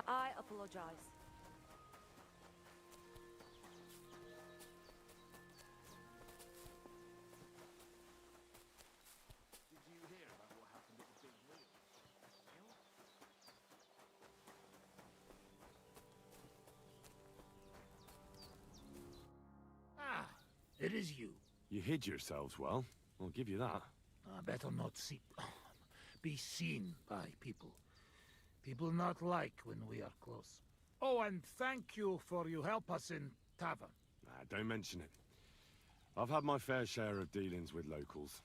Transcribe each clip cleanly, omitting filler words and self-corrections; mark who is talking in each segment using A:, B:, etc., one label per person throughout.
A: I apologize.
B: Did you hear about what happened at the big wheel?
C: Ah, it is you.
D: You hid yourselves well. I'll give you that.
C: Better not be seen by people. People not like when we are close. Oh, and thank you for you help us in tavern.
D: Nah, don't mention it. I've had my fair share of dealings with locals.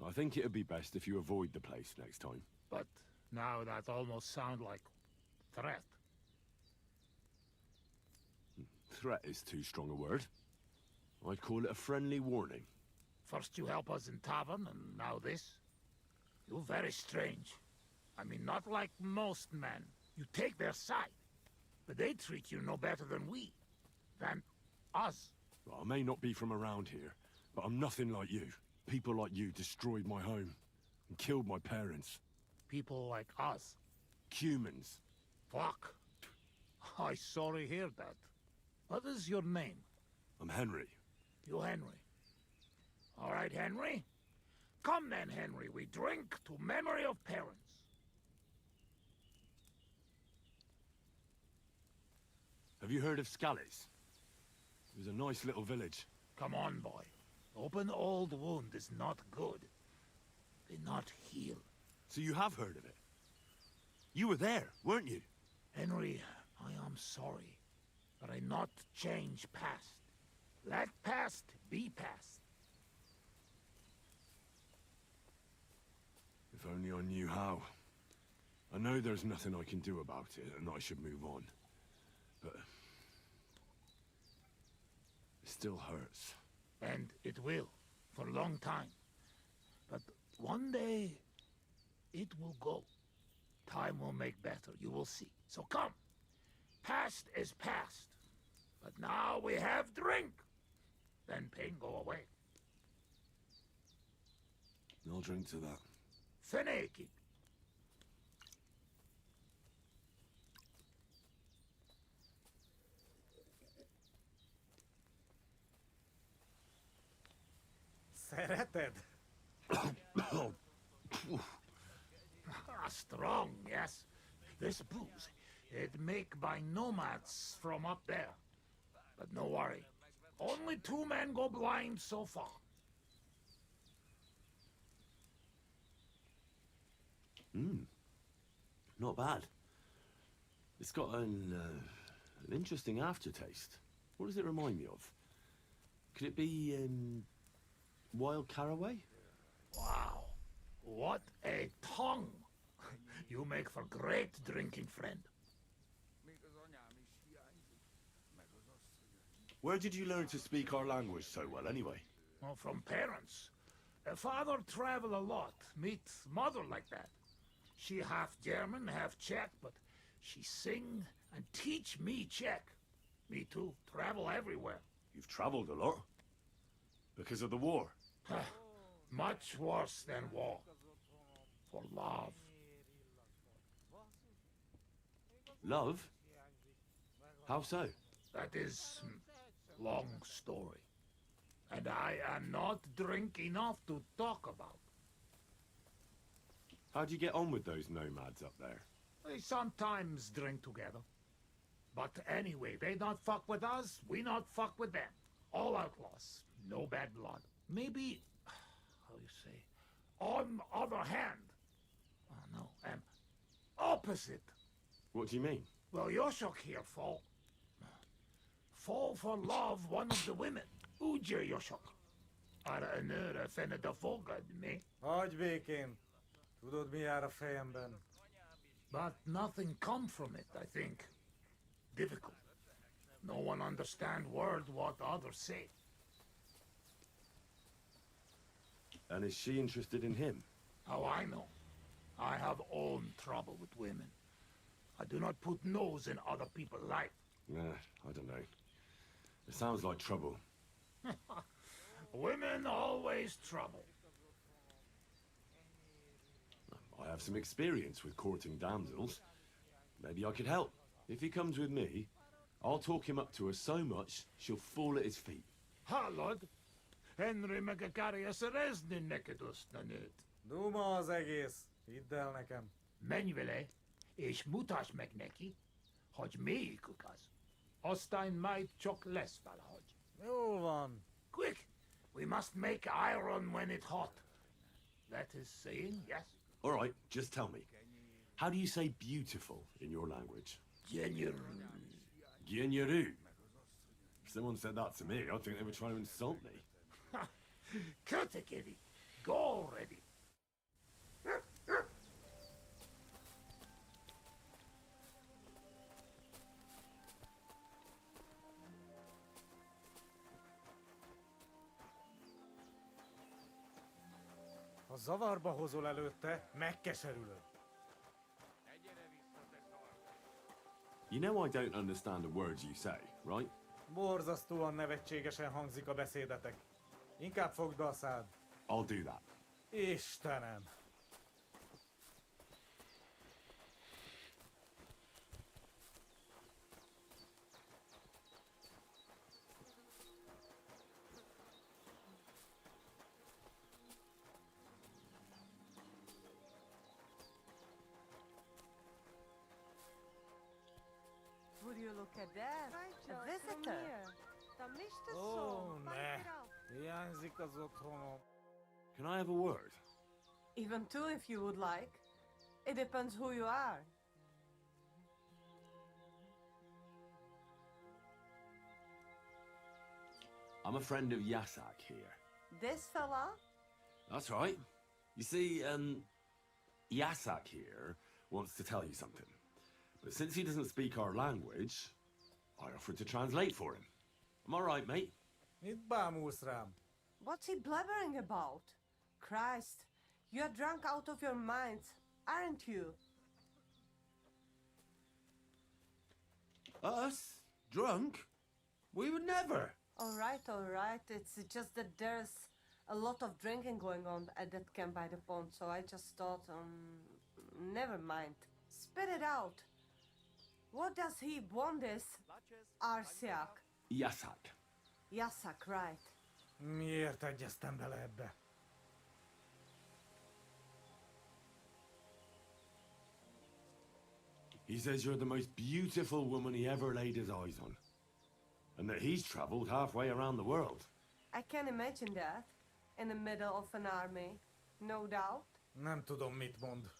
D: I think it'd be best if you avoid the place next time.
C: But now that almost sound like threat.
D: Threat is too strong a word. I'd call it a friendly warning.
C: First you help us in tavern, and now this? You're very strange. I mean, not like most men. You take their side. But they treat you no better than we. Than us.
D: Well, I may not be from around here, but I'm nothing like you. People like you destroyed my home and killed my parents.
C: People like us.
D: Humans.
C: Fuck. I sorry hear that. What is your name?
D: I'm Henry.
C: You Henry. All right, Henry. Come then, Henry. We drink to memory of parents.
D: Have you heard of Scallies? It was a nice little village.
C: Come on, boy. Open old wound is not good. They not heal.
D: So you have heard of it? You were there, weren't you?
C: Henry, I am sorry, but I not change past. Let past be past.
D: If only I knew how. I know there's nothing I can do about it, and I should move on. But... it still hurts.
C: And it will, for a long time. But one day, it will go. Time will make better, you will see. So come. Past is past. But now we have drink. Then pain go away.
D: I'll drink to that.
C: Fenekig.
E: Serrated.
C: Strong, yes. This booze, it make by nomads from up there. But no worry. Only 2 men go blind so far.
D: Not bad. It's got an interesting aftertaste. What does it remind me of? Could it be, wild caraway?
C: Wow. What a tongue. You make for great drinking friend.
D: Where did you learn to speak our language so well, anyway?
C: Oh, from parents. Father travel a lot. Meet mother like that. She half German, half Czech, but she sing and teach me Czech. Me too. Travel everywhere.
D: You've traveled a lot. Because of the war.
C: Much worse than war. For love.
D: Love? How so?
C: That is long story. And I am not drink enough to talk about.
D: How'd you get on with those nomads up there?
C: They sometimes drink together. But anyway, they not fuck with us, we not fuck with them. All outlaws, no bad blood. Maybe, how you say, on other hand. Oh no, opposite.
D: What do you mean?
C: Well, Yoshok here fall for love one of the women. Uje Yoshok. Ara enöre fenne de fogad me.
E: Hagyj békén. Tudod, mi jár a fejemben?
C: But nothing come from it, I think. Difficult. No one understand word what others say.
D: And is she interested in him?
C: How I know? I have own trouble with women. I do not put nose in other people's life.
D: Nah, I don't know. It sounds like trouble.
C: Women always trouble.
D: I have some experience with courting damsels. Maybe I could help. If he comes with me, I'll talk him up to her so much she'll fall at his feet.
C: Hallod? Henry meg a karja szerezni neked azt a nőt.
E: Duma az egész. Hidd el nekem.
C: Menj vele, és mutasd meg neki, hogy melyikük az. Aztán majd csak lesz valahogy.
E: Jól van.
C: Quick! We must make iron when it's hot. That is saying, yes?
D: All right, just tell me. How do you say beautiful in your language? Gyenyeru. If someone said that to me, I'd think they were trying to insult me.
C: Cut it, kitty. Go already.
E: Ha zavarba hozol előtte, megkeserülöd.
D: You know I don't understand the words you say, right?
E: Borzasztóan nevetségesen hangzik a beszédetek. Inkább fogd be a szád.
D: I'll do that.
E: Istenem!
A: Would you look at that? A visitor.
E: Ó, ne! Hiányzik az otthonom.
D: Can I have a word?
A: Even two if you would like. It depends who you are.
D: I'm a friend of Yasak here.
A: This fella?
D: That's right. You see, Yasak here wants to tell you something. But since he doesn't speak our language, I offered to translate for him. Am I right, mate?
E: Mit bámulsz rám?
A: What's he blabbering about? Christ, you're drunk out of your minds, aren't you?
D: Us? Drunk? We would never.
A: All right. It's just that there's a lot of drinking going on at that camp by the pond, so I just thought, never mind. Spit it out. What does he want this? Arsiak.
D: Yasak.
A: Yasak, right.
E: Miért egyeztem bele ebbe?
D: He says you're the most beautiful woman he ever laid his eyes on. And that he's traveled halfway around the world.
A: I can imagine that. In the middle of an army. No doubt.
E: Nem tudom, mit mond.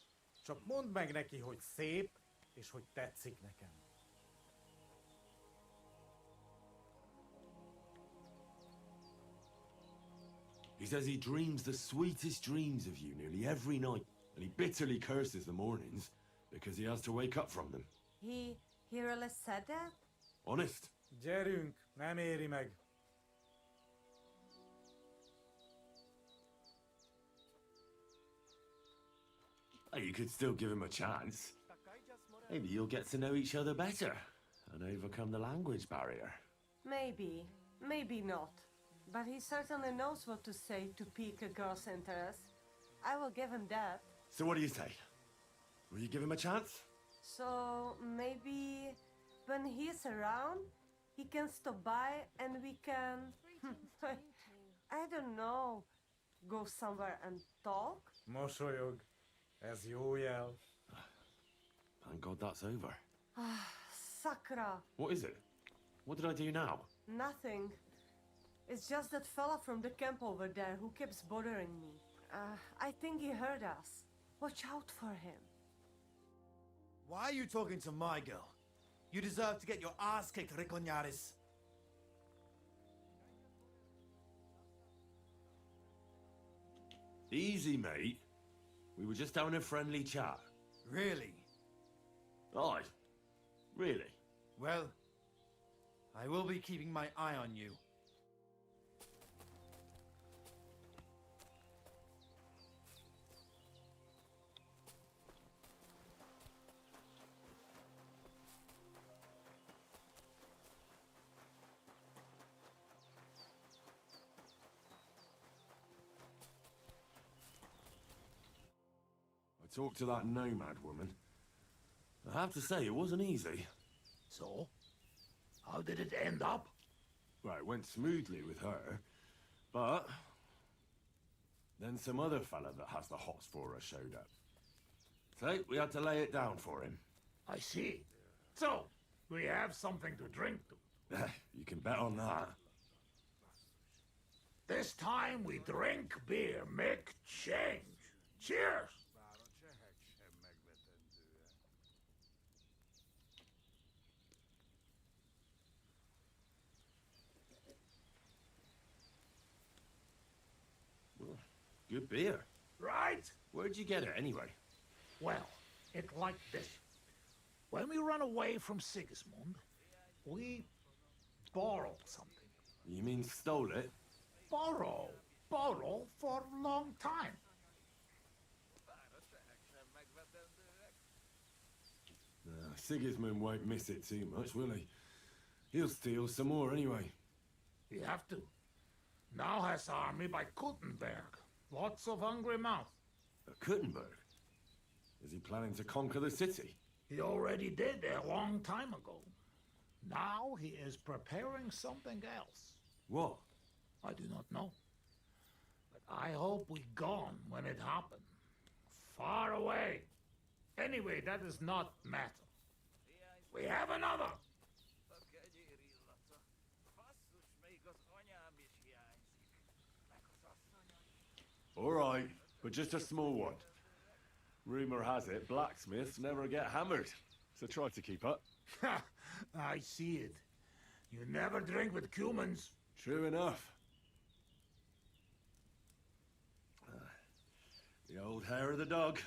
E: Csak mondd meg neki, hogy szép, és hogy tetszik nekem.
D: He says he dreams the sweetest dreams of you nearly every night. And he bitterly curses the mornings because he has to wake up from them.
A: He really said that?
D: Honest.
E: Gyerünk, nem éri meg.
D: Hey, you could still give him a chance. Maybe you'll get to know each other better and overcome the language barrier.
A: Maybe. Maybe not. But he certainly knows what to say to pique a girl's interest. I will give him that.
D: So what do you say? Will you give him a chance?
A: So maybe when he's around, he can stop by and we can... I don't know. Go somewhere and talk?
E: Mosolyog. Ez jó jel.
D: Thank God that's over.
A: Sakra.
D: What is it? What did I do now?
A: Nothing. It's just that fella from the camp over there who keeps bothering me. I think he heard us. Watch out for him.
F: Why are you talking to my girl? You deserve to get your ass kicked, Riconyaris.
D: Easy, mate. We were just having a friendly chat.
F: Really?
D: Aye. Really?
F: Well, I will be keeping my eye on you.
D: I talked to that nomad woman. I have to say, it wasn't easy.
C: So, how did it end up?
D: Well, it went smoothly with her, but then some other fella that has the hots for her showed up. So we had to lay it down for him.
C: I see. So, we have something to drink to.
D: You can bet on that.
C: This time we drink beer, make change. Cheers!
D: Good beer.
C: Right?
D: Where'd you get it anyway?
C: Well, it's like this. When we run away from Sigismund, we borrowed something.
D: You mean stole it?
C: Borrow for a long time.
D: Sigismund won't miss it too much, will he? He'll steal some more anyway.
C: We have to. Now has army by Kuttenberg. Lots of hungry mouth.
D: At Kuttenberg? Is he planning to conquer the city?
C: He already did a long time ago. Now he is preparing something else.
D: What?
C: I do not know. But I hope we gone when it happened. Far away. Anyway, that does not matter. We have another.
D: All right, but just a small one. Rumor has it blacksmiths never get hammered, so try to keep up.
C: I see it. You never drink with humans.
D: True enough. The old hair of the dog.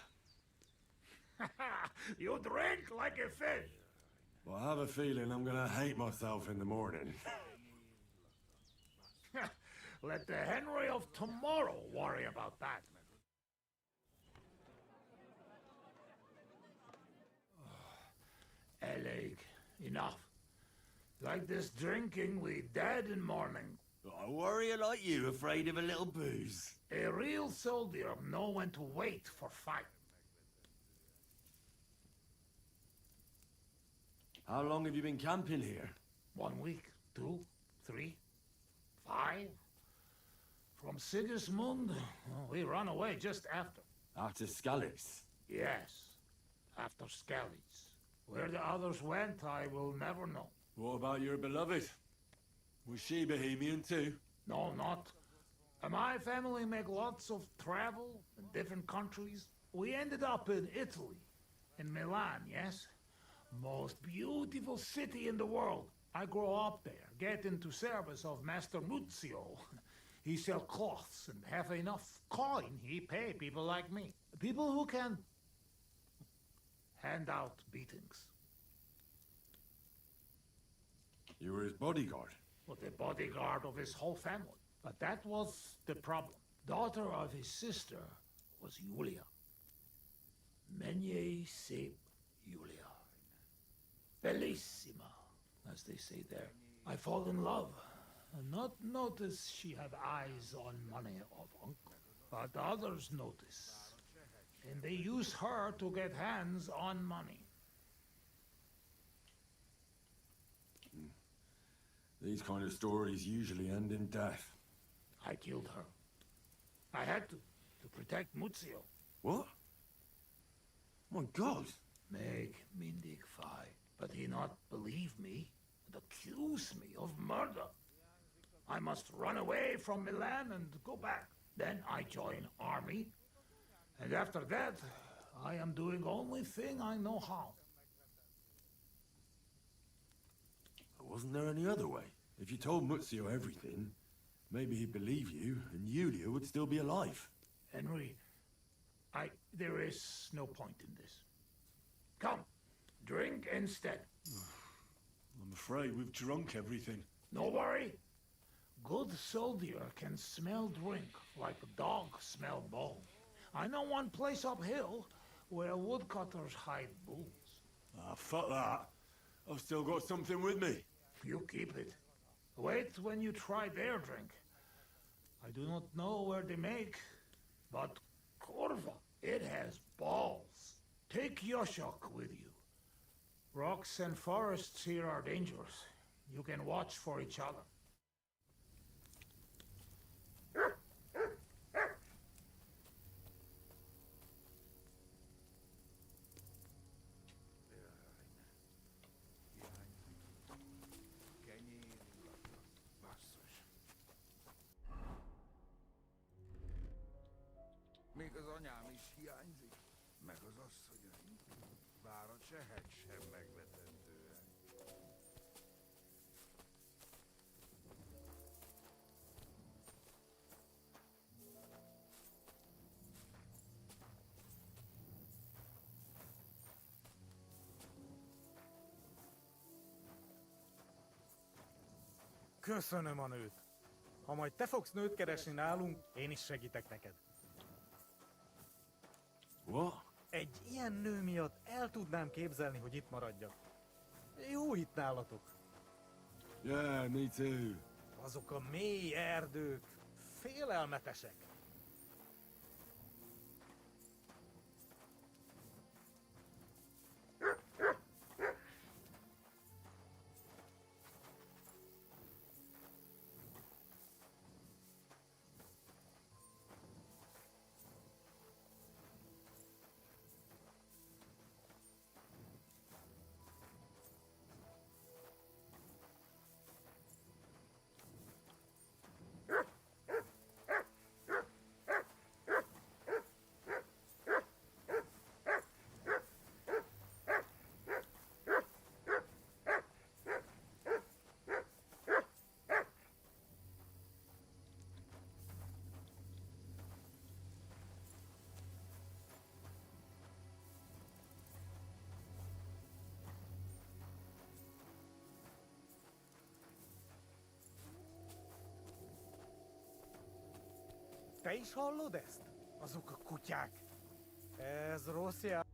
C: You drink like a fish.
D: Well, I have a feeling I'm gonna hate myself in the morning.
C: Let the Henry of tomorrow worry about that. Eleg, enough. Like this drinking, we dead in morning.
D: A warrior like you afraid of a little booze.
C: A real soldier know when to wait for fight.
D: How long have you been camping here?
C: 1 week, 2, 3, 5. From Sigismund, we run away just after.
D: After Skalitz.
C: Yes, after Skalitz. Where the others went, I will never know.
D: What about your beloved? Was she Bohemian too?
C: No, not. My family make lots of travel in different countries. We ended up in Italy, in Milan, yes? Most beautiful city in the world. I grow up there, get into service of Master Muzio. He sell cloths and have enough coin, he pay people like me. People who can hand out beatings.
D: You were his bodyguard.
C: Well, the bodyguard of his whole family. But that was the problem. Daughter of his sister was Julia. Menie sep Julia. Bellissima, as they say there. I fall in love. And not notice she had eyes on money of uncle. But others notice. And they use her to get hands on money.
D: These kind of stories usually end in death.
C: I killed her. I had to protect Muzio.
D: What? My God!
C: Meg mindig fai. But he not believe me and accuse me of murder. I must run away from Milan and go back. Then I join army. And after that, I am doing only thing I know how.
D: Wasn't there any other way? If you told Muzio everything, maybe he'd believe you, and Julia would still be alive.
C: Henry, there is no point in this. Come, drink instead.
D: I'm afraid we've drunk everything.
C: No worry. Good soldier can smell drink like a dog smell bone. I know one place uphill where woodcutters hide bulls.
D: Ah, fuck that. I've still got something with me.
C: You keep it. Wait when you try their drink. I do not know where they make, but Corva, it has balls. Take Yoshok with you. Rocks and forests here are dangerous. You can watch for each other.
B: Basszus. Még az anyám is hiányzik, meg az asszonyaim. Bár a csehek sem megvetendőek.
E: Köszönöm a nőt. Ha majd te fogsz nőt keresni nálunk, én is segítek neked.
D: What?
E: Egy ilyen nő miatt el tudnám képzelni, hogy itt maradjak. Jó itt nálatok.
D: Yeah, me too.
E: Azok a mély erdők, félelmetesek. Te is hallod ezt? Azok a kutyák. Ez rossz jel.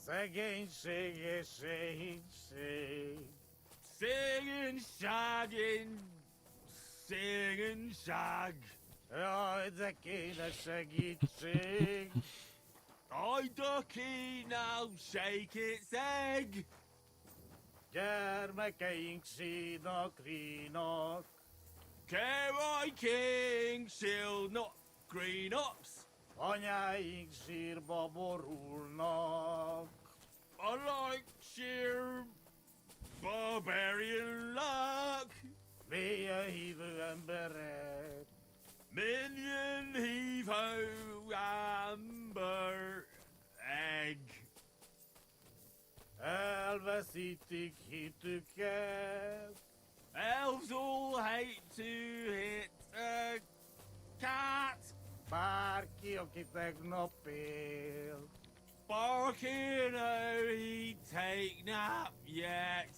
E: Szegénység és szegénység.
D: Sing and
E: Jaj, de kéne segítség.
D: I ducky now shake its egg.
E: Gyermekeink sínak, rínak.
D: Carry King shall not green ups.
E: Anyáink sírba borulnak.
D: I like sheer barbarian luck.
E: Mélyen hívő emberek.
D: Minion heave ho amber egg.
E: Elveszítik hitüket.
D: Elves all hate to hit a cat.
E: Bárki, aki tegnap él.
D: Barking oh he take nap yet.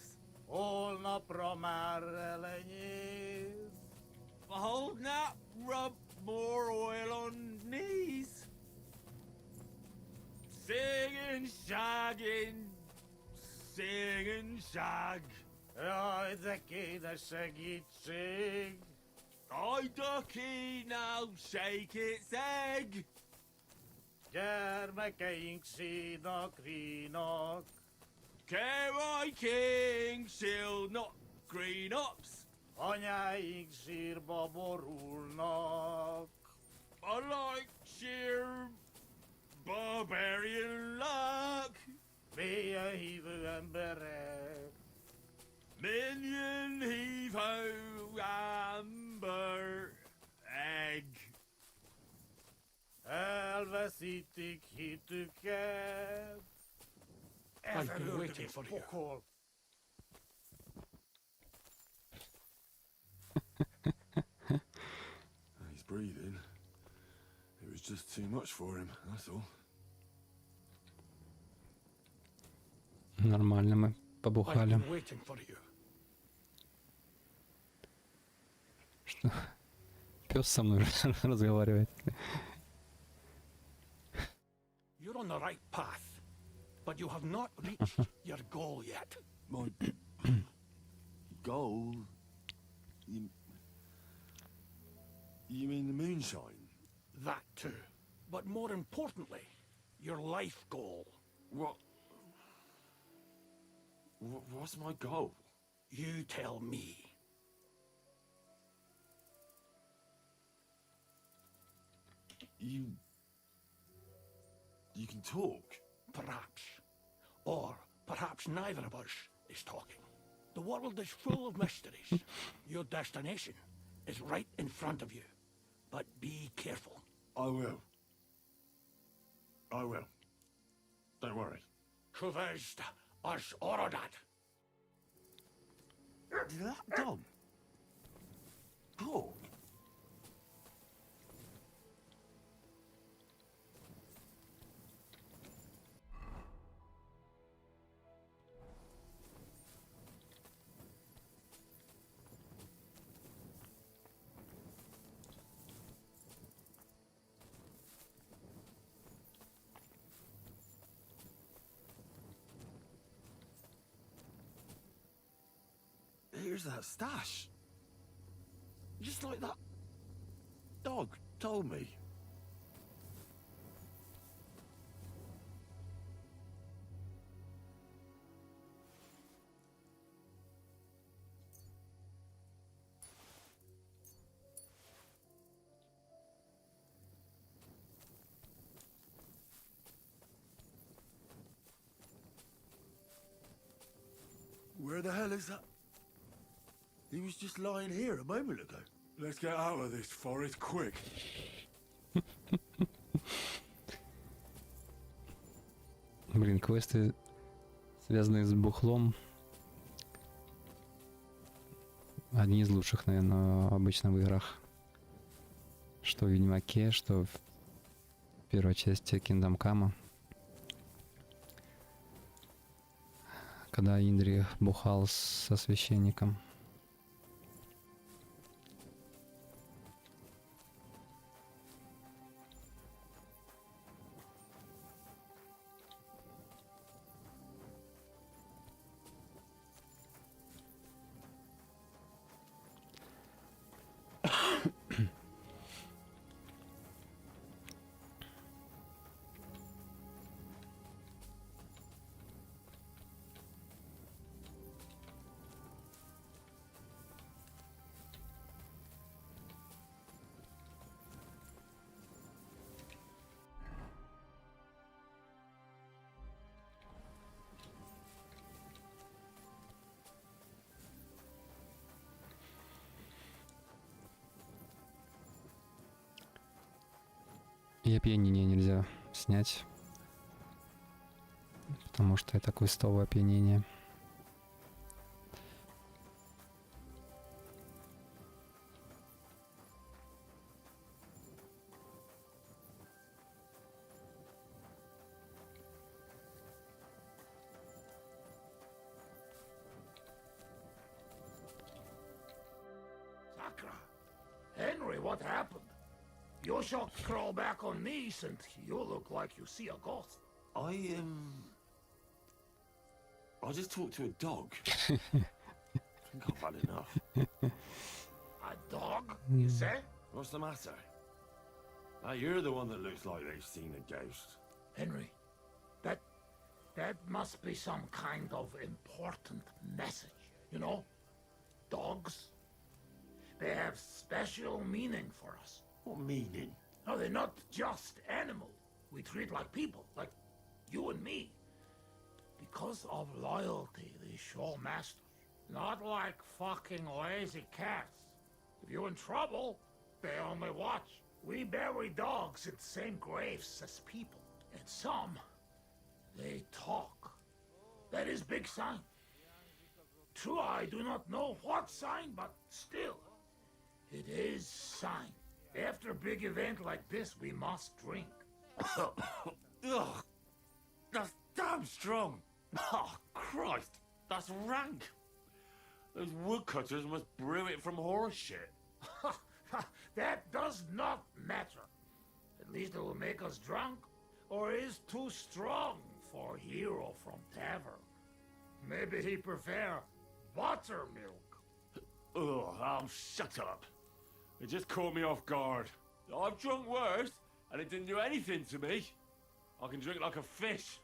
E: Holnapra már elenyész.
D: Behold nap rub more oil on knees. Sing and shag.
E: Jaj, de kéne segítség.
D: I ducky now shake its egg.
E: Gyermekeink sínak, rínak.
D: Carry King shall not green ups.
E: Anyáink sírba borulnak.
D: I like sheer barbarian luck.
E: Mélyen hívő emberek.
D: Minion heave ho amber egg.
E: Elveszítik hitüket. Ez
C: I've been
E: ördög
C: waiting
E: és
C: for you.
E: pokol.
D: He's breathing. It was just too much for him, that's all.
G: Нормально мы
C: I've
G: побухали.
C: been waiting for you.
G: Что? Пес со мной разговаривает.
C: You're on the right path, but you have not reached your goal yet.
B: My goal? You mean the moonshine?
C: That too. But more importantly, your life goal.
D: What? What's my goal?
C: You tell me.
D: You can talk.
C: Perhaps. Or perhaps neither of us is talking. The world is full of mysteries. Your destination is right in front of you. But be careful.
B: I will. I will.
D: Don't worry.
C: Chuvest as orodat.
D: Did that dog talk? Here's that stash. Just like that dog told me.
B: Where the hell is that? He was just lying here a moment ago. Let's get out of this forest quick.
G: Блин, квесты, связанные с бухлом, одни из лучших, наверное, обычно в играх. Что в Ведьмаке, что в первой части Kingdom Come. Когда Андрей бухал со священником. И опьянение нельзя снять, потому что это квестовое опьянение.
C: Sakra. Henry, what happened? Your shocked crawl back on me since you look like you see a ghost.
D: I just talked to a dog. I think I've had enough.
C: A dog, you say?
D: What's the matter? You're the one that looks like they've seen a ghost.
C: Henry, that must be some kind of important message, you know? Dogs, they have special meaning for us.
D: What meaning?
C: No, they're not just animals we treat like people, like you and me. Because of loyalty, they show masters. Not like fucking lazy cats. If you're in trouble, they only watch. We bury dogs in the same graves as people. And some, they talk. That is big sign. True, I do not know what sign, but still, it is sign. After a big event like this, we must drink.
B: Ugh, that's damn strong.
D: Oh, Christ, that's rank. Those woodcutters must brew it from horse shit.
C: That does not matter. At least it will make us drunk, or is too strong for hero from tavern. Maybe he prefer buttermilk.
D: Oh, shut up. It just caught me off guard. I've drunk worse, and it didn't do anything to me. I can drink like a fish.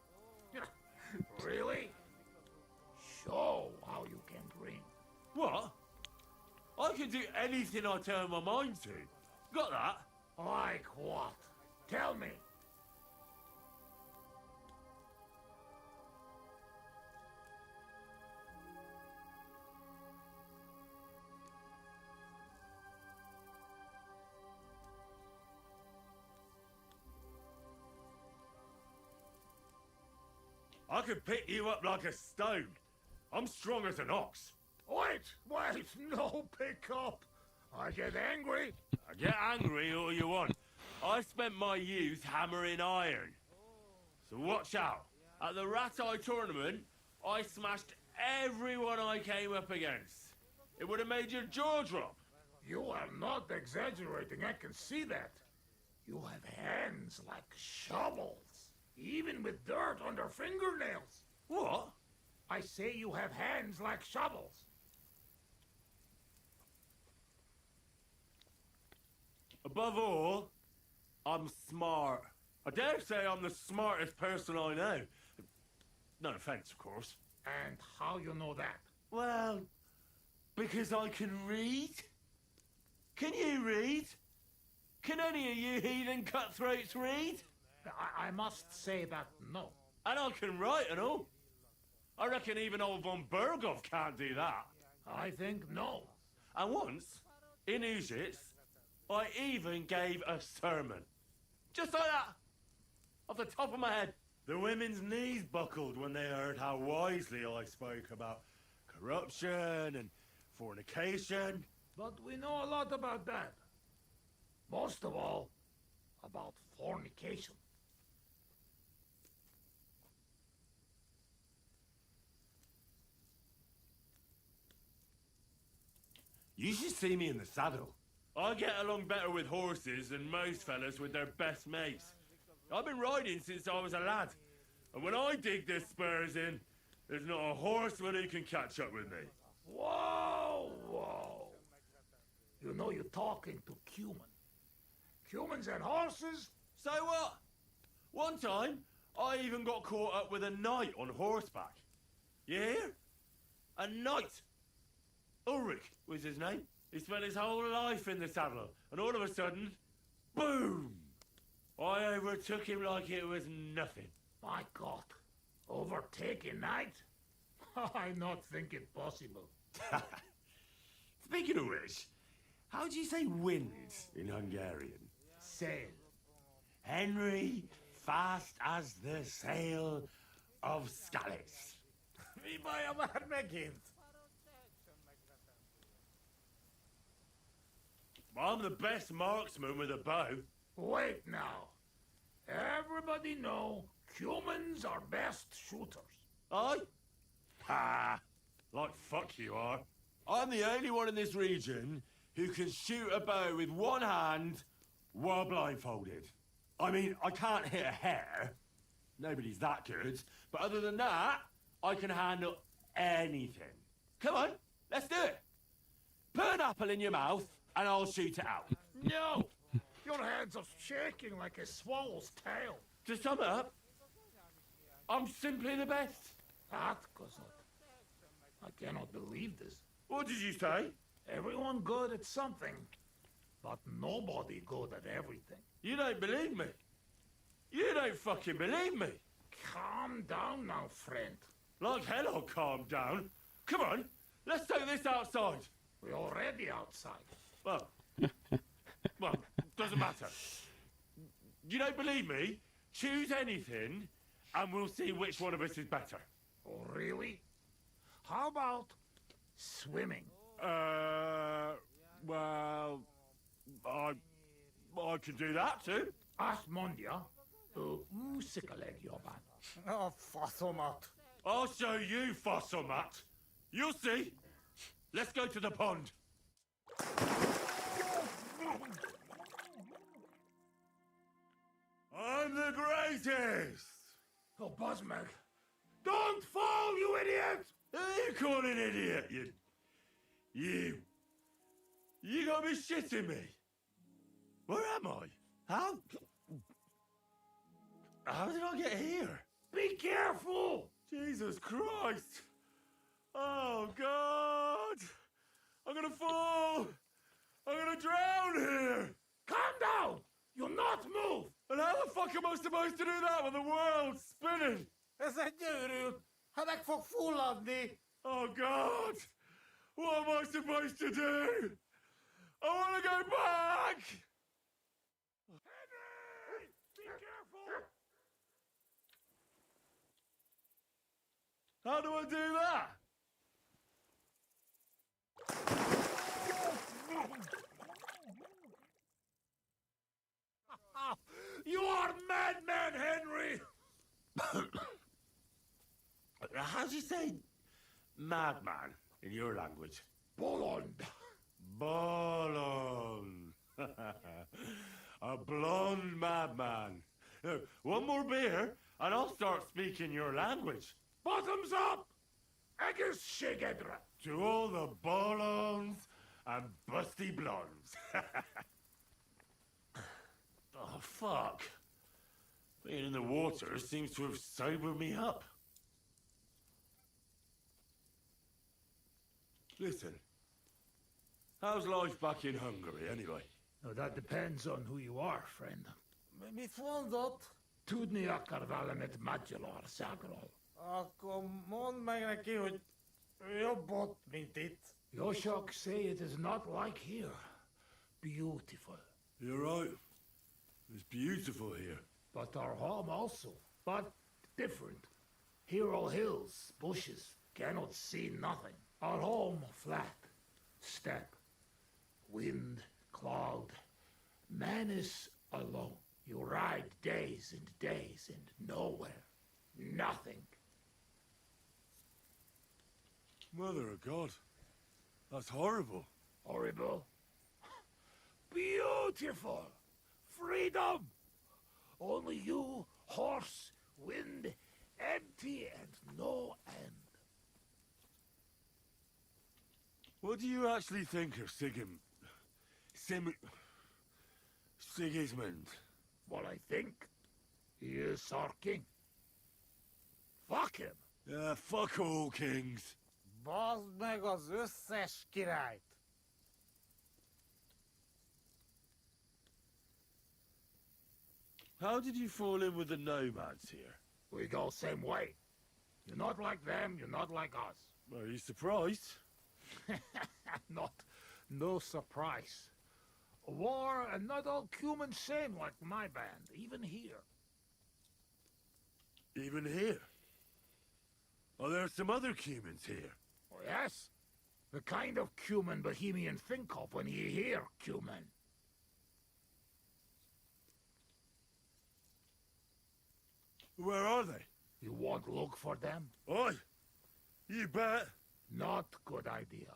C: Really? Show how you can drink.
D: What? I can do anything I turn my mind to. Got that?
C: Like what? Tell me.
D: I could pick you up like a stone. I'm strong as an ox.
C: Wait, no pick up. I get angry.
D: Get angry all you want. I spent my youth hammering iron. So watch out. At the Rat Eye tournament, I smashed everyone I came up against. It would have made your jaw drop.
C: You are not exaggerating, I can see that. You have hands like shovels, even with dirt under fingernails.
D: What?
C: I say you have hands like shovels.
D: Above all, I'm smart. I dare say I'm the smartest person I know. No offense, of course.
C: And how you know that?
D: Well, because I can read. Can you read? Can any of you heathen cutthroats read?
C: I must say that no.
D: And I can write and all. I reckon even old von Berghoff can't do that.
C: I think no.
D: And once, in Uzits, I even gave a sermon. Just like that. Off the top of my head. The women's knees buckled when they heard how wisely I spoke about corruption and fornication.
C: But we know a lot about that. Most of all, about fornication.
D: You should see me in the saddle. I get along better with horses than most fellas with their best mates. I've been riding since I was a lad. And when I dig the spurs in, there's not a horseman who can catch up with me.
C: Whoa! You know you're talking to Cuman. Humans and horses?
D: So what? One time, I even got caught up with a knight on horseback. You hear? A knight. Ulrich was his name. He spent his whole life in the saddle, and all of a sudden, boom! I overtook him like it was nothing.
C: My God. Overtaking knight? I not think it possible.
D: Speaking of which, how do you say wind in Hungarian?
C: Sail.
D: Henry, fast as the sail of Scalis.
E: Mi baj a már megint?
D: I'm the best marksman with a bow.
C: Wait now. Everybody know humans are best shooters.
D: I? Ha! Like fuck you are. I'm the only one in this region who can shoot a bow with one hand while blindfolded. I mean, I can't hit a hare. Nobody's that good. But other than that, I can handle anything. Come on, let's do it. Put an apple in your mouth and I'll shoot it out.
C: No! Your hands are shaking like a swallow's tail.
D: To sum up, I'm simply the best.
C: That goes up. I cannot believe this.
D: What did you say?
C: Everyone good at something, but nobody good at everything.
D: You don't believe me. You don't fucking believe me.
C: Calm down now, friend.
D: Like hell I'll calm down. Come on, let's take this outside.
C: We're already outside.
D: Well, doesn't matter. You don't believe me? Choose anything, and we'll see which one of us is better.
C: Oh, really? How about swimming?
D: Well, I can do that too.
C: Azt mondja, ő úszik a legjobban.
E: A faszomat.
B: I'll show you, fossil Matt. You'll see. Let's go to the pond. I'm the greatest!
C: Oh, Buzzmeg! Don't fall, you idiot!
B: Who you call an idiot, you... You gotta be shitting me. Where am I? How did I get here?
C: Be careful!
B: Jesus Christ! Oh, God! I'm gonna fall! I'm gonna drown here!
C: Calm down! You'll not move!
B: And how the fuck am I supposed to do that when the world's spinning?
E: Ez egy őrült! Ha meg fog fulladni!
B: Oh, God! What am I supposed to do? I want to go back!
C: Henry! Be careful!
B: How do I do that?
C: You are madman, Henry!
B: How do you say madman in your language?
C: Bolond.
B: Bolon. A blonde madman. One more beer and I'll start speaking your language.
C: Bottoms up! Agus Shigedra.
B: To all the bolons and busty blondes. Oh, fuck. Being in the water seems to have sobered me up. Listen, how's life back in Hungary, anyway?
C: Now, that depends on who you are, friend.
E: Mit mondott?
C: Tudni akar valamet magyar országról.
E: Akkor mondd meg neki, hogy jobb ott, mint itt.
C: Yoshok say it is not like here. Beautiful.
B: You're right. It's beautiful here.
C: But our home also. But different. Here all hills, bushes, cannot see nothing. Our home flat, steppe, wind, cloud. Man is alone. You ride days and days and nowhere. Nothing.
B: Mother of God. That's horrible.
C: Horrible. Beautiful. Freedom. Only you, horse, wind, empty and no end.
B: What do you actually think of Sigismund?
C: What I think? He is our king. Fuck him.
B: Yeah, fuck all kings.
E: Bazd meg az összes királyt!
B: How did you fall in with the nomads here?
C: We go same way. You're not like them, you're not like us.
B: Are you surprised?
C: No surprise. War and not all human same like my band, even here.
B: Even here? Are there some other humans here?
C: Oh, yes? The kind of cumin Bohemian think of when you hear cumin.
B: Where are they?
C: You won't look for them?
B: Oi! You bet!
C: Not good idea.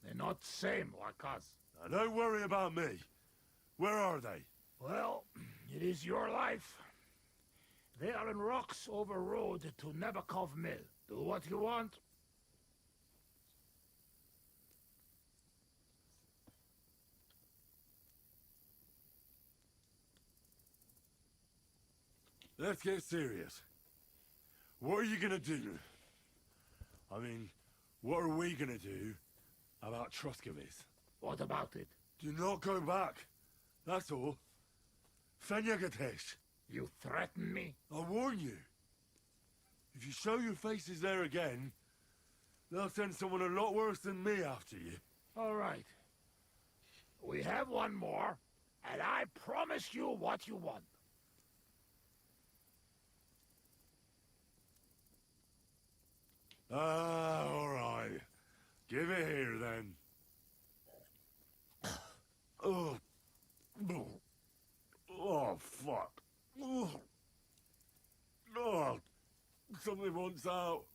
C: They're not same like us.
B: Now don't worry about me. Where are they?
C: Well, it is your life. They are in rocks over road to Nebakov Mill. Do what you want.
B: Let's get serious. What are you gonna do? I mean, what are we gonna do about Troskovic?
C: What about it?
B: Do not go back. That's all. Fenyagatech.
C: You threaten me?
B: I warn you. If you show your faces there again, they'll send someone a lot worse than me after you.
C: All right. We have one more, and I promise you what you want.
B: All right. Give it here, then. Oh. Oh, fuck. Oh. Something won't So...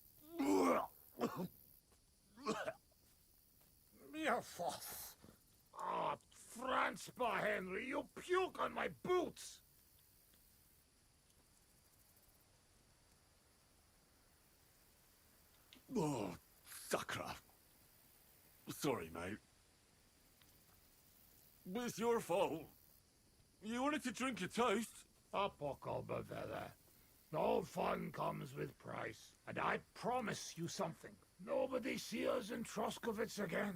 C: Mere foss. Ah, Francois Henry, you puke on my boots!
B: Oh, sacre. Sorry, mate. But it's your fault. You wanted to drink your toast.
C: A poco, Bavella. No fun comes with price. And I promise you something. Nobody see us in Troskovitz again.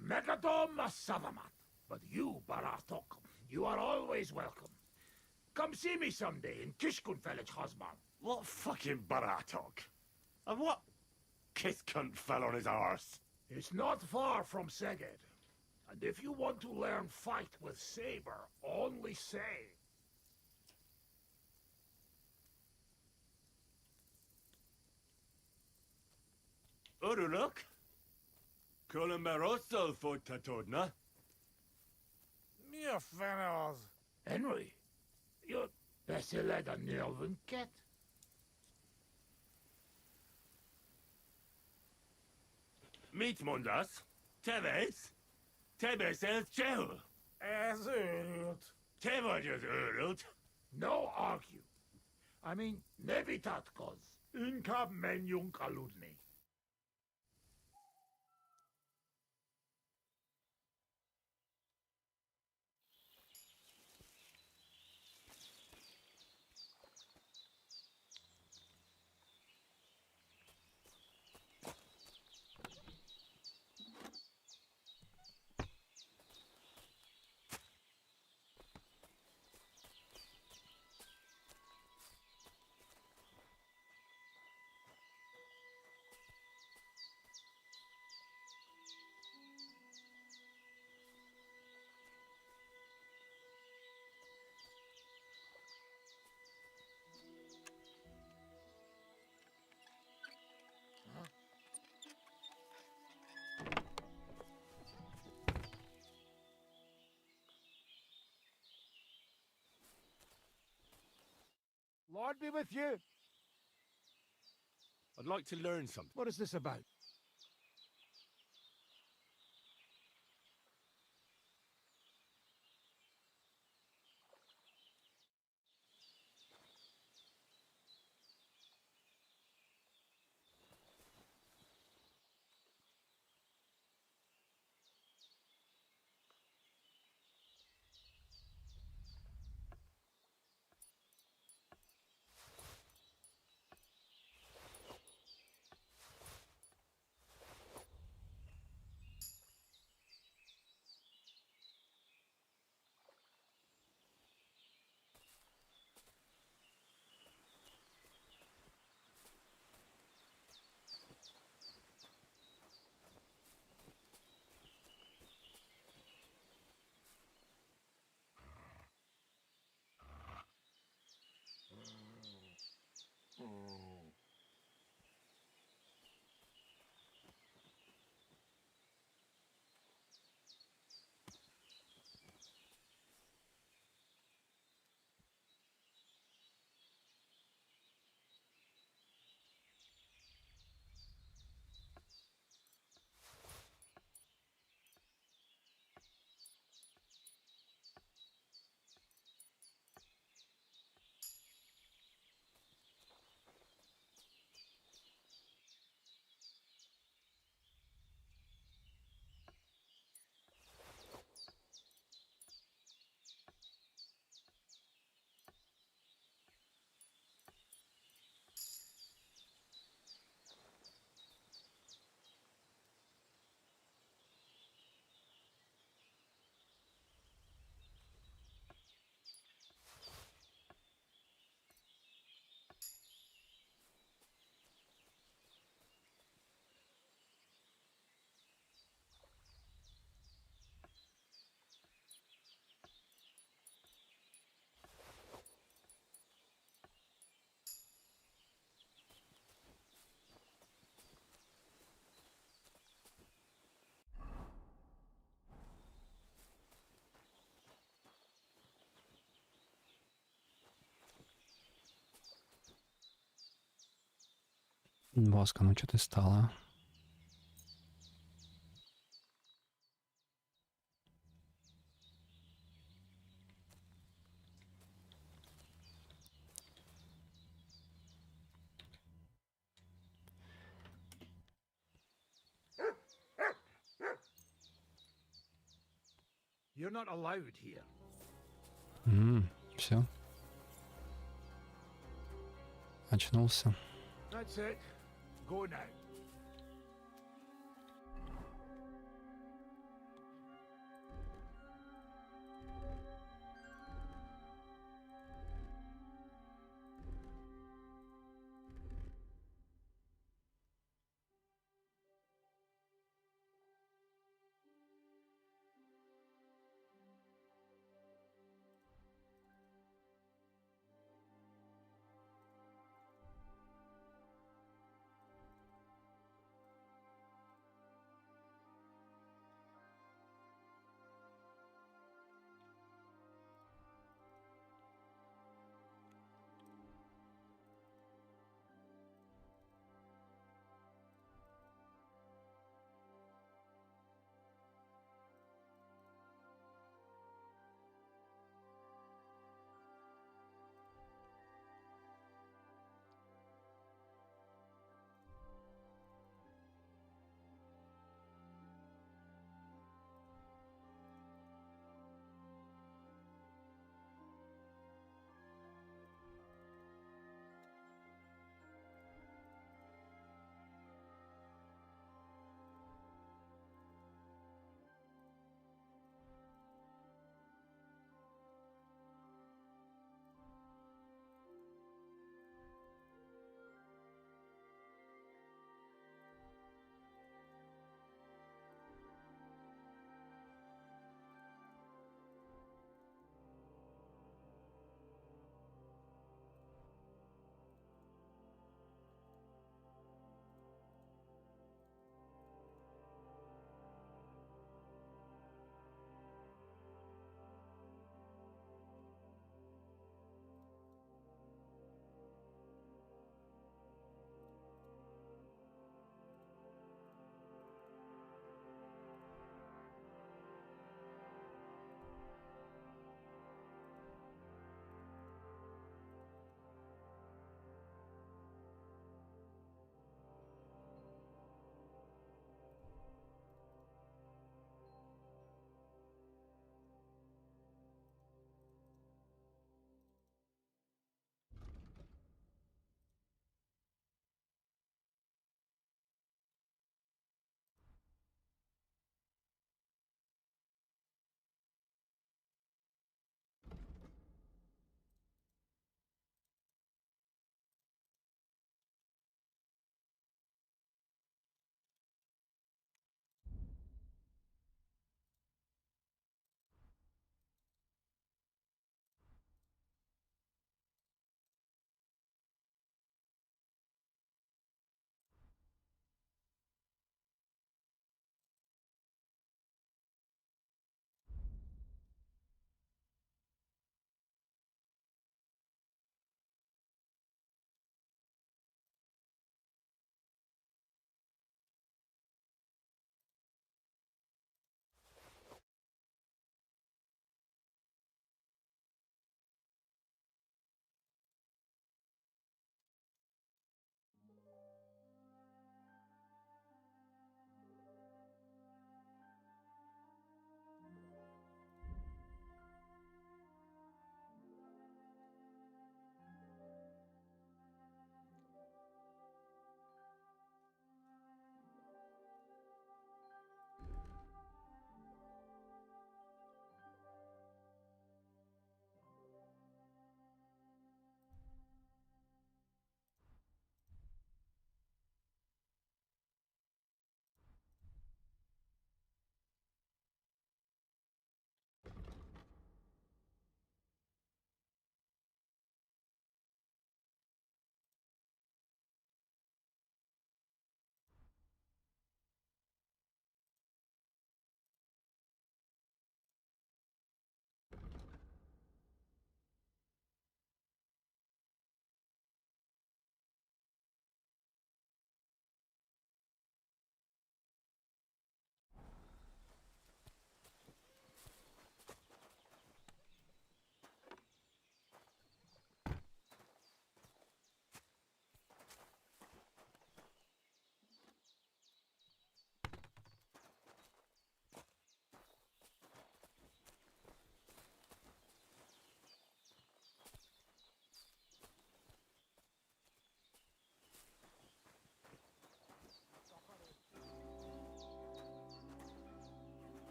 C: Megadom Savamat. But you, Baratok, you are always welcome. Come see me someday in Kishkunfelich Hosman.
B: What fucking baratok? And what kiss cunt fell on his arse?
C: It's not far from Szeged. And if you want to learn fight with saber, only say.
B: Uruluk? Colomeroso for Tatodna?
E: Mi a fene az?
C: Henry, you're beszéled a nyelvünket?
B: Mit mondasz? Tevez? Tevez ez csehül?
E: Ez őrült.
B: Te vagy az őrült?
C: No argue. I mean, ne vitatkozz. Inkább menjünk aludni.
H: Lord be with you.
B: I'd like to learn something.
H: What is this about?
G: Воска, ну что ты стала?
C: You're not allowed here.
G: Все. Очнулся.
C: That's it. Go now.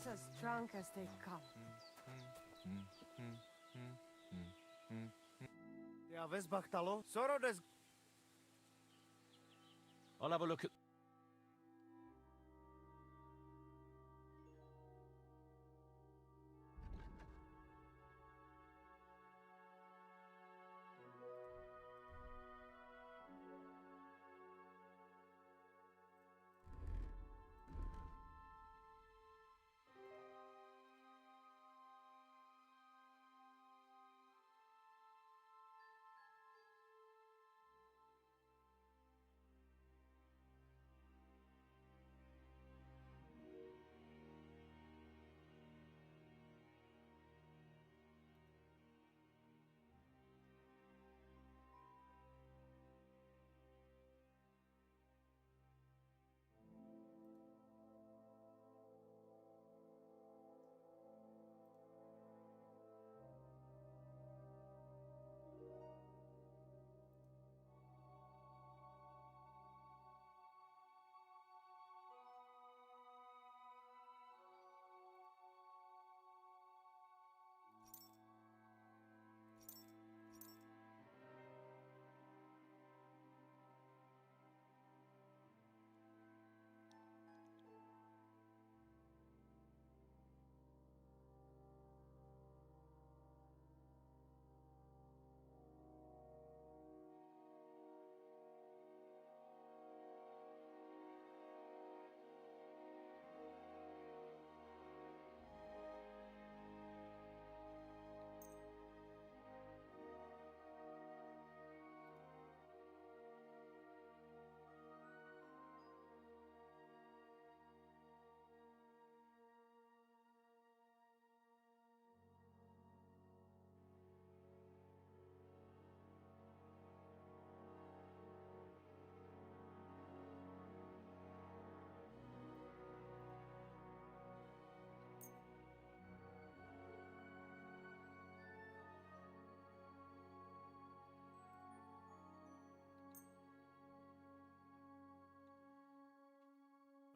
A: as drunk as they come.
F: Ja vezbachtalo, sorodes.
H: I'll have a look at...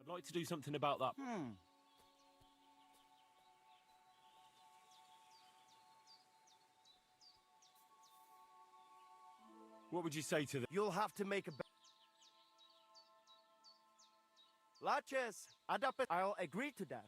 H: I'd like to do something about that. What would you say to them?
F: You'll have to make a... Laches, adapt. I'll agree to that.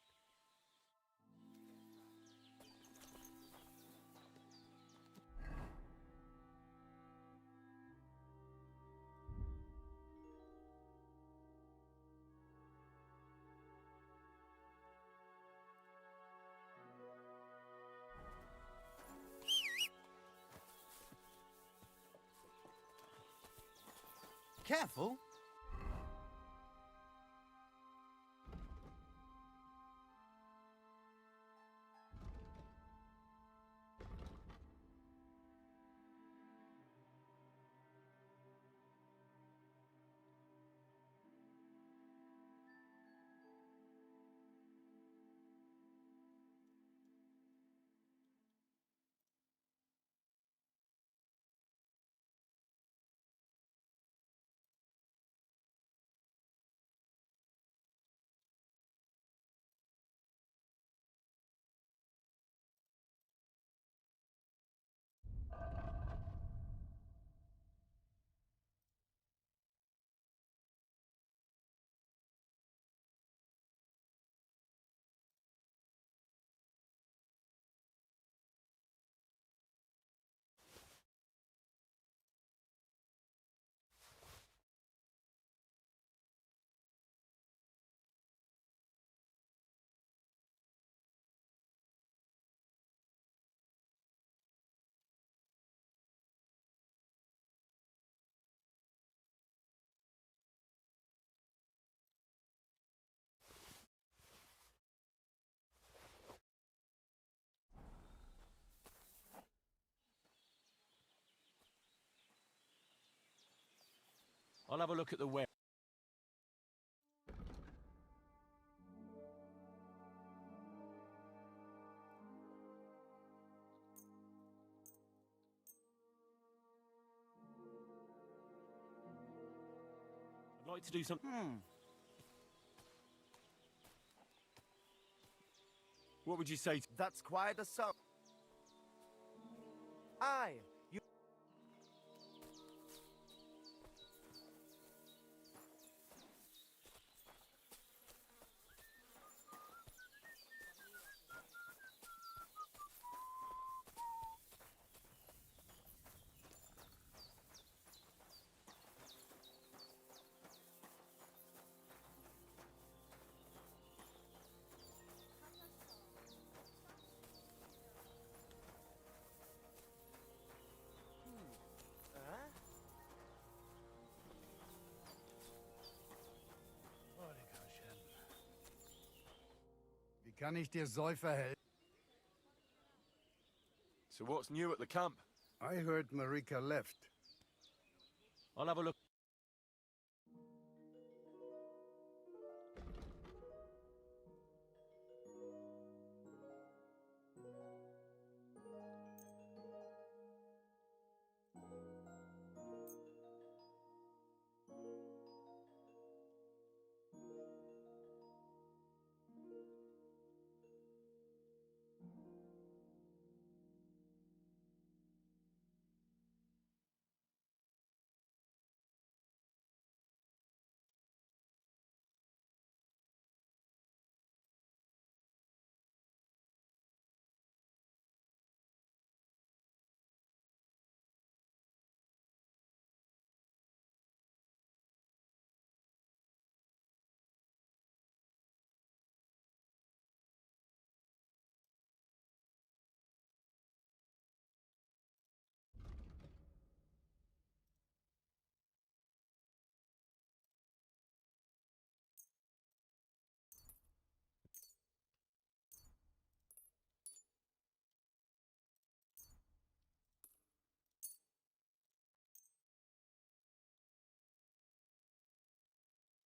F: Careful.
H: I'll have a look at the web. I'd like to do something. What would you say to...
F: That's quite a sum. You...
I: Wie kann ich dir Säufer helfen?
H: So what's new at the camp?
I: I heard Marika left.
H: I'll have a look.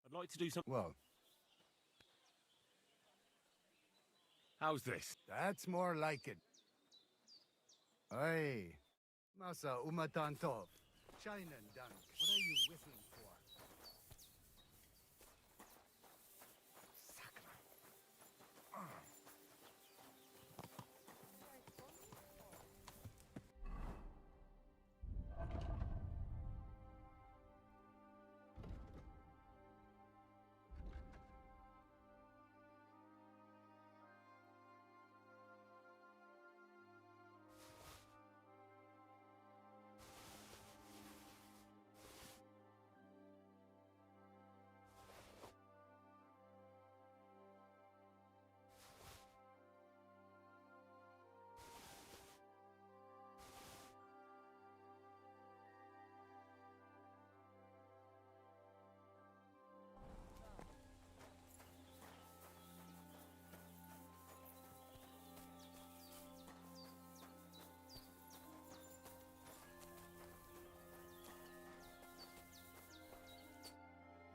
H: I'd like to do something.
I: Well,
H: How's this?
I: that's more like it. Hey, Masa Umatantov. Scheinen Dank. What are you whistling for?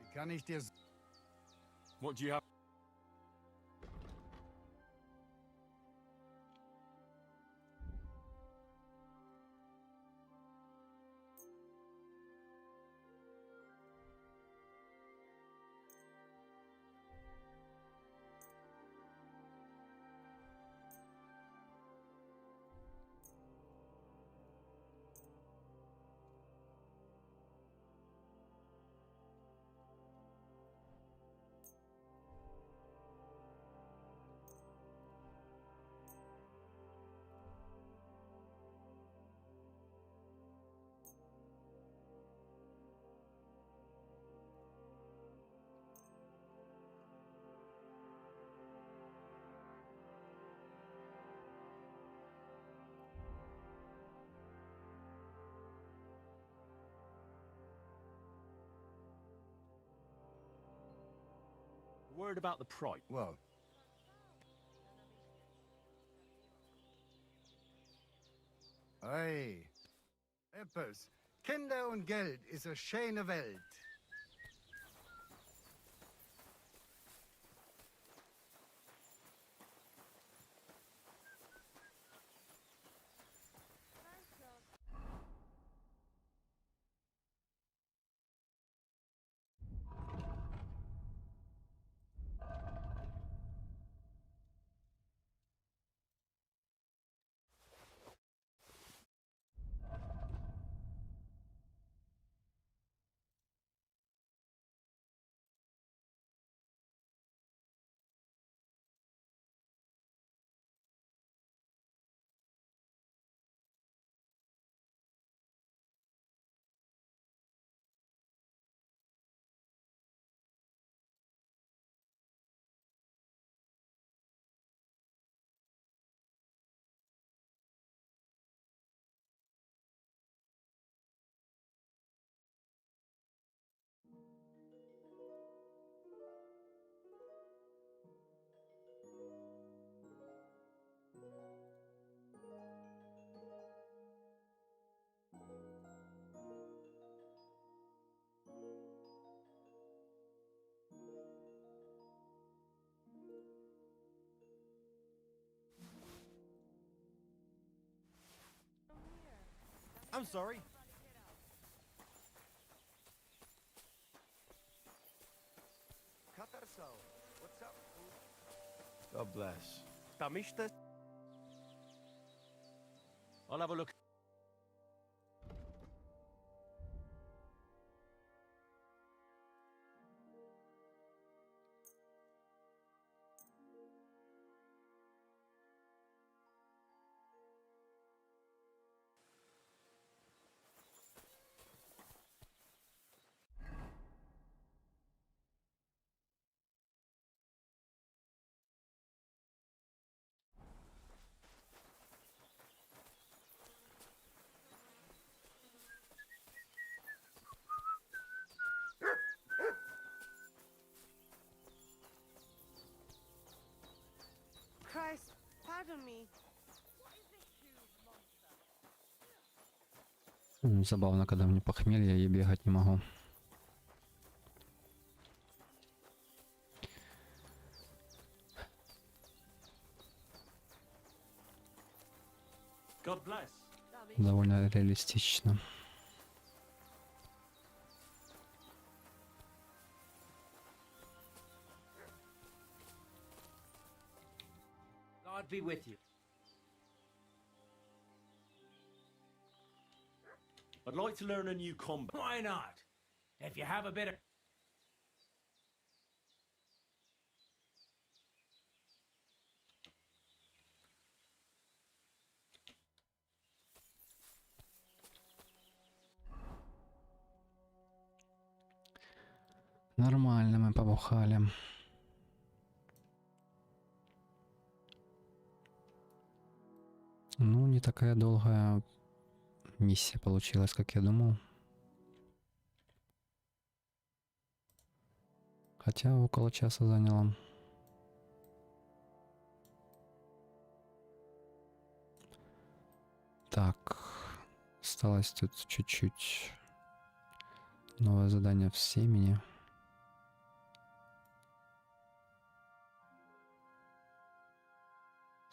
I: Wie kann ich dir...
H: What do you have? Word about the price.
I: Well, hey, Eppes, Kinder und Geld ist eine schöne Welt.
F: I'm sorry.
I: What's up?
H: God bless.
I: Tamishta?
H: I'll have a look.
A: Christ, pardon me.
G: Забавно, когда мне похмелье и бегать не могу.
H: God bless.
G: Довольно реалистично.
J: God be with you.
H: I'd like to learn a new combat.
J: Why not? If you have a bit of...
G: Нормально мы побухали. Ну, не такая долгая миссия получилась, как я думал. Хотя около часа заняло. Так, осталось тут чуть-чуть. Новое задание в семени.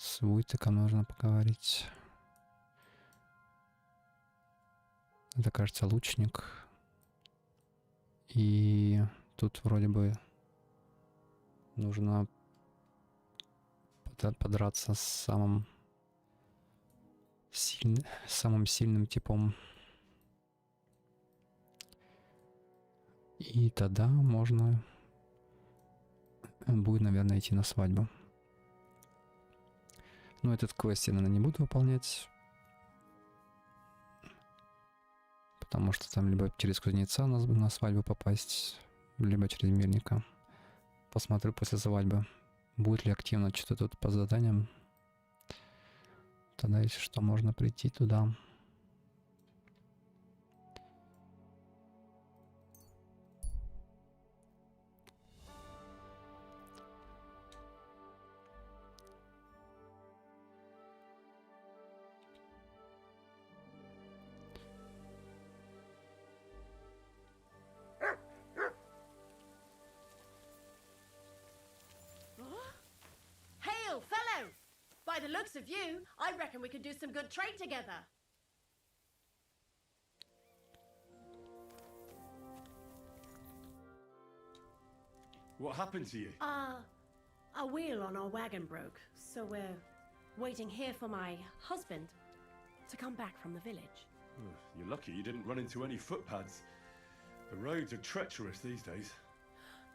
G: С Вуйтеком нужно поговорить. Это, кажется, лучник. И тут вроде бы нужно подраться с самым сильным типом. И тогда можно будет, наверное, идти на свадьбу. Но этот квест я, наверное, не буду выполнять. Потому что там либо через кузнеца на свадьбу попасть, либо через мельника. Посмотрю после свадьбы, будет ли активно что-то тут по заданиям. Тогда, если что, можно прийти туда.
K: Hail, fellow! By the looks of you, I reckon we could do some good trade together.
H: What happened to you?
K: A wheel on our wagon broke, so we're waiting here for my husband to come back from the village.
H: You're lucky you didn't run into any footpads. The roads are treacherous these days.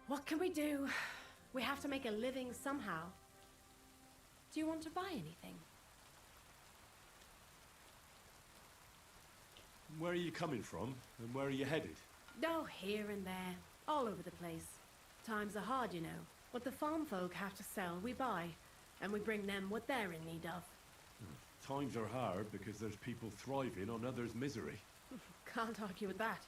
K: What can we do? We have to make a living somehow. Do you want to buy anything?
H: Where are you coming from and where are you headed?
K: Oh, here and there, all over the place. Times are hard, you know. What the farm folk have to sell, we buy, and we bring them what they're in need of.
H: Times are hard because there's people thriving on others' misery.
K: Can't argue with that.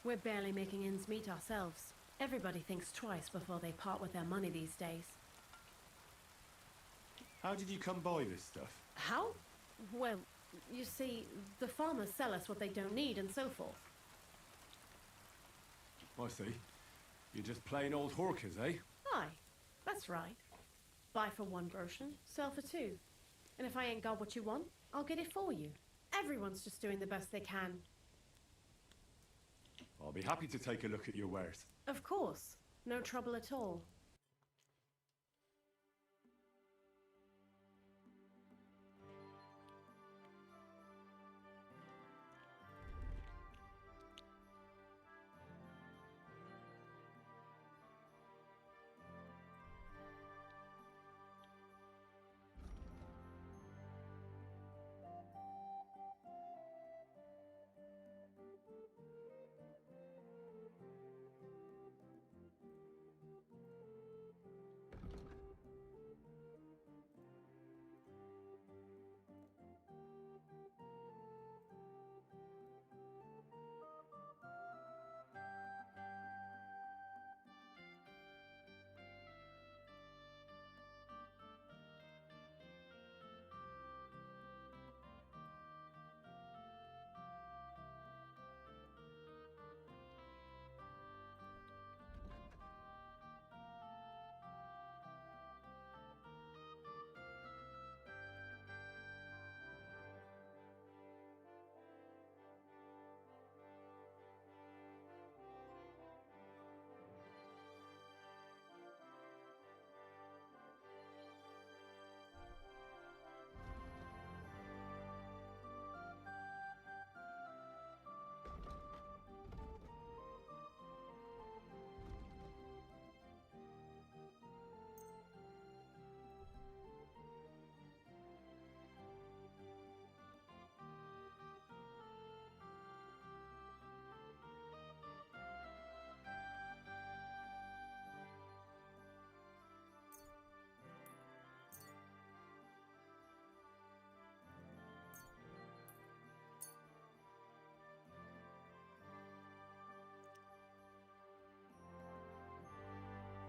K: We're barely making ends meet ourselves. Everybody thinks twice before they part with their money these days.
H: How did you come by this stuff?
K: How? Well, you see, the farmers sell us what they don't need and so forth.
H: I see. You're just plain old hawkers, eh?
K: Aye, that's right. Buy for one groschen, sell for two. And if I ain't got what you want, I'll get it for you. Everyone's just doing the best they can.
H: I'll be happy to take a look at your wares.
K: Of course. No trouble at all.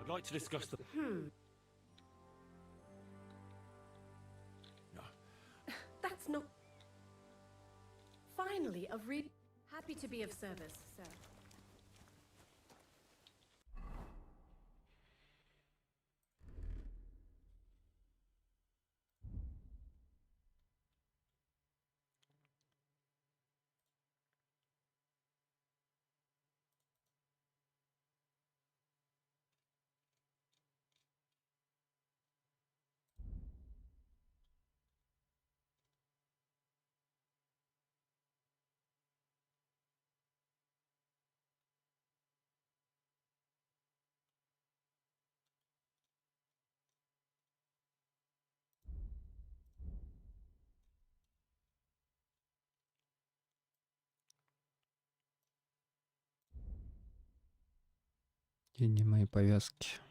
D: I'd like to discuss the...
K: That's not... Finally, a real... Happy to be of service, sir.
G: И не мои повязки.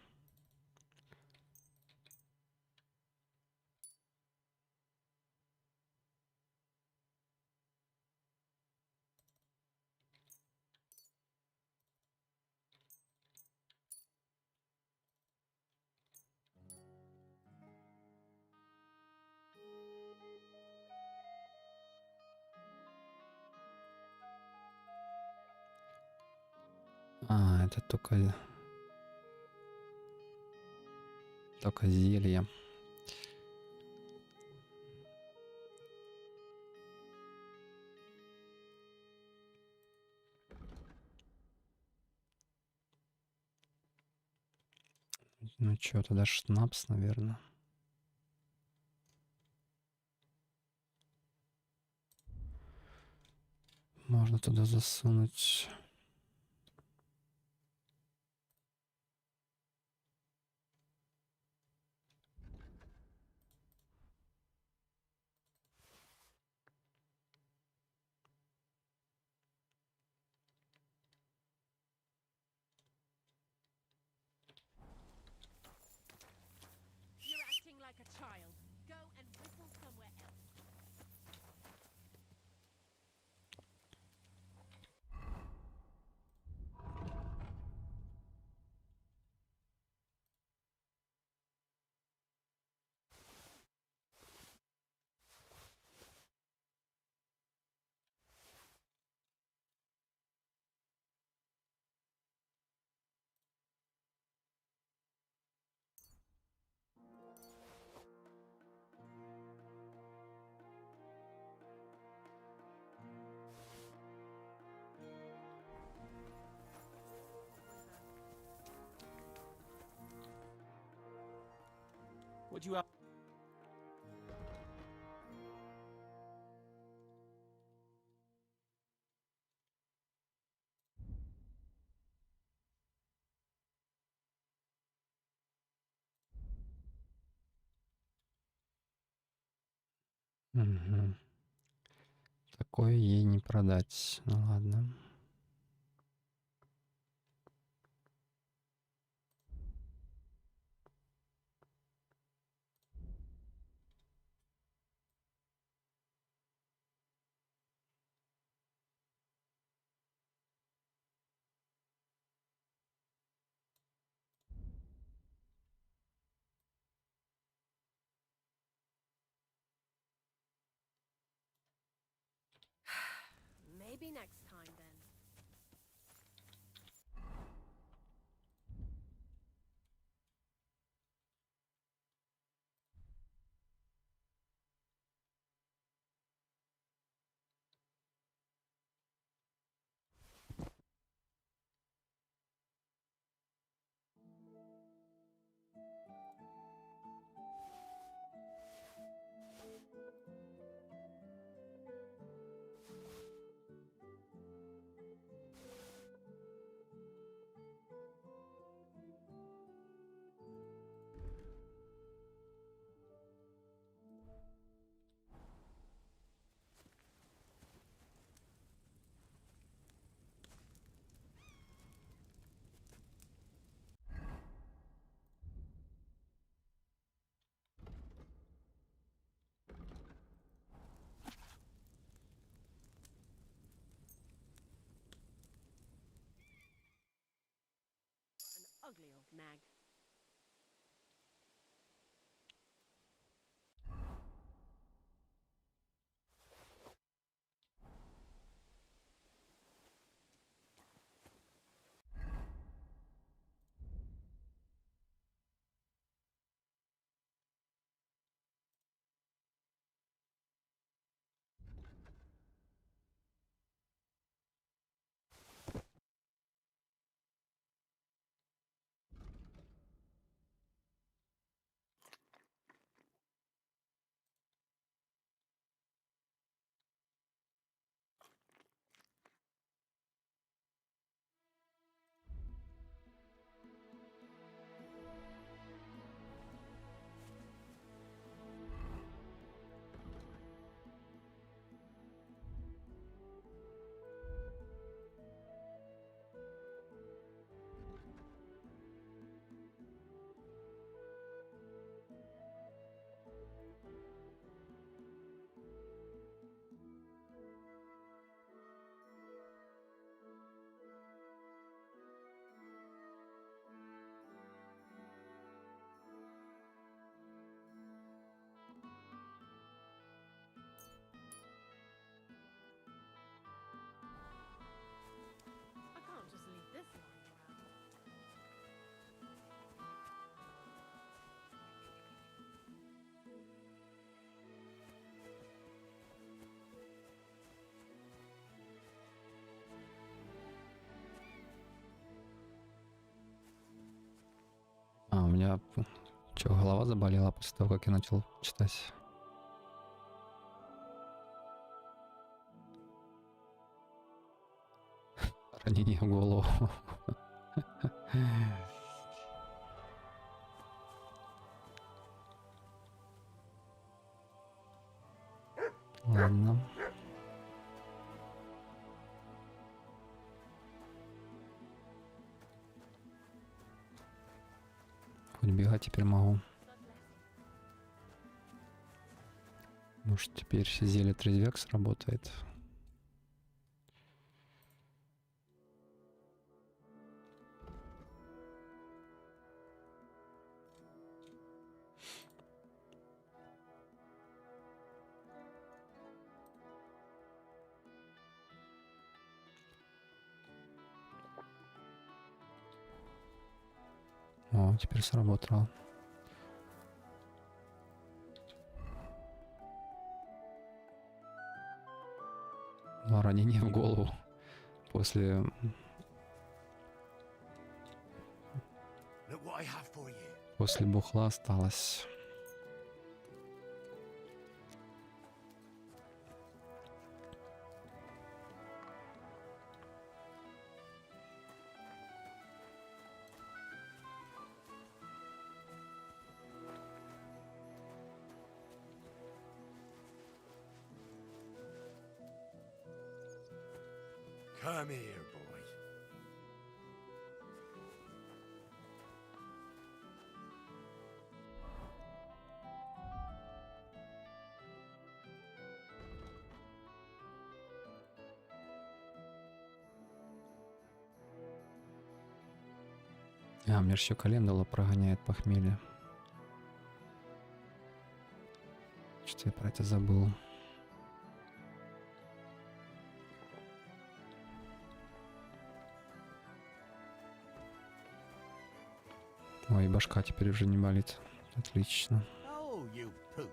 G: А, это только зелье. Ну чё, тогда шнапс, наверное. Можно туда засунуть.
K: You're acting like a child. Go and whistle somewhere else.
J: What do you have?
G: Угу. Такое ей не продать. Ну ладно.
K: Maybe next time then. An ugly old nag. I can't just leave this lying around.
G: А, у меня что, голова заболела после того, как я начал читать. Ранение в голову. Ладно. Хоть бегать теперь могу. Может, теперь зелье трезвяк сработает. О, теперь сработало. Два ранения в голову после бухла осталось.
B: Come here, boy.
G: А, мне же еще календула прогоняет похмелье. Что я про это забыл. Ой, башка теперь уже не болит. Отлично.
F: Oh, you pooch.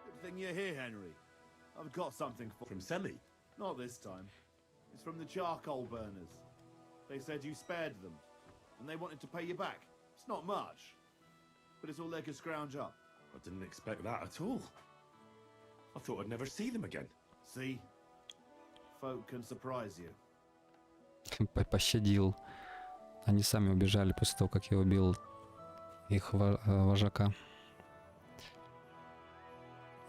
L: Good thing you're here, Henry. I've got something for...
H: From Semi?
L: Not this time. It's from the charcoal burners. They said you spared them, and they wanted to pay you back. It's not much, but it's all they could scrounge up.
H: I didn't expect that at all. I thought I'd never see them again.
L: See? Folk can surprise you.
G: Пощадил. Они сами убежали после того, как я убил их вожака.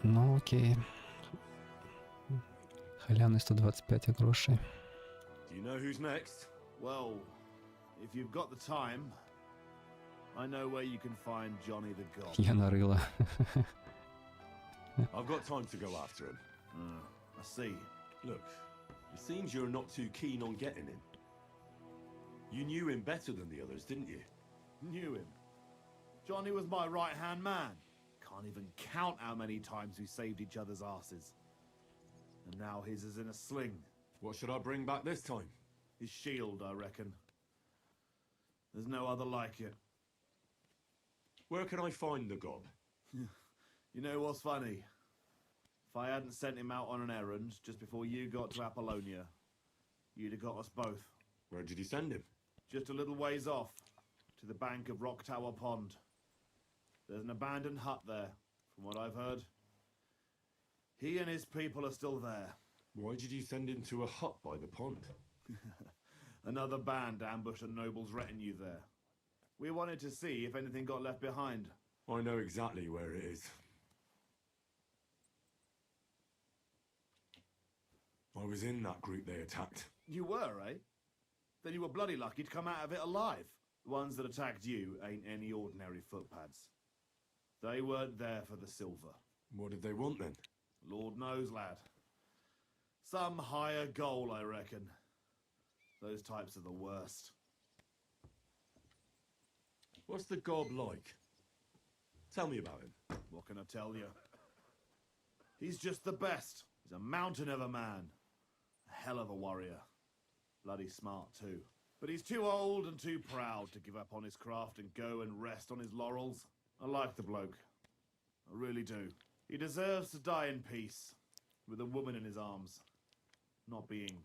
G: Ну окей. Халявный 125 грошей.
H: Do you know who's next?
L: Well, if you've got the time, I know where you can find Johnny the God.
G: Я нарыла.
H: I've got time to go after him.
L: I see.
H: Look, it seems you're not too keen on getting him. You knew him better than the others, didn't you?
L: Knew him. Johnny was my right-hand man. Can't even count how many times we saved each other's asses. And now his is in a sling.
H: What should I bring back this time?
L: His shield, I reckon. There's no other like it.
H: Where can I find the gob?
L: You know what's funny? If I hadn't sent him out on an errand just before you got to Apollonia, you'd have got us both.
H: Where did you send him?
L: Just a little ways off, to the bank of Rock Tower Pond. There's an abandoned hut there, from what I've heard. He and his people are still there.
H: Why did you send him to a hut by the pond?
L: Another band ambushed a noble's retinue there. We wanted to see if anything got left behind.
H: I know exactly where it is. I was in that group they attacked.
L: You were, eh? Then you were bloody lucky to come out of it alive. The ones that attacked you ain't any ordinary footpads. They weren't there for the silver.
H: What did they want then?
L: Lord knows, lad. Some higher goal, I reckon. Those types are the worst.
H: What's the gob like? Tell me about him.
L: What can I tell you? He's just the best. He's a mountain of a man. A hell of a warrior. Bloody smart too. But he's too old and too proud to give up on his craft and go and rest on his laurels. I like the bloke. I really do. He deserves to die in peace, with a woman in his arms. Not being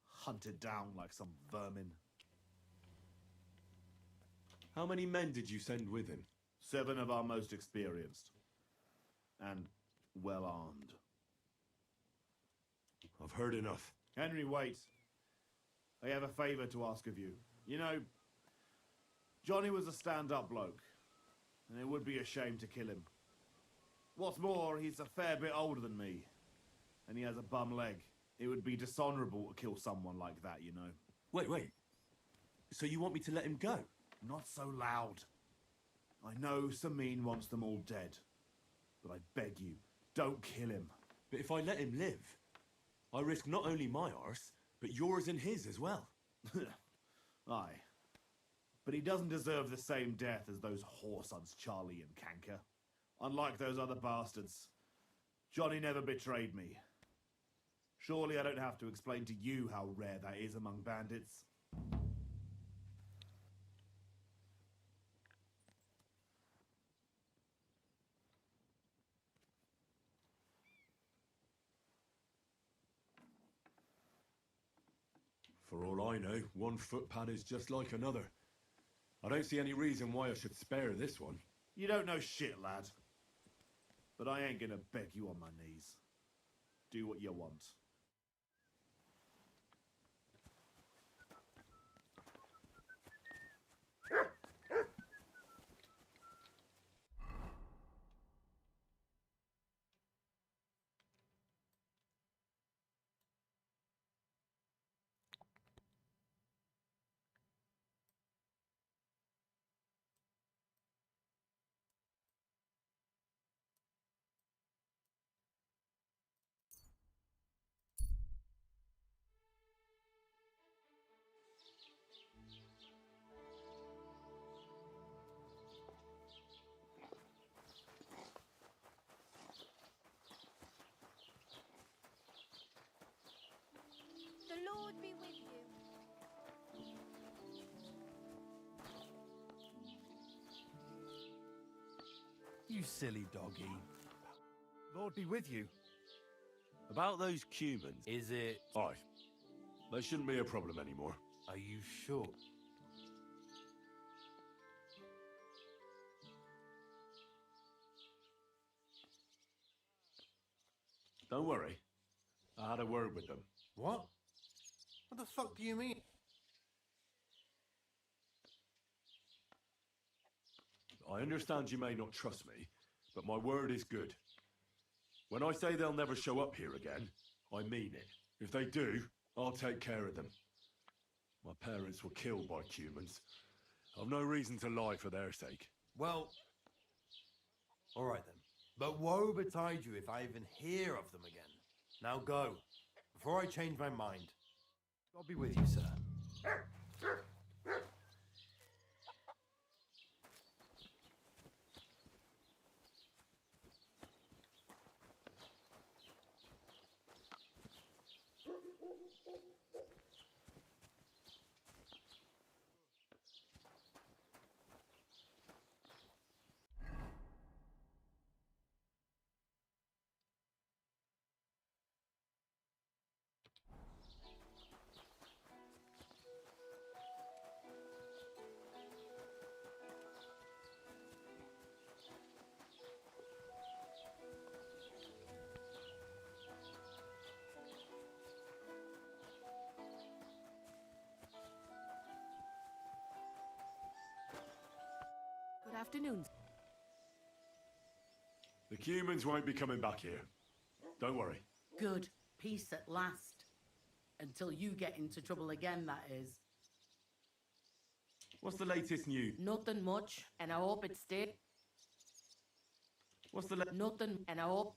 L: hunted down like some vermin.
H: How many men did you send with him?
L: 7 of our most experienced. And well armed.
H: I've heard enough.
L: Henry, wait. I have a favour to ask of you. You know, Johnny was a stand-up bloke, and it would be a shame to kill him. What's more, he's a fair bit older than me, and he has a bum leg. It would be dishonourable to kill someone like that, you know.
H: Wait. So you want me to let him go?
L: Not so loud. I know Samin wants them all dead, but I beg you, don't kill him.
H: But if I let him live, I risk not only my arse, but yours and his as well.
L: Aye. But he doesn't deserve the same death as those whoresons Charlie and Canker. Unlike those other bastards, Johnny never betrayed me. Surely I don't have to explain to you how rare that is among bandits.
H: For all I know, one footpad is just like another. I don't see any reason why I should spare this one.
L: You don't know shit, lad. But I ain't gonna beg you on my knees. do what you want.
M: The Lord be with you.
F: You silly doggy. Lord be with you.
H: About those Cumans,
F: Is it...
B: Aye. That shouldn't be a problem anymore.
F: Are you sure?
B: Don't worry. I had a word with them.
F: What? What the fuck do you mean?
B: I understand you may not trust me, but my word is good. When I say they'll never show up here again, I mean it. If they do, I'll take care of them. My parents were killed by humans. I've no reason to lie for their sake.
F: Well... Alright then. But woe betide you if I even hear of them again. Now go, before I change my mind. God be with you, sir.
K: Good afternoon.
B: The humans won't be coming back here. Don't worry.
N: Good. Peace at last. Until you get into trouble again, that is.
D: What's the latest news?
N: Nothing much, and I hope it stays.
D: What's the
N: Nothing, and I hope...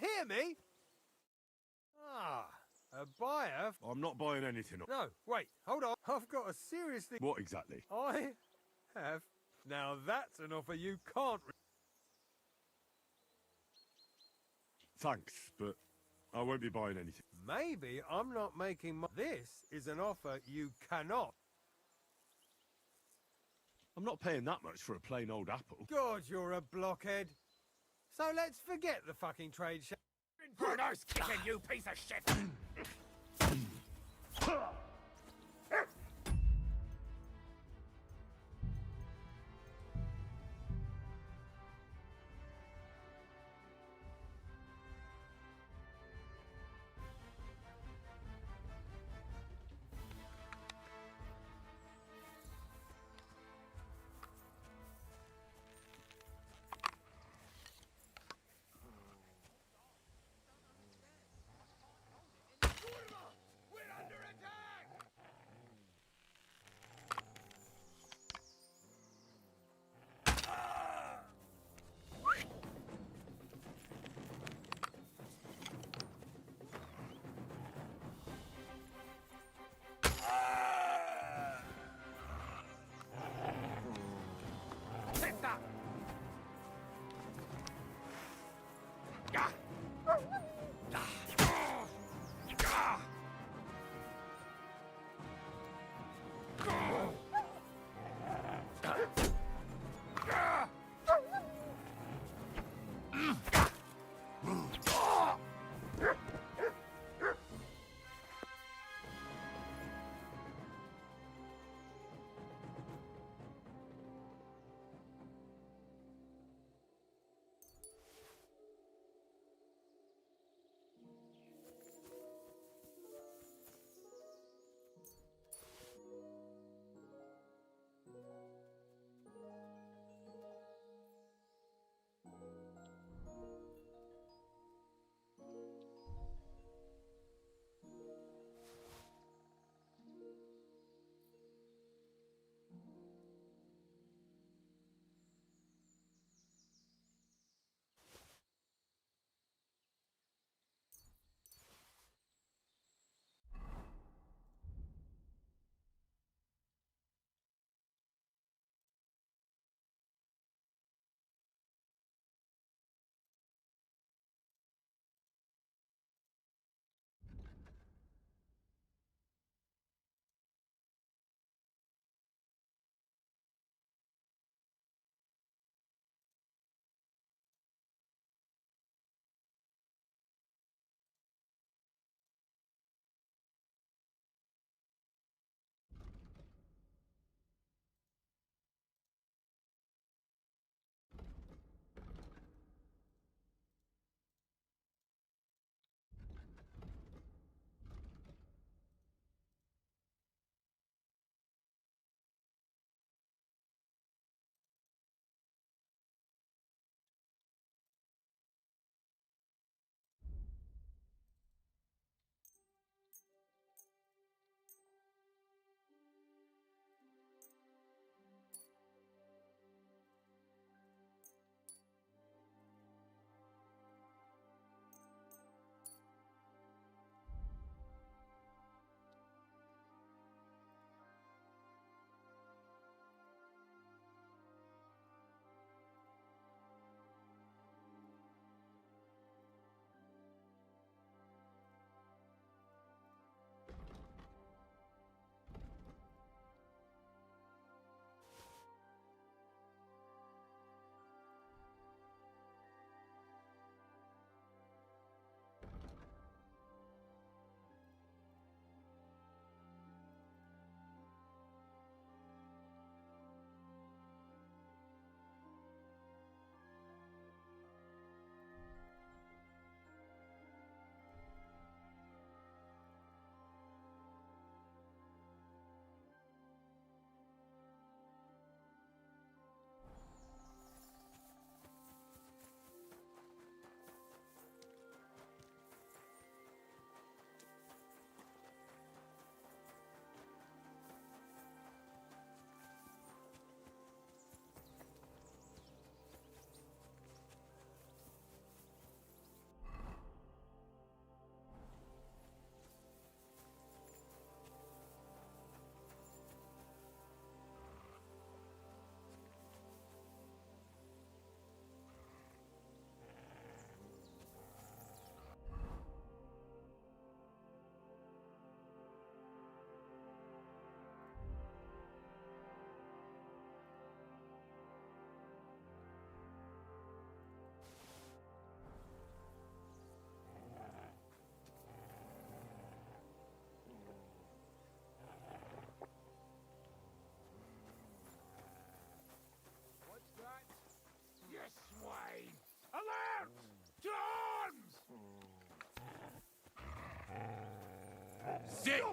O: hear me? Ah, a buyer.
B: I'm not buying anything.
O: No, wait, hold on. I've got a serious thing.
B: What exactly?
O: I have. Now that's an offer you can't.
B: Thanks, but I won't be buying anything.
O: Maybe I'm not making. This is an offer you cannot.
B: I'm not paying that much for a plain old apple.
O: God, you're a blockhead. So let's forget the fucking trade show.
C: For a nice kicking, you piece of shit! We're under attack!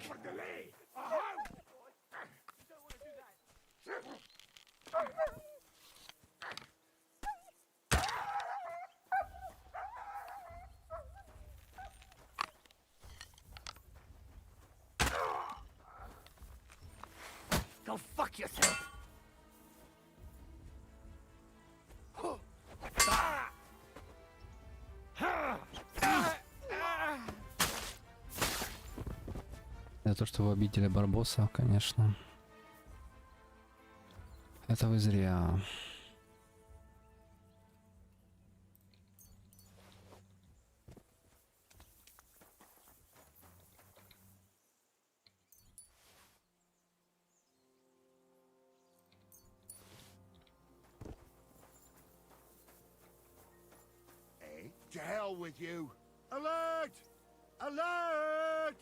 C: for delay. Uh-huh. You don't want to do that. Go fuck yourself.
G: За то, что вы обидели Барбоса, конечно. Это вы зря.
C: Hey, to hell with you. Alert! Alert!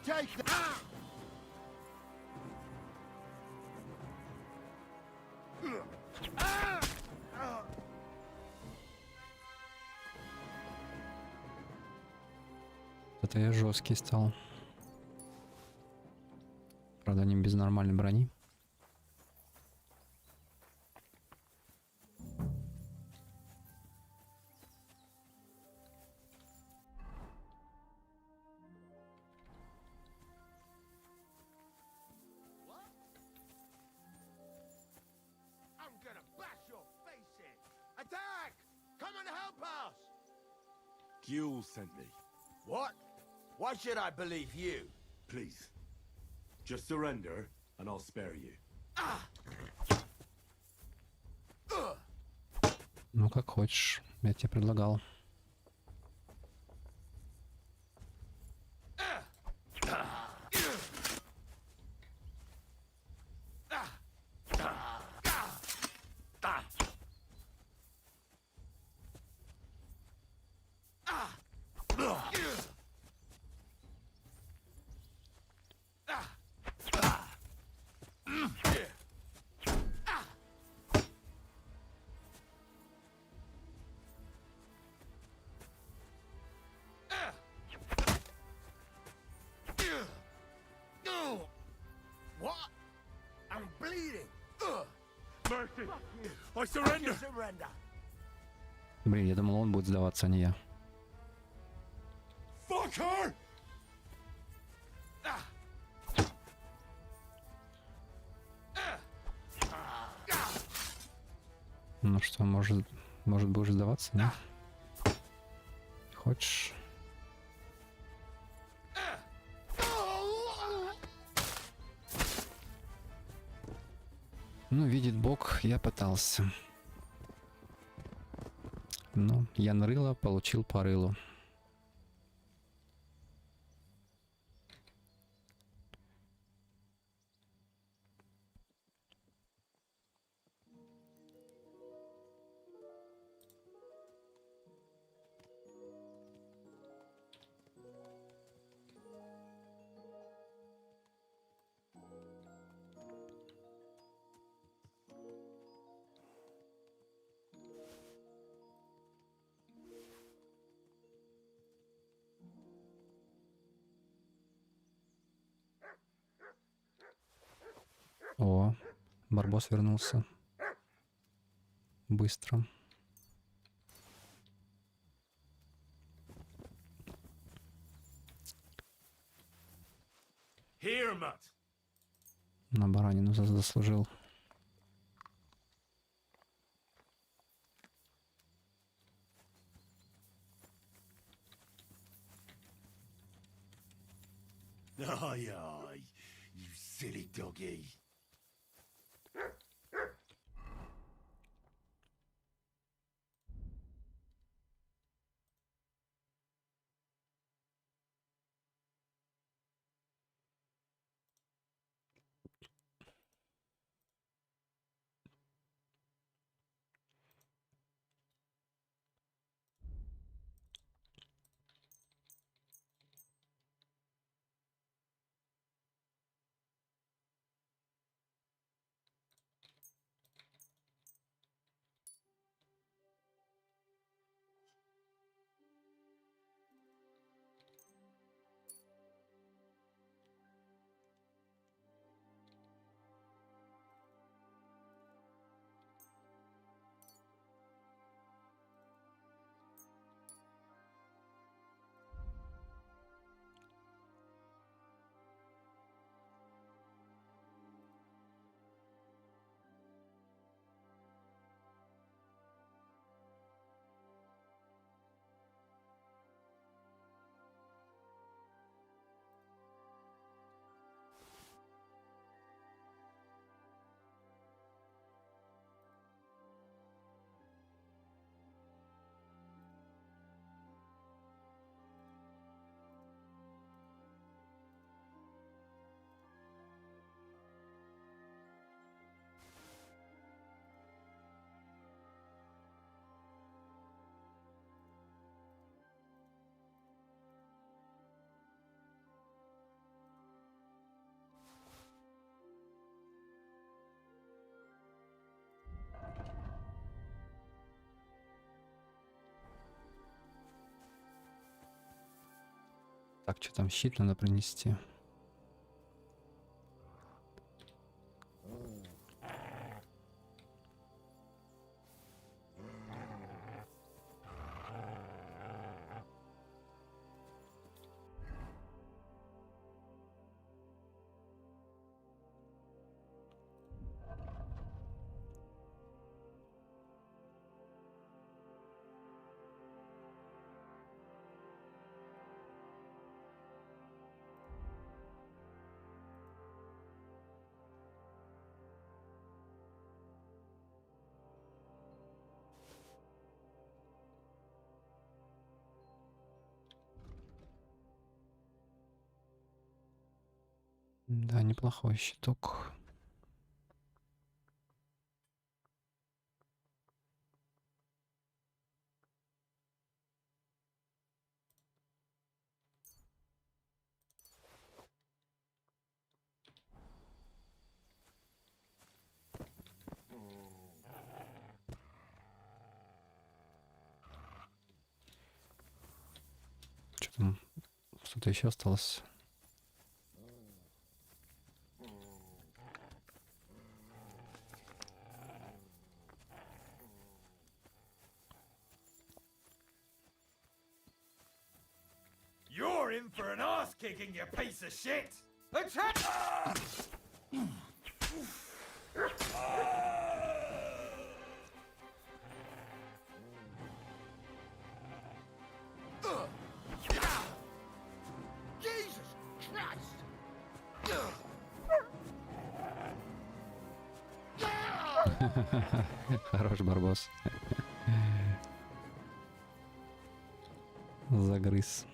C: Take that!
G: Это я жесткий стал. Правда, не без нормальной брони.
C: I'm gonna bash your face in. Attack! Come and help us!
B: Gule sent me.
C: What? Why should I believe you?
B: Please. Just surrender, and I'll spare you.
G: Ну, как хочешь. Я тебе предлагал.
C: What? I'm bleeding.
B: Mercy! I surrender!
C: Surrender.
G: Блин, я думал, он будет сдаваться, а не я.
B: Fuck her!
G: Ну что, может будешь сдаваться, нет? Хочешь? Ну, видит Бог, я пытался. Ну, я нарыла, получил по рылу. О, Барбос вернулся. Быстро.
B: Here, Matt.
G: На баранину заслужил.
B: Aye, aye, you silly doggy.
G: Так, что там, щит надо принести. Да, неплохой щиток. Что там? Что-то еще осталось?
O: You're in for an ass kicking, you piece of shit! Attack! Jesus Christ!
G: Хорош, Барбос. Загрыз.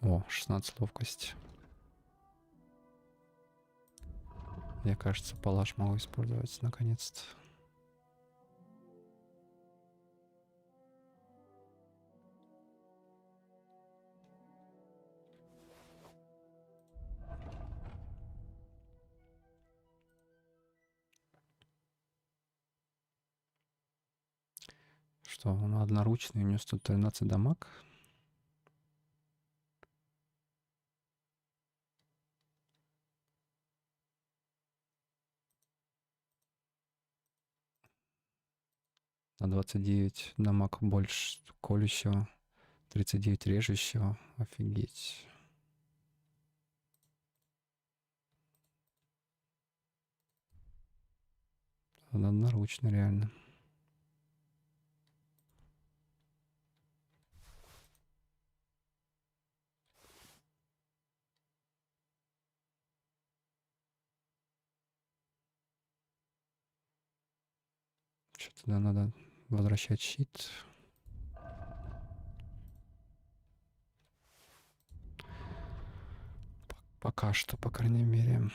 G: О, 16 ловкость. Я, кажется, палаш могу использовать наконец-то. Что, он одноручный, у него 113 дамаг. На 29 дамаг больше колющего, 39 режущего. Офигеть. Он одноручный, реально. Что-то надо возвращать щит. Пока что, по крайней мере.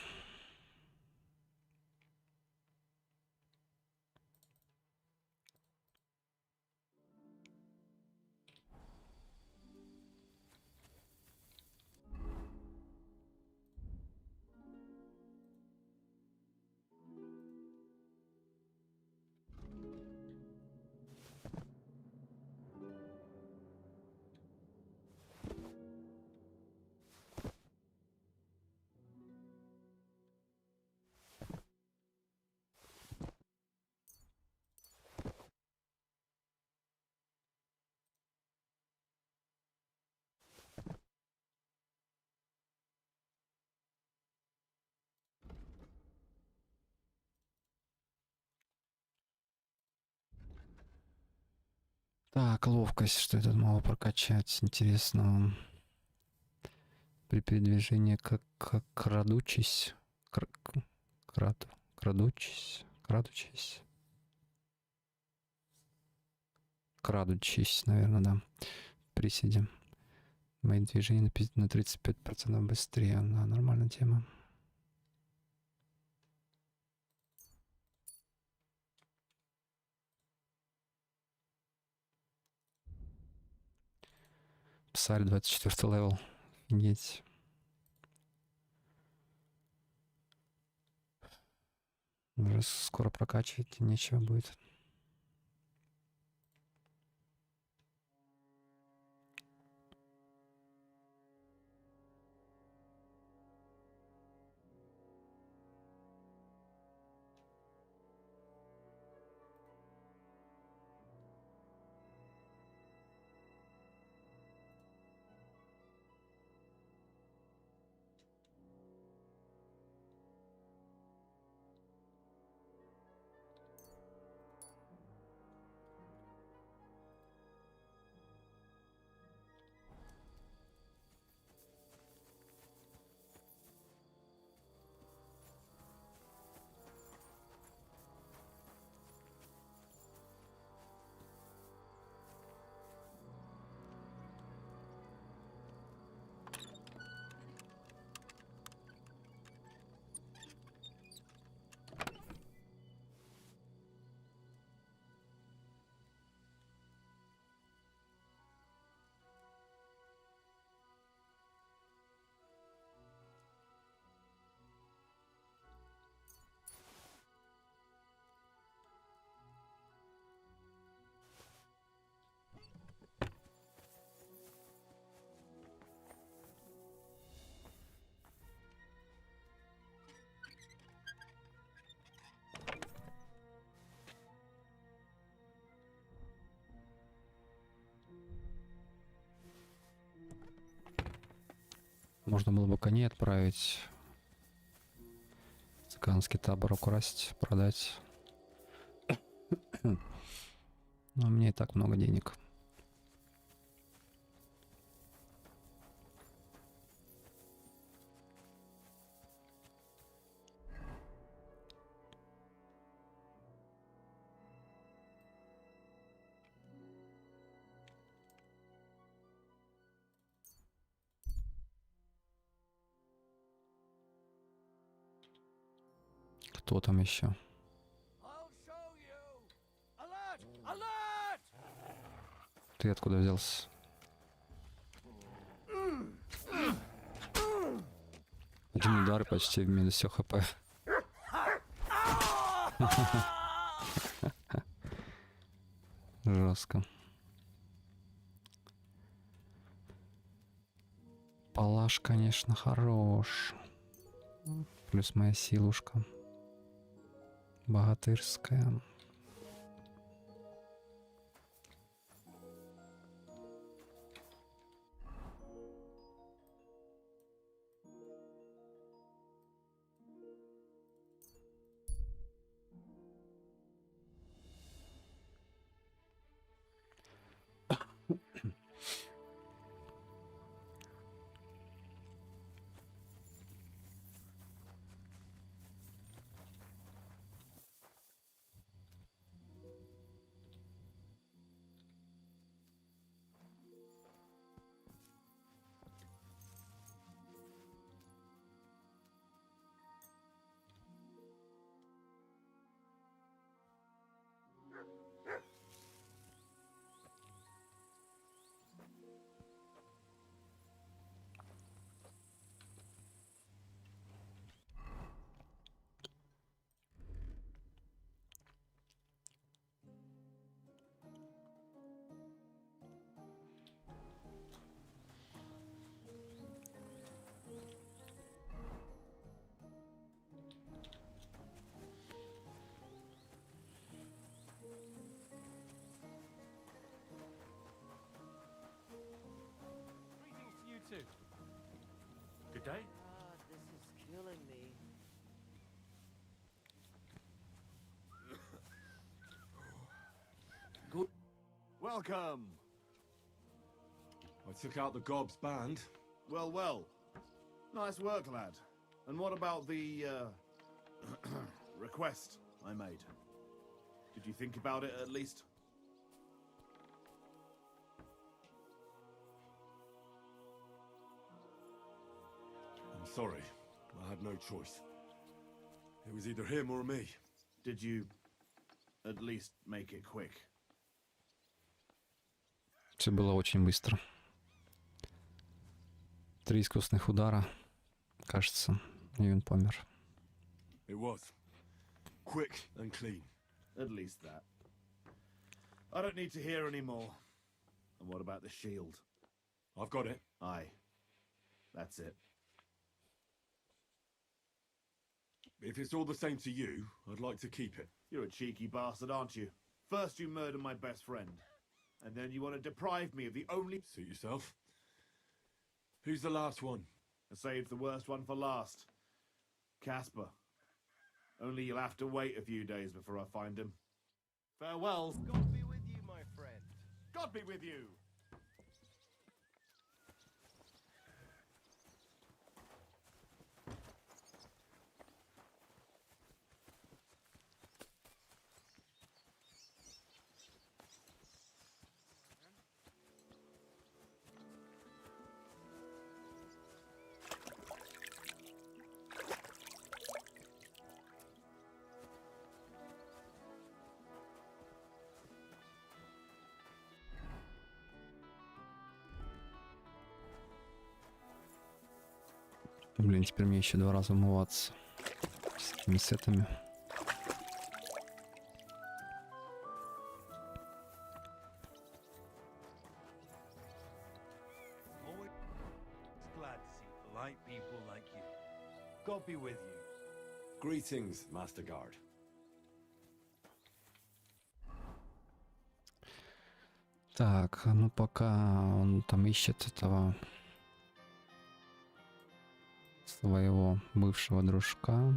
G: Так, ловкость, что я тут могу прокачать? Интересно. При передвижении крадучись. Крадучись, наверное, да. Приседе. Мои движения на 35% быстрее. Да, нормальная тема. Псарь 24 левел. Офигеть. Уже скоро прокачивать нечего будет. Можно было бы коней отправить, цыганский табор украсть, продать. Но у меня и так много денег. Кто там еще? Ты откуда взялся? Один удар почти в минус все хп. Жестко. Палаш, конечно, хорош. Плюс моя силушка. Богатырская.
B: Good day.
P: This is killing me.
L: Good. Welcome.
B: I took out the gob's band.
L: Well, well. Nice work, lad. And what about the request I made? Did you think about it at least?
B: I'm sorry. I had no choice. It was either him or me.
L: Did you at least make it quick?
G: Все было очень быстро. 3 искусственных удара, кажется, и он помер.
B: It was. Quick and clean.
L: At least that. I don't need to hear any more. And what about the shield?
B: I've got it.
L: Aye. That's it.
B: If it's all the same to you, I'd like to keep it.
L: You're a cheeky bastard, aren't you? First you murder my best friend, and then you want to deprive me of the only...
B: Suit yourself. Who's the last one?
L: I saved the worst one for last. Casper. Only you'll have to wait a few days before I find him. Farewell.
F: God be with you, my friend.
L: God be with you!
G: Блин, теперь мне еще 2 раза умываться с этими сетами.
F: Always glad to see polite people like you. God be with you.
D: Greetings, Master Guard.
G: Так, ну пока он там ищет этого своего бывшего дружка.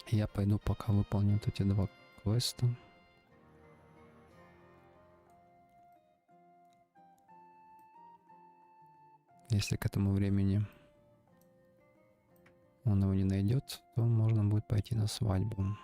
G: Я пойду пока выполню вот эти 2 квеста. Если к этому времени он его не найдет, то можно будет пойти на свадьбу.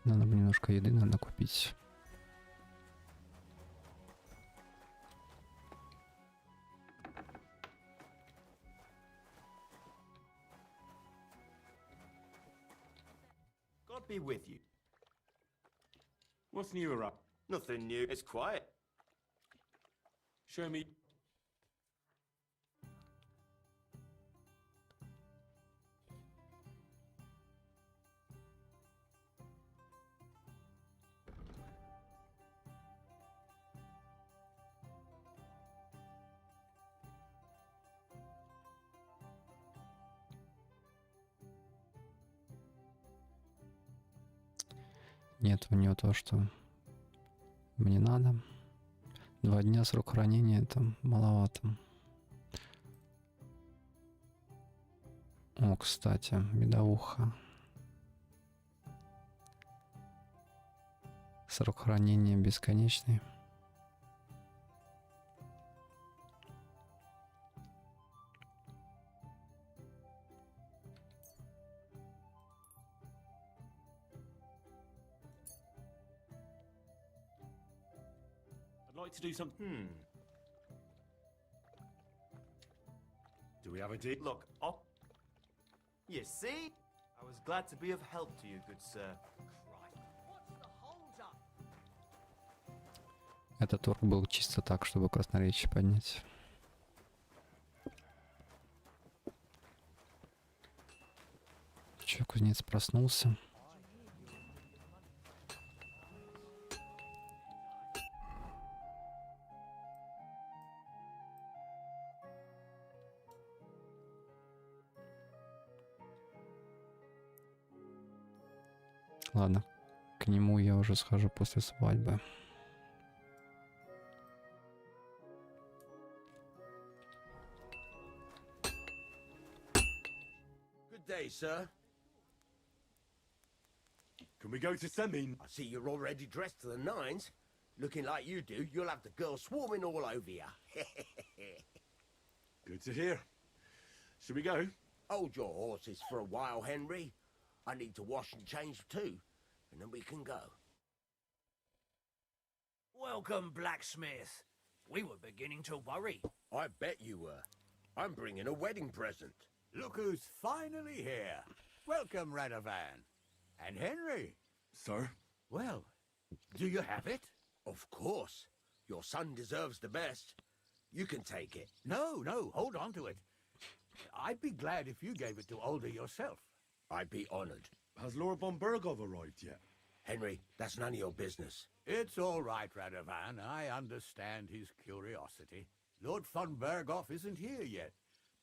G: Надо бы немножко еды, наверное, купить.
F: God be with you.
B: What's new around?
F: Nothing new. It's quiet.
B: Show me.
G: Нет у него то, что мне надо. 2 дня срок хранения, это маловато. О, кстати, медовуха. Срок хранения бесконечный.
B: Like to do something? Do we have a deal?
Q: Look, you see? I was glad to be of help to you, good sir.
G: Этот орк был чисто так, чтобы красноречие поднять. Че, кузнец проснулся? Ладно, к нему я уже схожу после свадьбы.
R: Good day, sir.
B: Can we go to Semin?
R: I see you're already dressed to the nines. Looking like you do, you'll have the girls swarming all over you.
B: Good to hear. Should we go?
R: Hold your horses for a while, Henry. I need to wash and change too, and then we can go.
J: Welcome, blacksmith. We were beginning to worry.
R: I bet you were. I'm bringing a wedding present.
I: Look who's finally here. Welcome, Radovan. And Henry.
B: Sir?
I: Well, do you have it?
R: Of course. Your son deserves the best. You can take it.
I: No, hold on to it. I'd be glad if you gave it to Older yourself.
R: I'd be honored.
B: Has Lord von Bergov arrived yet?
R: Henry, that's none of your business.
I: It's all right, Radovan. I understand his curiosity. Lord von Bergov isn't here yet,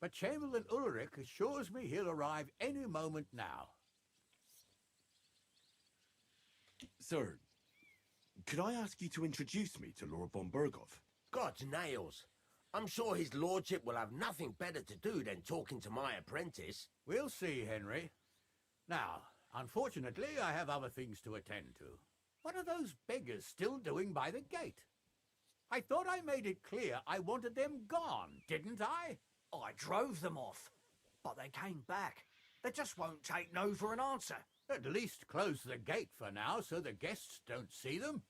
I: but Chamberlain Ulrich assures me he'll arrive any moment now.
B: Sir, could I ask you to introduce me to Lord von Bergov?
R: God's nails. I'm sure his lordship will have nothing better to do than talking to my apprentice.
I: We'll see, Henry. Now, unfortunately, I have other things to attend to. What are those beggars still doing by the gate? I thought I made it clear I wanted them gone, didn't I?
J: I drove them off, but they came back. They just won't take no for an answer.
I: At least close the gate for now so the guests don't see them.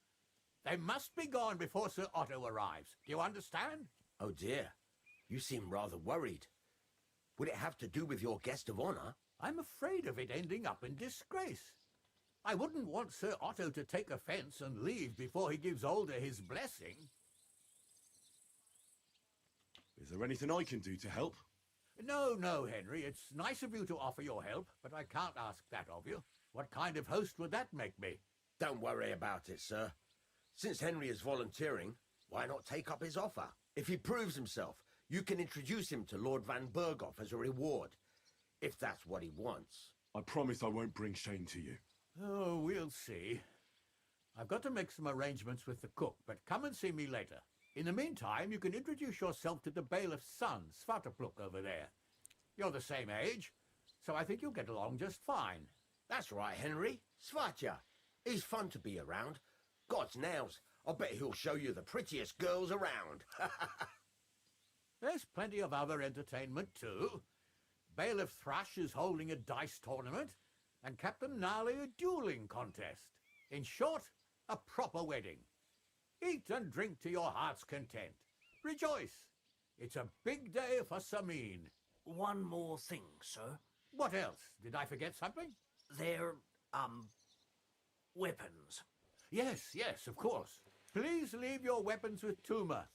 I: They must be gone before Sir Otto arrives. Do you understand?
R: Oh dear, you seem rather worried. Would it have to do with your guest of honor?
I: I'm afraid of it ending up in disgrace. I wouldn't want Sir Otto to take offense and leave before he gives Older his blessing.
B: Is there anything I can do to help?
I: No, Henry. It's nice of you to offer your help, but I can't ask that of you. What kind of host would that make me?
R: Don't worry about it, sir. Since Henry is volunteering, why not take up his offer? If he proves himself, you can introduce him to Lord Van Berghoff as a reward, if that's what he wants.
B: I promise I won't bring shame to you.
I: Oh, we'll see. I've got to make some arrangements with the cook, but come and see me later. In the meantime, you can introduce yourself to the bailiff's son, Svatopluk, over there. You're the same age, so I think you'll get along just fine.
R: That's right, Henry. Svatja. He's fun to be around. God's nails. I'll bet he'll show you the prettiest girls around.
I: There's plenty of other entertainment, too. Bailiff Thrush is holding a dice tournament, and Captain Gnarly a dueling contest. In short, a proper wedding. Eat and drink to your heart's content. Rejoice. It's a big day for Samin.
J: One more thing, sir.
I: What else? Did I forget something?
J: They're, weapons.
I: Yes, of course. Please leave your weapons with Tuma.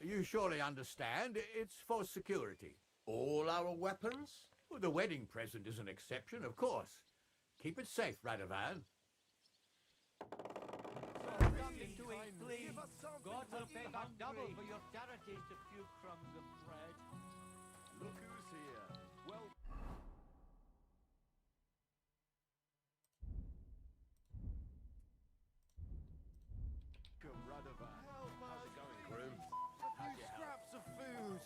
I: You surely understand, it's for security.
R: All our weapons?
I: Well, the wedding present is an exception, of course. Keep it safe, Radovan.
J: God will pay back double for your charities to few crumbs of bread.
L: Look who's here. Well... Radovan.
R: How's it going, groom?
L: A few scraps of food.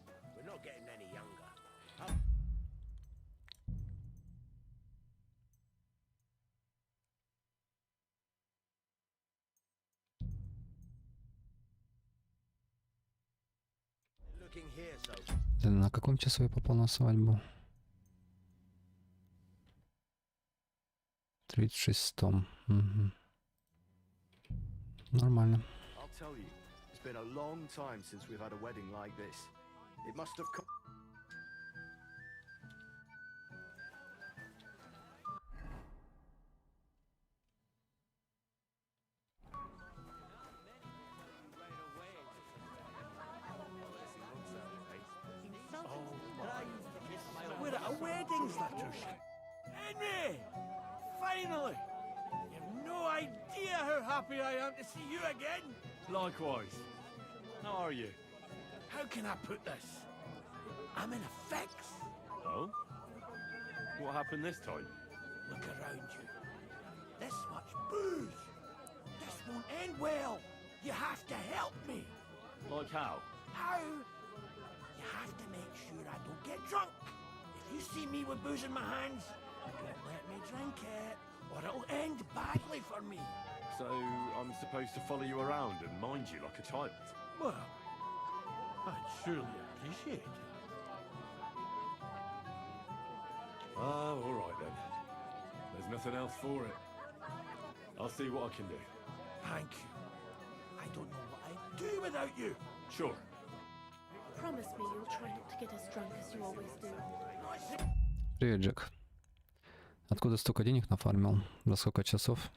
R: Well, we're not getting any younger. Looking here, so...
G: На каком часу я попал на свадьбу? 36. Угу. Нормально.
O: I'll tell you, it's been a long time since we've had a wedding like this. It must have come.
C: We're at a wedding, Zlatushka. Henry! Finally! You've no idea how happy I am to see you again.
B: Likewise. How are you?
C: How can I put this? I'm in a fix.
B: Oh? What happened this time?
C: Look around you. This much booze. This won't end well. You have to help me.
B: Like how?
C: How? You have to make sure I don't get drunk. If you see me with booze in my hands, don't let me drink it, or it'll end badly for me.
B: So I'm supposed to follow you around and mind you like a child?
C: Well, I'd surely appreciate it.
B: Oh, all right then. There's nothing else for it. I'll see what I can do.
C: Thank you. I don't know what I'd do without you.
B: Sure.
K: Promise me you'll try not to get as drunk as you always do.
G: Привет, Джек. Откуда столько денег нафармил? За сколько часов?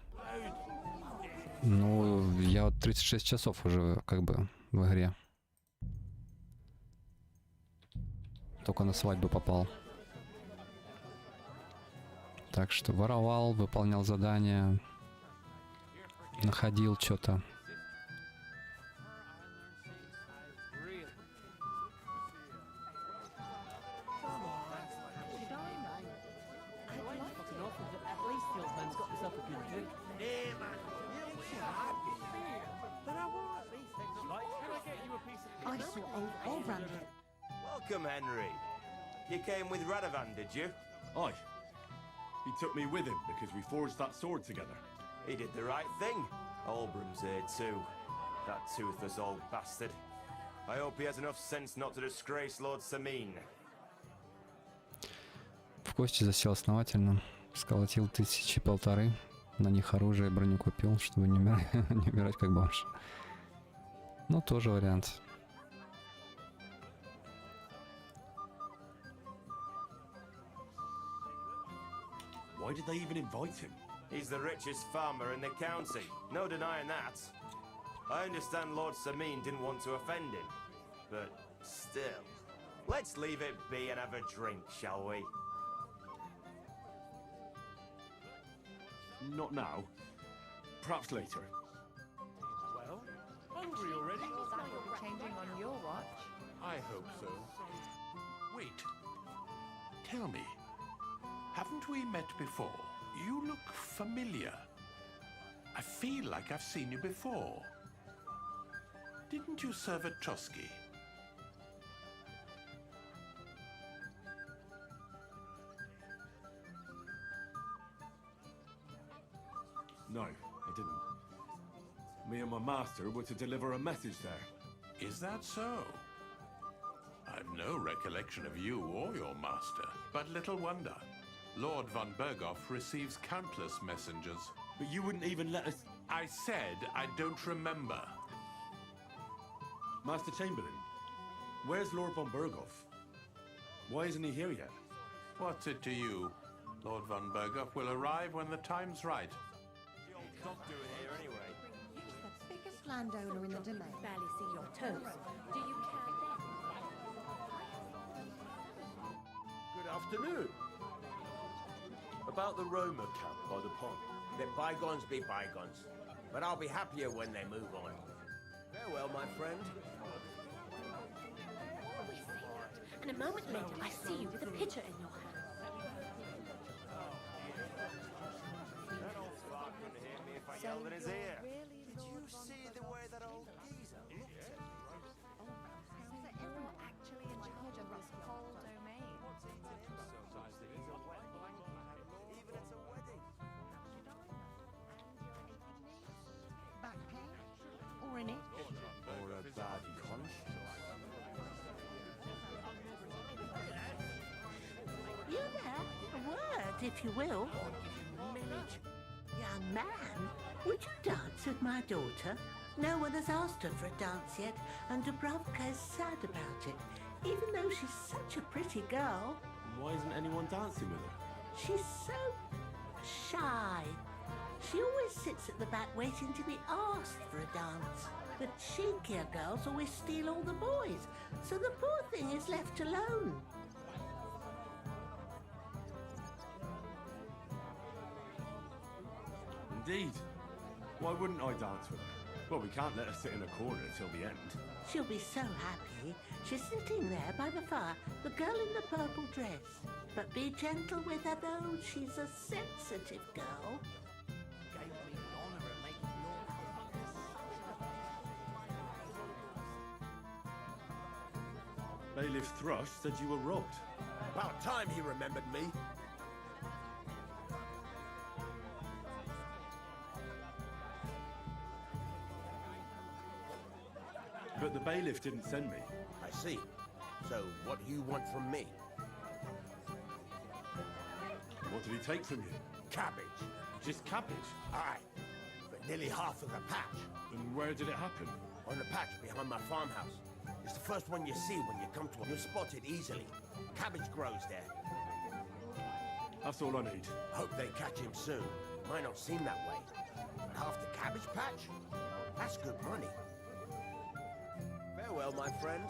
G: Ну, я вот 36 часов уже как бы в игре. Только на свадьбу попал. Так что воровал, выполнял задания, находил что-то.
Q: Welcome, Henry. You came with Radovan, did you?
B: Aye. He took me with him because we forged that sword together.
Q: He did the right thing. Olbram's here too. That toothless old bastard. I hope he has enough sense not to disgrace Lord Samin.
G: В кости засел основательно. Сколотил 1500. На них оружие, броню купил, чтобы не умирать как бомж. Ну, тоже вариант.
B: Why did they even invite him?
Q: He's the richest farmer in the county. No denying that. I understand Lord Samin didn't want to offend him. But still, let's leave it be and have a drink, shall we?
B: Not now. Perhaps later.
I: Well, hungry already?
P: Changing on your watch.
C: I hope so.
S: Wait. Tell me, haven't we met before? You look familiar. I feel like I've seen you before. Didn't you serve at Trotsky?
B: No, I didn't. Me and my master were to deliver a message there.
S: Is that so? I've no recollection of you or your master, but little wonder. Lord von Berghoff receives countless messengers.
B: But you wouldn't even let us...
S: I said I don't remember.
B: Master Chamberlain, where's Lord von Berghoff? Why isn't he here yet?
S: What's it to you? Lord von Berghoff will arrive when the time's right.
Q: The old doctor here anyway.
T: The biggest landowner in the domain.
K: Barely see your toes. Do you care then?
O: Good afternoon. About the Roma camp by the pond.
R: Let bygones be bygones. But I'll be happier when they move on. Farewell, my friend.
K: Always say that. And a moment later, I see you with a pitcher in your hand.
Q: That old fart couldn't hear me if I yelled in his ear. Did you see the way that old geezer looked at me?
M: So you're actually in charge of this whole domain.
Q: Even at a wedding.
T: Back pain? Or in it?
Q: Or a bad conscience.
U: You there? A word, if you will. Young man,
T: Would you dance with my daughter? No one has asked her for a dance yet, and Dubravka is sad about it, even though she's such a pretty girl.
B: Why isn't anyone dancing with her?
T: She's so shy. She always sits at the back waiting to be asked for a dance. The cheekier girls always steal all the boys, so the poor thing is left alone.
B: Indeed. Why wouldn't I dance with her? Well, we can't let her sit in a corner till the end.
T: She'll be so happy. She's sitting there by the fire, the girl in the purple dress. But be gentle with her, though. She's a sensitive girl.
B: Bailiff Thrush said you were robbed.
R: About time he remembered me.
B: But the bailiff didn't send me.
R: I see. So what do you want from me?
B: What did he take from you?
R: Cabbage.
B: Just cabbage?
R: Aye. But nearly half of the patch.
B: And where did it happen?
R: On the patch behind my farmhouse. It's the first one you see when you come to it. You'll spot it easily. Cabbage grows there.
B: That's all I need.
R: Hope they catch him soon. Might not seem that way. But half the cabbage patch? That's good money. Farewell, my friend.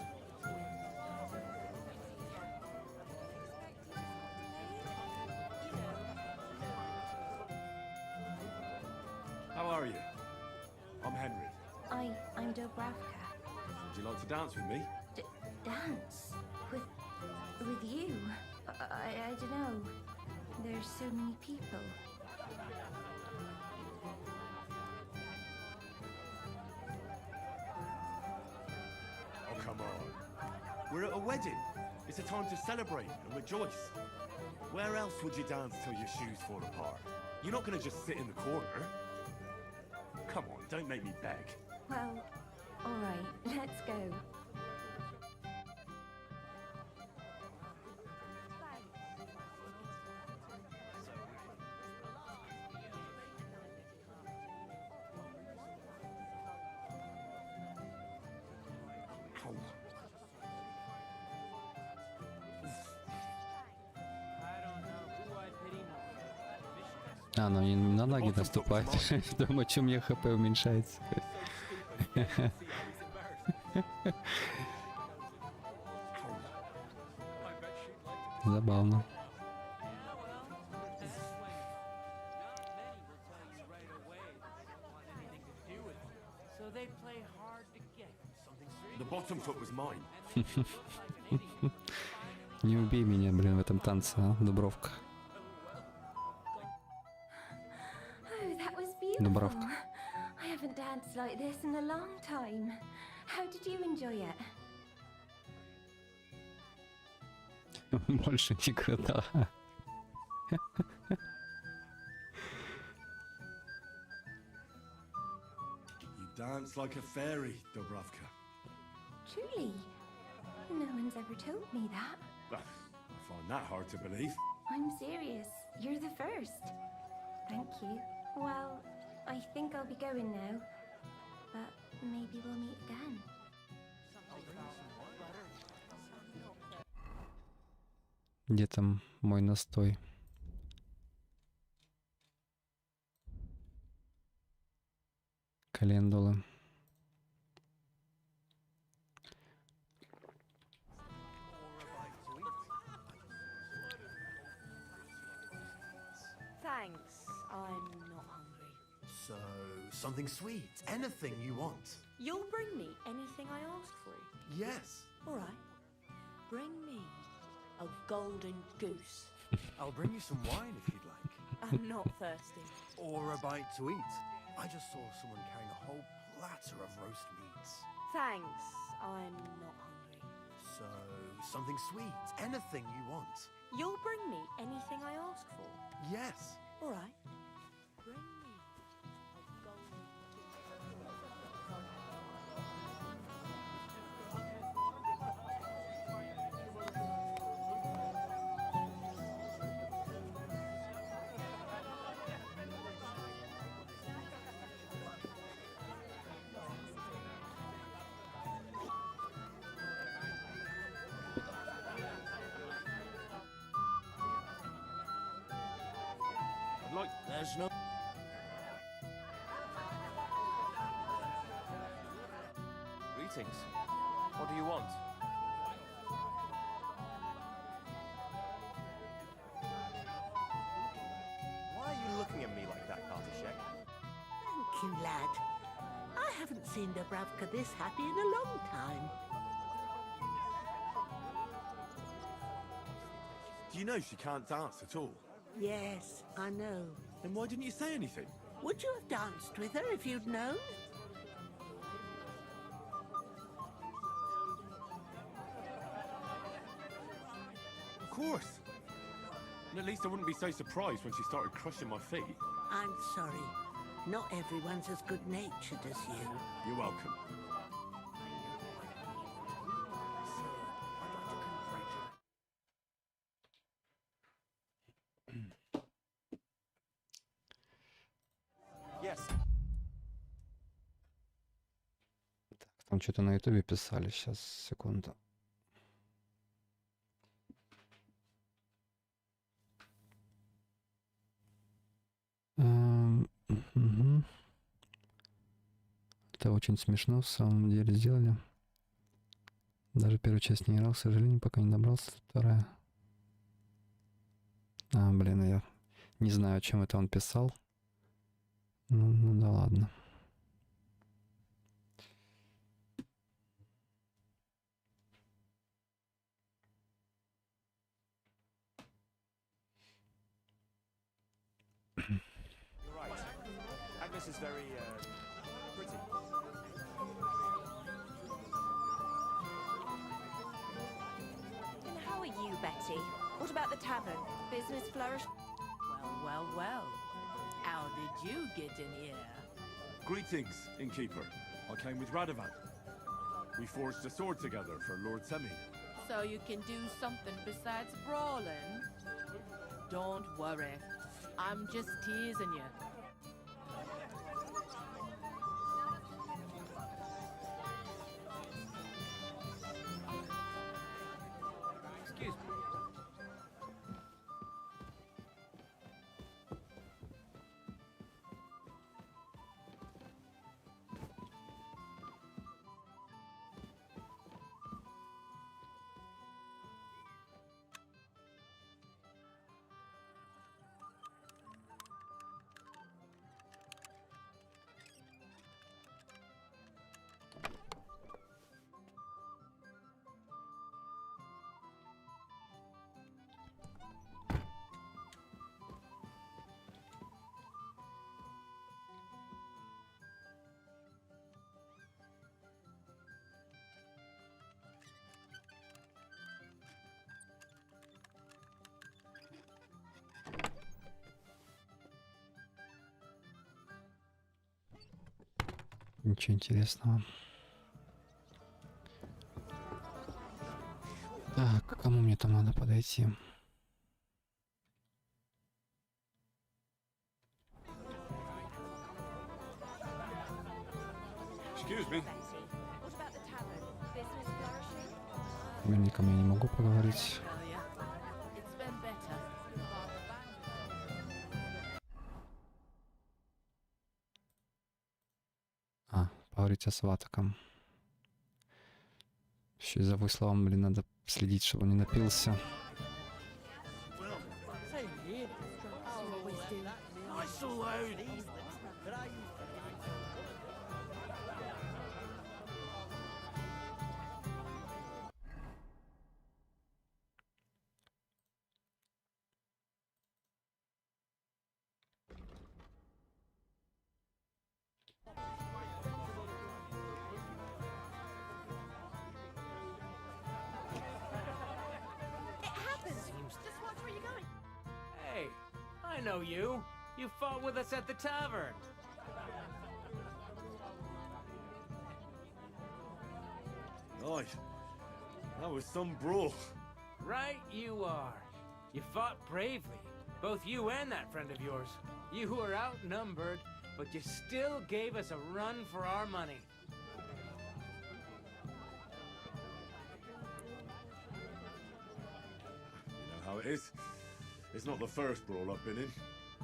B: How are you? I'm Henry.
U: I'm Dubravka.
B: Would you like to dance with me?
U: Dance? With you? I don't know. There's so many people.
B: Oh, come on. We're at a wedding. It's a time to celebrate and rejoice. Where else would you dance till your shoes fall apart? You're not going to just sit in the corner. Come on, don't make me beg.
U: Well, all right, let's go.
G: А, ну не на ноги наступать. Думаю, что мне хп уменьшается. Забавно.
B: The bottom foot was mine.
G: Не убей меня, блин, в этом танце, а, Дубровка. Дубровка.
U: I haven't danced like this in a long time. How did you enjoy it?
G: Больше никогда.
B: You dance like a fairy, Dubravka.
U: Truly? No one's ever told me that.
B: Well, I find that hard to believe.
U: I'm serious. You're the first. Thank you. Well, I think I'll be going now. But maybe we'll meet again.
G: Где там мой настой? Календулы.
V: Thanks, I'm not hungry.
F: So, something sweet. Anything you want.
V: You'll bring me anything I ask for?
F: Yes.
V: All right. Bring me a golden goose.
F: I'll bring you some wine if you'd like.
V: I'm not thirsty.
F: Or a bite to eat. I just saw someone carrying a whole platter of roast meats.
V: Thanks, I'm not hungry.
F: So, something sweet. Anything you want.
V: You'll bring me anything I ask for?
F: Yes.
V: All right. Bring me a golden
J: has no...
Q: Greetings. What do you want? Why are you looking at me like that, Bartoszek?
T: Thank you, lad. I haven't seen Dubravka this happy in a long time.
B: Do you know she can't dance at all?
T: Yes, I know.
B: Then why didn't you say anything?
T: Would you have danced with her if you'd known?
B: Of course. And at least I wouldn't be so surprised when she started crushing my feet.
T: I'm sorry. Not everyone's as good-natured as you.
B: You're welcome.
Q: Yes.
G: Там что-то на ютубе писали. Сейчас, секунду. Мгм. Это очень смешно, в самом деле сделали. Даже первую часть не играл, к сожалению, пока не добрался до вторая. Блин, я не знаю, о чем это он писал. Ну да ладно.
Q: You're right. Agnes is very, pretty.
U: And how are you, Betty? What about the tavern? Business flourish?
A: Well. How did you get in here?
B: Greetings, innkeeper. I came with Radovan. We forged a sword together for Lord Semi.
A: So you can do something besides brawling? Don't worry. I'm just teasing you.
J: Excuse me.
G: Ничего интересного. Так, к кому мне там надо подойти?
B: Excuse me.
U: What about the tavern? Business flourishing?
G: С мельником я не могу поговорить.
A: It's been better.
G: Поговорить с Ватаком. Еще и за Войславом, блин, надо следить, чтобы он не напился.
J: Hey, I know you. You fought with us at the tavern.
B: Right. That was some brawl.
J: Right you are. You fought bravely. Both you and that friend of yours. You were outnumbered, but you still gave us a run for our money.
B: You know how it is. It's not the first brawl I've been in.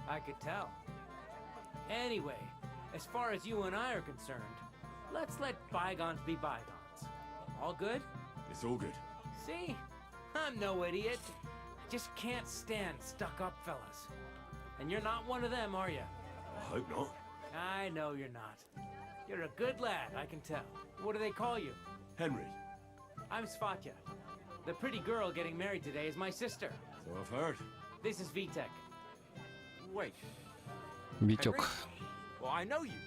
J: I could tell. Anyway, as far as you and I are concerned, let's let bygones be bygones. All good?
B: It's all good.
J: See? I'm no idiot. I just can't stand stuck-up fellas. And you're not one of them, are you?
B: I hope not.
J: I know you're not. You're a good lad, I can tell. What do they call you?
B: Henry.
J: I'm Svatya. The pretty girl getting married today is my sister.
B: So I've heard.
J: This is Vitek.
O: Wait.
G: Витек.
O: Well, I know you.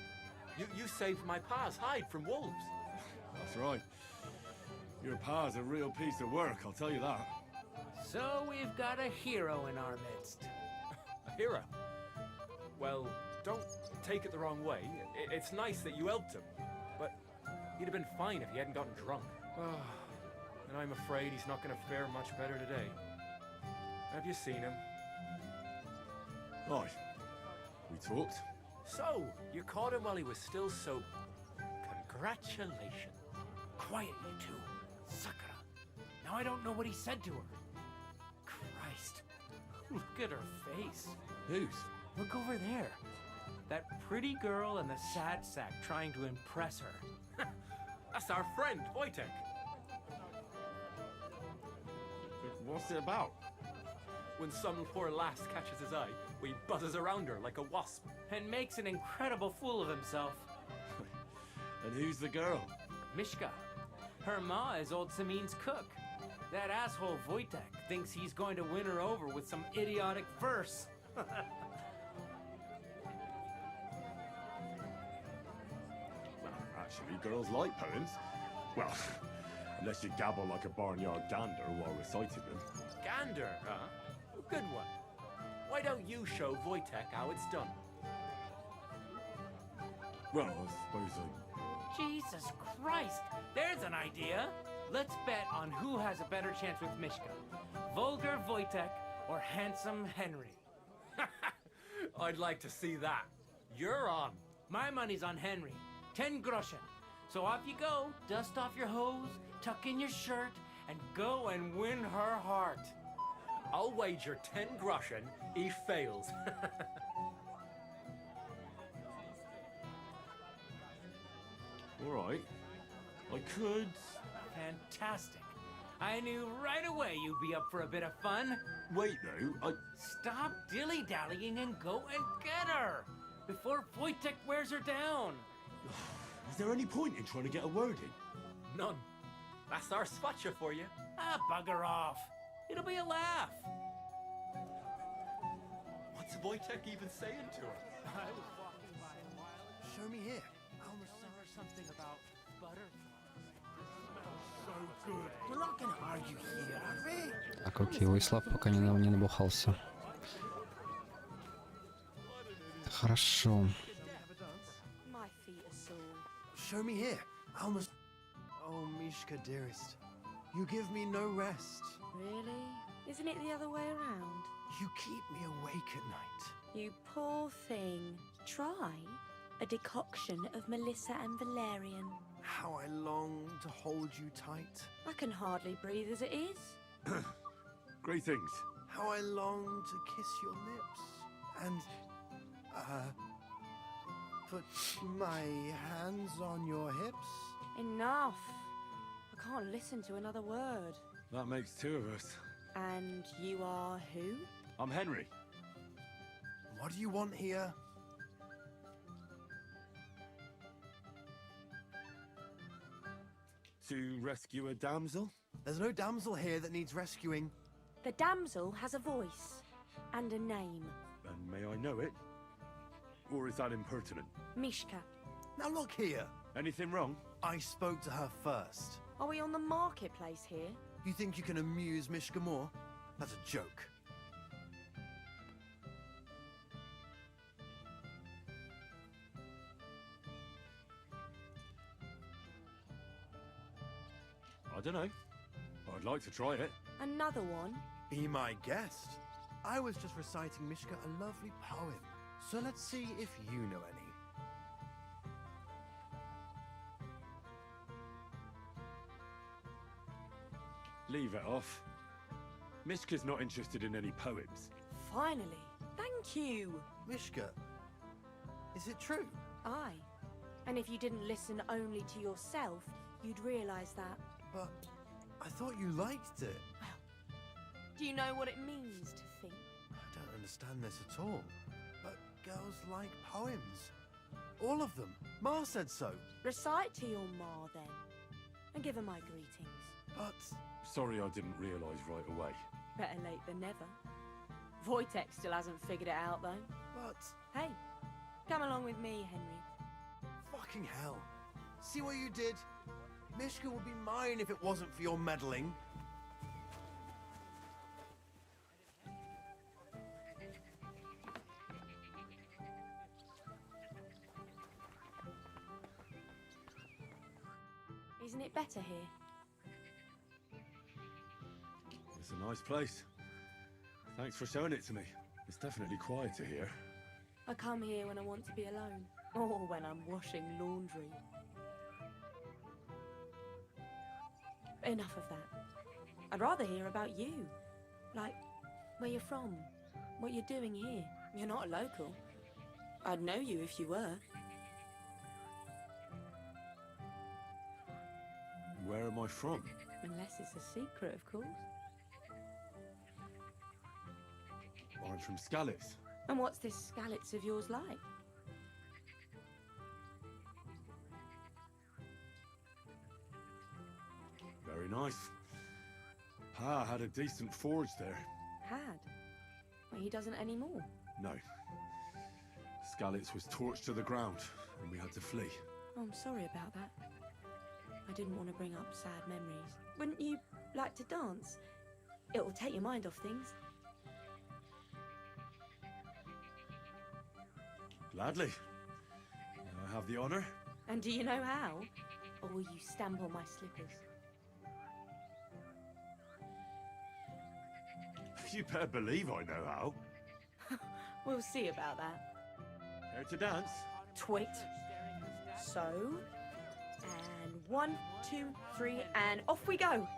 O: You saved my pa's hide from wolves.
B: That's right. Your pa's a real piece of work, I'll tell you that.
J: So we've got a hero in our midst.
O: A hero? Well, don't take it the wrong way. It's nice that you helped him. But he'd have been fine if he hadn't gotten drunk. And I'm afraid he's not going to fare much better today. Have you seen him?
B: Right. We talked.
O: So, you caught him while he was still sober. Congratulations.
J: Quiet, you two. Sakura. Now I don't know what he said to her. Christ. Look at her face.
B: Whose?
J: Look over there. That pretty girl in the sad sack trying to impress her.
O: That's our friend, Wojtek.
B: What's it about?
O: When some poor lass catches his eye, we buzzes around her like a wasp.
J: And makes an incredible fool of himself.
B: And who's the girl?
J: Mishka. Her ma is old Samin's cook. That asshole Wojtek thinks he's going to win her over with some idiotic verse.
B: Well, actually, girls like poems. Well, unless you gabble like a barnyard gander while reciting them.
O: Gander, huh? Good one. Why don't you show Wojtek how it's done?
B: Well, I suppose I...
J: Jesus Christ! There's an idea! Let's bet on who has a better chance with Mishka. Vulgar Wojtek or handsome Henry.
O: I'd like to see that. You're on.
J: My money's on Henry. 10 groschen. So off you go, dust off your hose, tuck in your shirt, and go and win her heart.
O: I'll wager 10 groschen he fails.
B: All right. I could...
J: Fantastic. I knew right away you'd be up for a bit of fun.
B: Wait, though,
J: Stop dilly-dallying and go and get her! Before Wojtek wears her down!
B: Is there any point in trying to get a word in?
O: None. That's our Svatya for you.
J: Ah, bugger off. It'll be a laugh.
O: What's Wojtek even saying to her?
J: I was walking by a while ago.
F: Show me here.
J: I almost saw her something about butterflies.
C: So good.
F: We're not gonna argue here, are we?
G: Так, окей, Войслав пока не набухался. Хорошо.
V: My feet are sore.
F: Show me here. I almost... Oh, Mishka, dearest. You give me no rest.
V: Really? Isn't it the other way around?
F: You keep me awake at night.
V: You poor thing. Try a decoction of Melissa and Valerian.
F: How I long to hold you tight.
V: I can hardly breathe as it is.
B: Greetings.
F: How I long to kiss your lips. And, put my hands on your hips.
V: Enough. I can't listen to another word.
B: That makes two of us.
V: And you are who?
B: I'm Henry.
F: What do you want here?
B: To rescue a damsel?
F: There's no damsel here that needs rescuing.
V: The damsel has a voice and a name.
B: And may I know it? Or is that impertinent?
V: Mishka.
F: Now look here.
B: Anything wrong?
F: I spoke to her first.
V: Are we on the marketplace here?
F: You think you can amuse Mishka more? That's a joke.
B: I don't know. I'd like to try it.
V: Another one?
F: Be my guest. I was just reciting Mishka a lovely poem. So let's see if you know any.
B: Leave it off. Mishka's not interested in any poems.
V: Finally. Thank you.
F: Mishka, Is it true?
V: Aye. And if you didn't listen only to yourself, you'd realise that.
F: But I thought you liked it.
V: Do you know what it means to think?
F: I don't understand this at all. But girls like poems. All of them. Ma said so.
V: Recite to your ma then. And give her my greetings.
F: But...
B: Sorry I didn't realise right away.
V: Better late than never. Wojtek still hasn't figured it out though.
F: But...
V: Hey, come along with me, Henry.
F: Fucking hell. See what you did? Mishka would be mine if it wasn't for your meddling.
V: Isn't it better here?
B: It's a nice place. Thanks for showing it to me. It's definitely quieter here.
V: I come here when I want to be alone. Or when I'm washing laundry. Enough of that. I'd rather hear about you. Like, where you're from, what you're doing here. You're not a local. I'd know you if you were.
B: Where am I from?
V: Unless it's a secret, of course.
B: I'm from Skalitz.
V: And what's this Skalitz of yours like?
B: Very nice. Pa had a decent forge there.
V: Had? Well, he doesn't anymore.
B: No. Skalitz was torched to the ground, and we had to flee.
V: Oh, I'm sorry about that. I didn't want to bring up sad memories. Wouldn't you like to dance? It'll take your mind off things.
B: Gladly. I have the honor.
V: And do you know how? Or will you stamp on my slippers?
B: You better believe I know how.
V: We'll see about that.
B: Care to dance?
V: Twit. So, and 1, 2, 3, and off we go.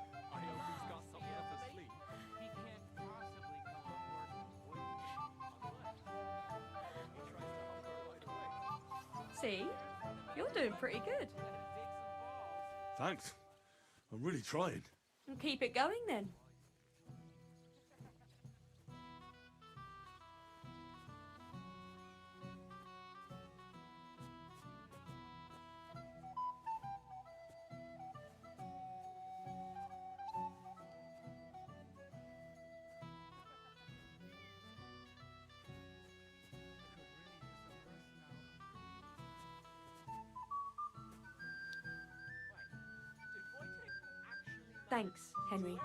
V: See? You're doing pretty good.
B: Thanks. I'm really trying.
V: And keep it going then. Thanks, Henry.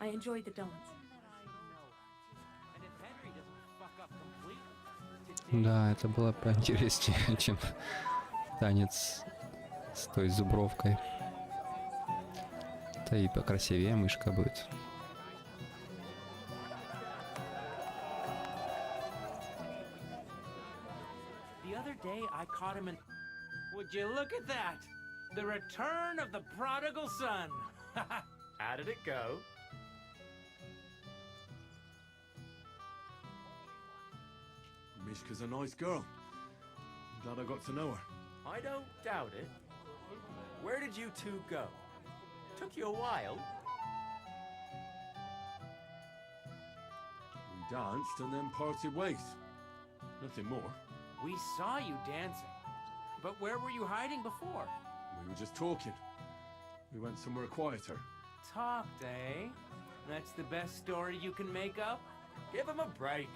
V: I enjoyed the dance.
G: Да, это было поинтереснее, чем танец с той зубровкой. Да и покрасивее мышка будет.
J: The other day I caught him in... Would you look at that? The return of the prodigal son. How did it go?
B: Mishka's a nice girl. I'm glad I got to know her.
O: I don't doubt it. Where did you two go? Took you a while.
B: We danced and then parted ways. Nothing more.
J: We saw you dancing. But where were you hiding before?
B: We were just talking. We went somewhere quieter.
J: Talked, eh? That's the best story you can make up?
O: Give him a break.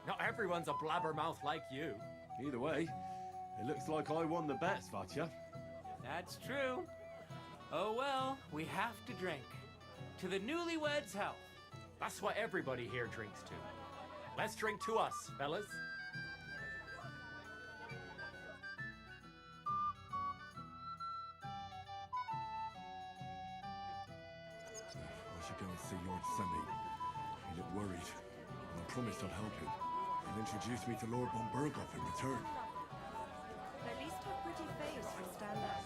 O: Not everyone's a blabbermouth like you.
B: Either way, it looks like I won the bet, Svatya.
J: That's true. Oh well, we have to drink. To the newlyweds' health.
O: That's what everybody here drinks to. Let's drink to us, fellas.
B: I should go and see Lord Semi. He looked worried, and I promised I'd help him. He'll introduce me to Lord von Berghoff in return.
U: At least have pretty face for stand up.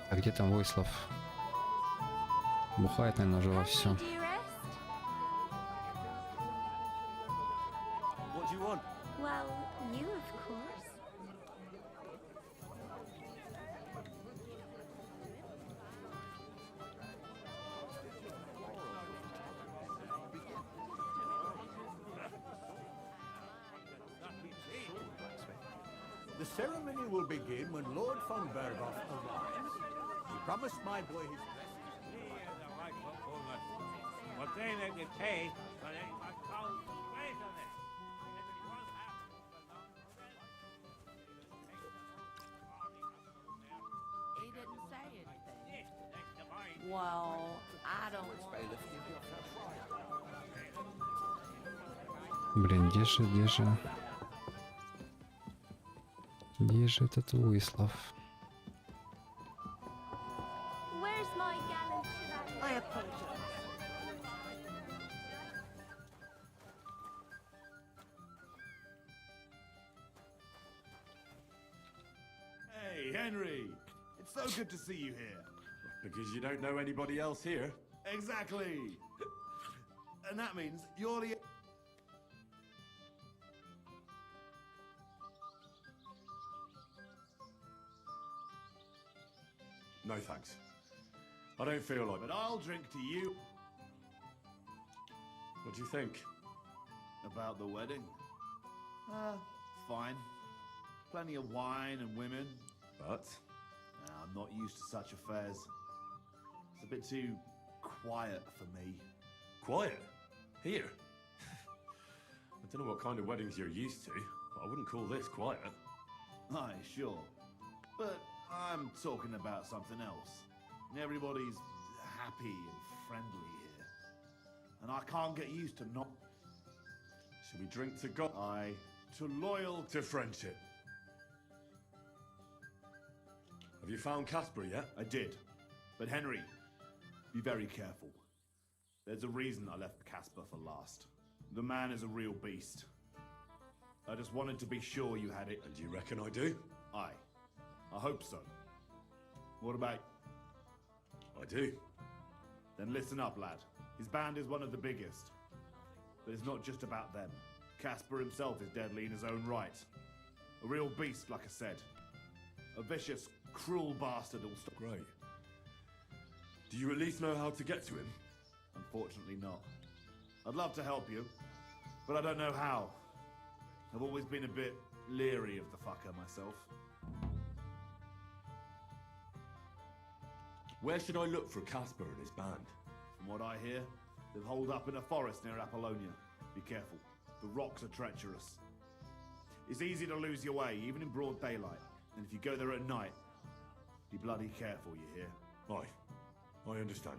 G: А где там Войслав? Бухает, наверное, уже во все.
B: What do you want?
U: Well,
I: The ceremony will begin when Lord von Berghoff arrives. He promised my boy his
E: What they make it pay, but they must count ways on it.
A: He didn't say anything. Well, I don't want...
G: Блин, где же... Где же этот Уислав?
U: Where's my gallant chevalier?
T: I apologize.
L: Hey, Henry! It's so good to see you here.
B: Because you don't know anybody else here?
L: Exactly! And that means you're the...
B: No thanks. I don't feel like...
L: But I'll drink to you.
B: What do you think?
L: About the wedding? Fine. Plenty of wine and women.
B: But?
L: I'm not used to such affairs. It's a bit too quiet for me.
B: Quiet? Here? I don't know what kind of weddings you're used to, but I wouldn't call this quiet.
L: Aye, sure. But I'm talking about something else. Everybody's happy and friendly here. And I can't get used to not...
B: Should we drink to God?
L: Aye. To loyal...
B: To friendship. Have you found Casper yet?
L: I did. But Henry, be very careful. There's a reason I left Casper for last. The man is a real beast. I just wanted to be sure you had it.
B: And you reckon I do?
L: Aye. I hope so. What about...
B: I do.
L: Then listen up, lad. His band is one of the biggest. But it's not just about them. Casper himself is deadly in his own right. A real beast, like I said. A vicious, cruel bastard who'll stop.
B: Great. Do you at least know how to get to him?
L: Unfortunately not. I'd love to help you, but I don't know how. I've always been a bit leery of the fucker myself.
B: Where should I look for Casper and his band?
L: From what I hear, they've holed up in a forest near Apollonia. Be careful. The rocks are treacherous. It's easy to lose your way, even in broad daylight. And if you go there at night, be bloody careful, you hear?
B: Aye, I understand.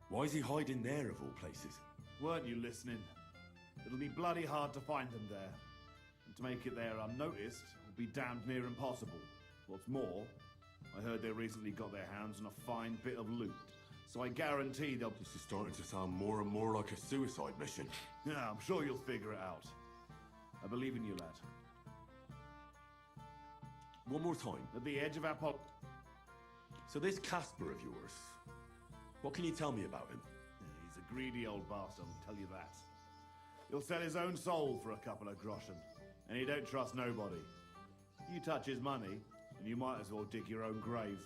B: Why is he hiding there of all places?
L: Weren't you listening? It'll be bloody hard to find them there. And to make it there unnoticed will be damned near impossible. What's more, I heard they recently got their hands on a fine bit of loot. So I guarantee they'll...
B: This is starting to sound more and more like a suicide mission.
L: Yeah, I'm sure you'll figure it out. I believe in you, lad.
B: One more time.
L: At the edge of Apollo...
B: So this Casper of yours, what can you tell me about him?
L: He's a greedy old bastard, I'll tell you that. He'll sell his own soul for a couple of groschen, and he don't trust nobody. You touch his money, and you might as well dig your own grave.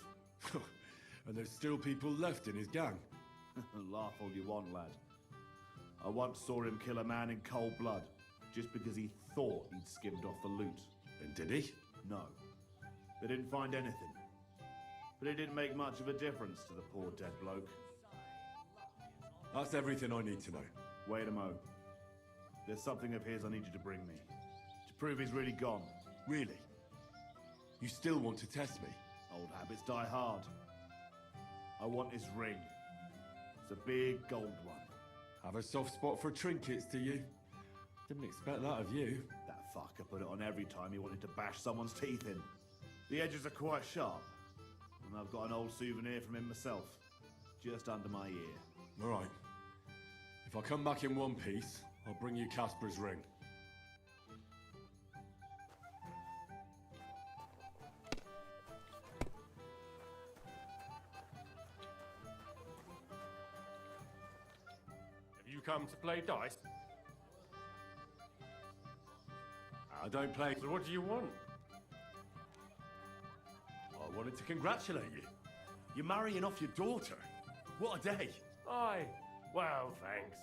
B: And there's still people left in his gang?
L: Laugh all you want, lad. I once saw him kill a man in cold blood, just because he thought he'd skimmed off the loot.
B: And did he?
L: No. They didn't find anything. But it didn't make much of a difference to the poor dead bloke.
B: That's everything I need to know.
L: Wait a mo. There's something of his I need you to bring me. To prove he's really gone.
B: Really? You still want to test me?
L: Old habits die hard. I want his ring. It's a big gold one.
B: Have a soft spot for trinkets, do you? Didn't expect that of you.
L: That fucker put it on every time he wanted to bash someone's teeth in. The edges are quite sharp. And I've got an old souvenir from him myself. Just under my ear.
B: All right. If I come back in one piece, I'll bring you Casper's ring.
E: Have you come to play dice?
B: I don't play.
E: So what do you want?
B: I wanted to congratulate you. You're marrying off your daughter. What a day.
E: Aye. Well, thanks.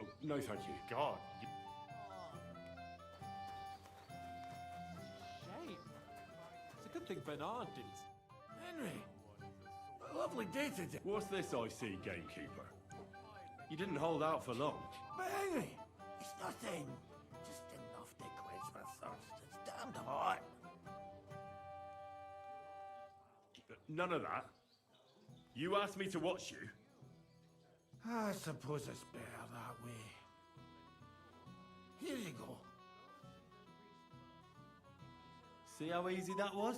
B: Oh, no, thank you.
E: God.
O: think Bernard did.
C: Henry, a lovely day today.
B: What's this I see, gamekeeper? You didn't hold out for long.
C: But Henry, it's nothing. Just enough to quench my thirst. It's damned hot.
B: None of that. You asked me to watch you.
C: I suppose it's better that way. Here you go.
B: See how easy that was?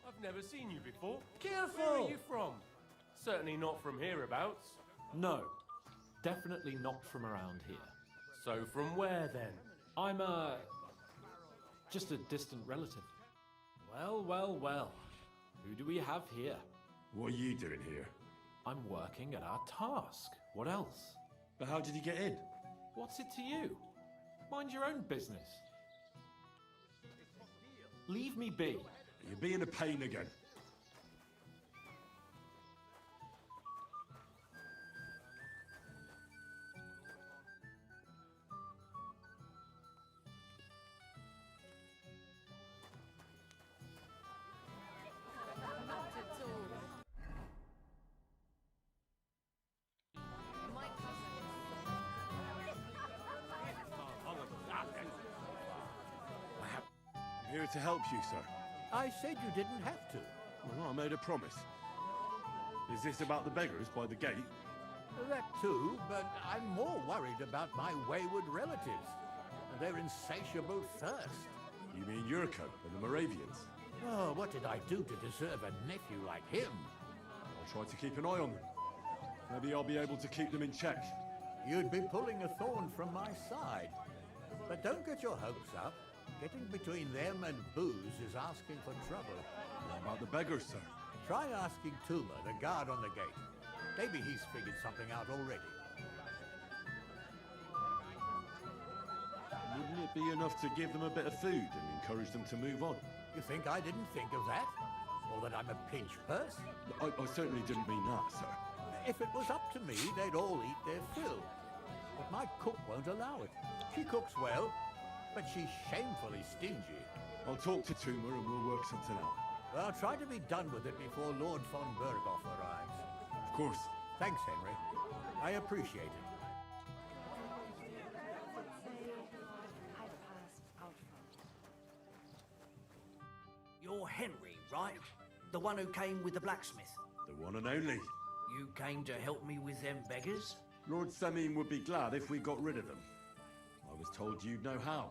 O: I've never seen you before.
C: Careful!
O: Where are you from? Certainly not from hereabouts. No, definitely not from around here. So from where then? I'm just a distant relative. Well, well, well. Who do we have here?
B: What are you doing here?
O: I'm working at our task. What else?
B: But how did you get in?
O: What's it to you? Mind your own business. Leave me be.
B: You're being a pain again. I'm here to help you, sir.
C: I said you didn't have to.
B: Well, I made a promise. Is this about the beggars by the gate?
C: That too, but I'm more worried about my wayward relatives and their insatiable thirst.
B: You mean Yurko and the Moravians?
C: Oh, what did I do to deserve a nephew like him?
B: I'll try to keep an eye on them. Maybe I'll be able to keep them in check.
C: You'd be pulling a thorn from my side. But don't get your hopes up. Getting between them and booze is asking for trouble.
B: What about the beggars, sir?
C: Try asking Tuma, the guard on the gate. Maybe he's figured something out already.
B: Wouldn't it be enough to give them a bit of food and encourage them to move on?
C: You think I didn't think of that? Or that I'm a pinch purse?
B: I certainly didn't mean that, sir.
C: If it was up to me, they'd all eat their fill. But my cook won't allow it. She cooks well, but she's shamefully stingy.
B: I'll talk to Tuma and we'll work something out.
C: Well, try to be done with it before Lord von Berghoff arrives.
B: Of course.
C: Thanks, Henry. I appreciate it.
H: You're Henry, right? The one who came with the blacksmith?
B: The one and only.
H: You came to help me with them beggars?
B: Lord Semine would be glad if we got rid of them. I was told you'd know how.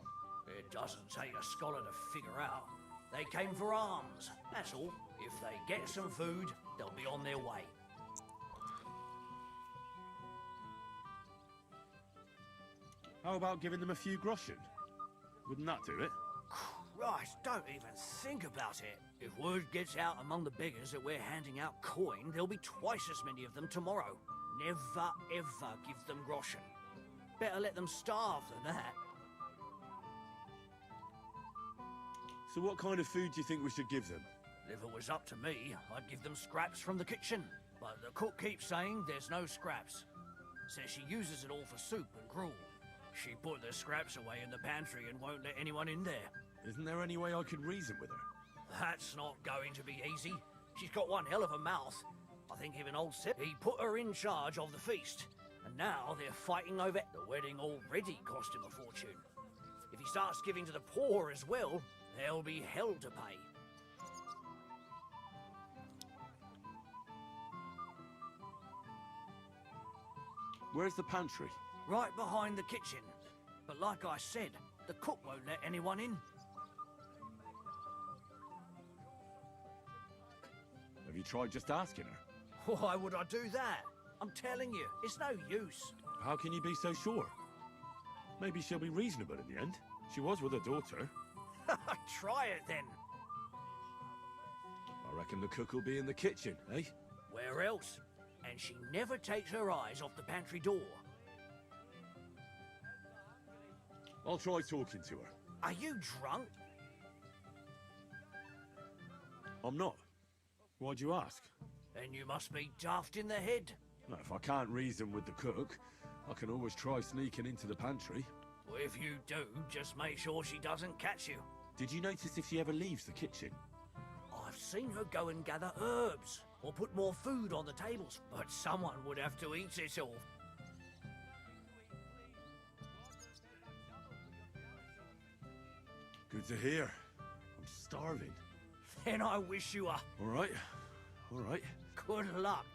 H: It doesn't take a scholar to figure out. They came for alms, that's all. If they get some food, they'll be on their way.
B: How about giving them a few groschen? Wouldn't that do it?
H: Christ, don't even think about it. If word gets out among the beggars that we're handing out coin, there'll be twice as many of them tomorrow. Never, ever give them groschen. Better let them starve than that.
B: So what kind of food do you think we should give them?
H: If it was up to me, I'd give them scraps from the kitchen. But the cook keeps saying there's no scraps. Says she uses it all for soup and gruel. She put the scraps away in the pantry and won't let anyone in there.
B: Isn't there any way I could reason with her?
H: That's not going to be easy. She's got one hell of a mouth. I think even old Sip, he put her in charge of the feast. And now they're fighting over it. The wedding already cost him a fortune. If he starts giving to the poor as well, there'll be hell to pay.
B: Where's the pantry?
H: Right behind the kitchen. But like I said, the cook won't let anyone in.
B: Have you tried just asking her?
H: Why would I do that? I'm telling you, it's no use.
B: How can you be so sure? Maybe she'll be reasonable in the end. She was with her daughter.
H: Try it then.
B: I reckon the cook will be in the kitchen, eh?
H: Where else? And she never takes her eyes off the pantry door.
B: I'll try talking to her.
H: Are you drunk?
B: I'm not. Why'd you ask?
H: Then you must be daft in the head.
B: No, if I can't reason with the cook, I can always try sneaking into the pantry.
H: Well, if you do, just make sure she doesn't catch you.
B: Did you notice if she ever leaves the kitchen?
H: I've seen her go and gather herbs, or put more food on the tables, but someone would have to eat it all.
B: Good to hear. I'm starving.
H: Then I wish you a...
B: All right. All right.
H: Good luck.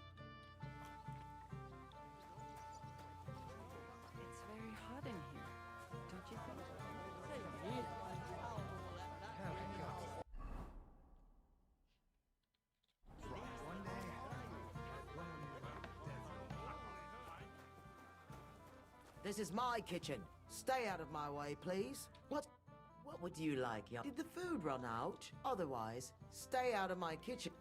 P: It's very hot in here, don't you think?
D: This is my kitchen. Stay out of my way, please. What would you like, young? Did the food run out? Otherwise, stay out of my kitchen.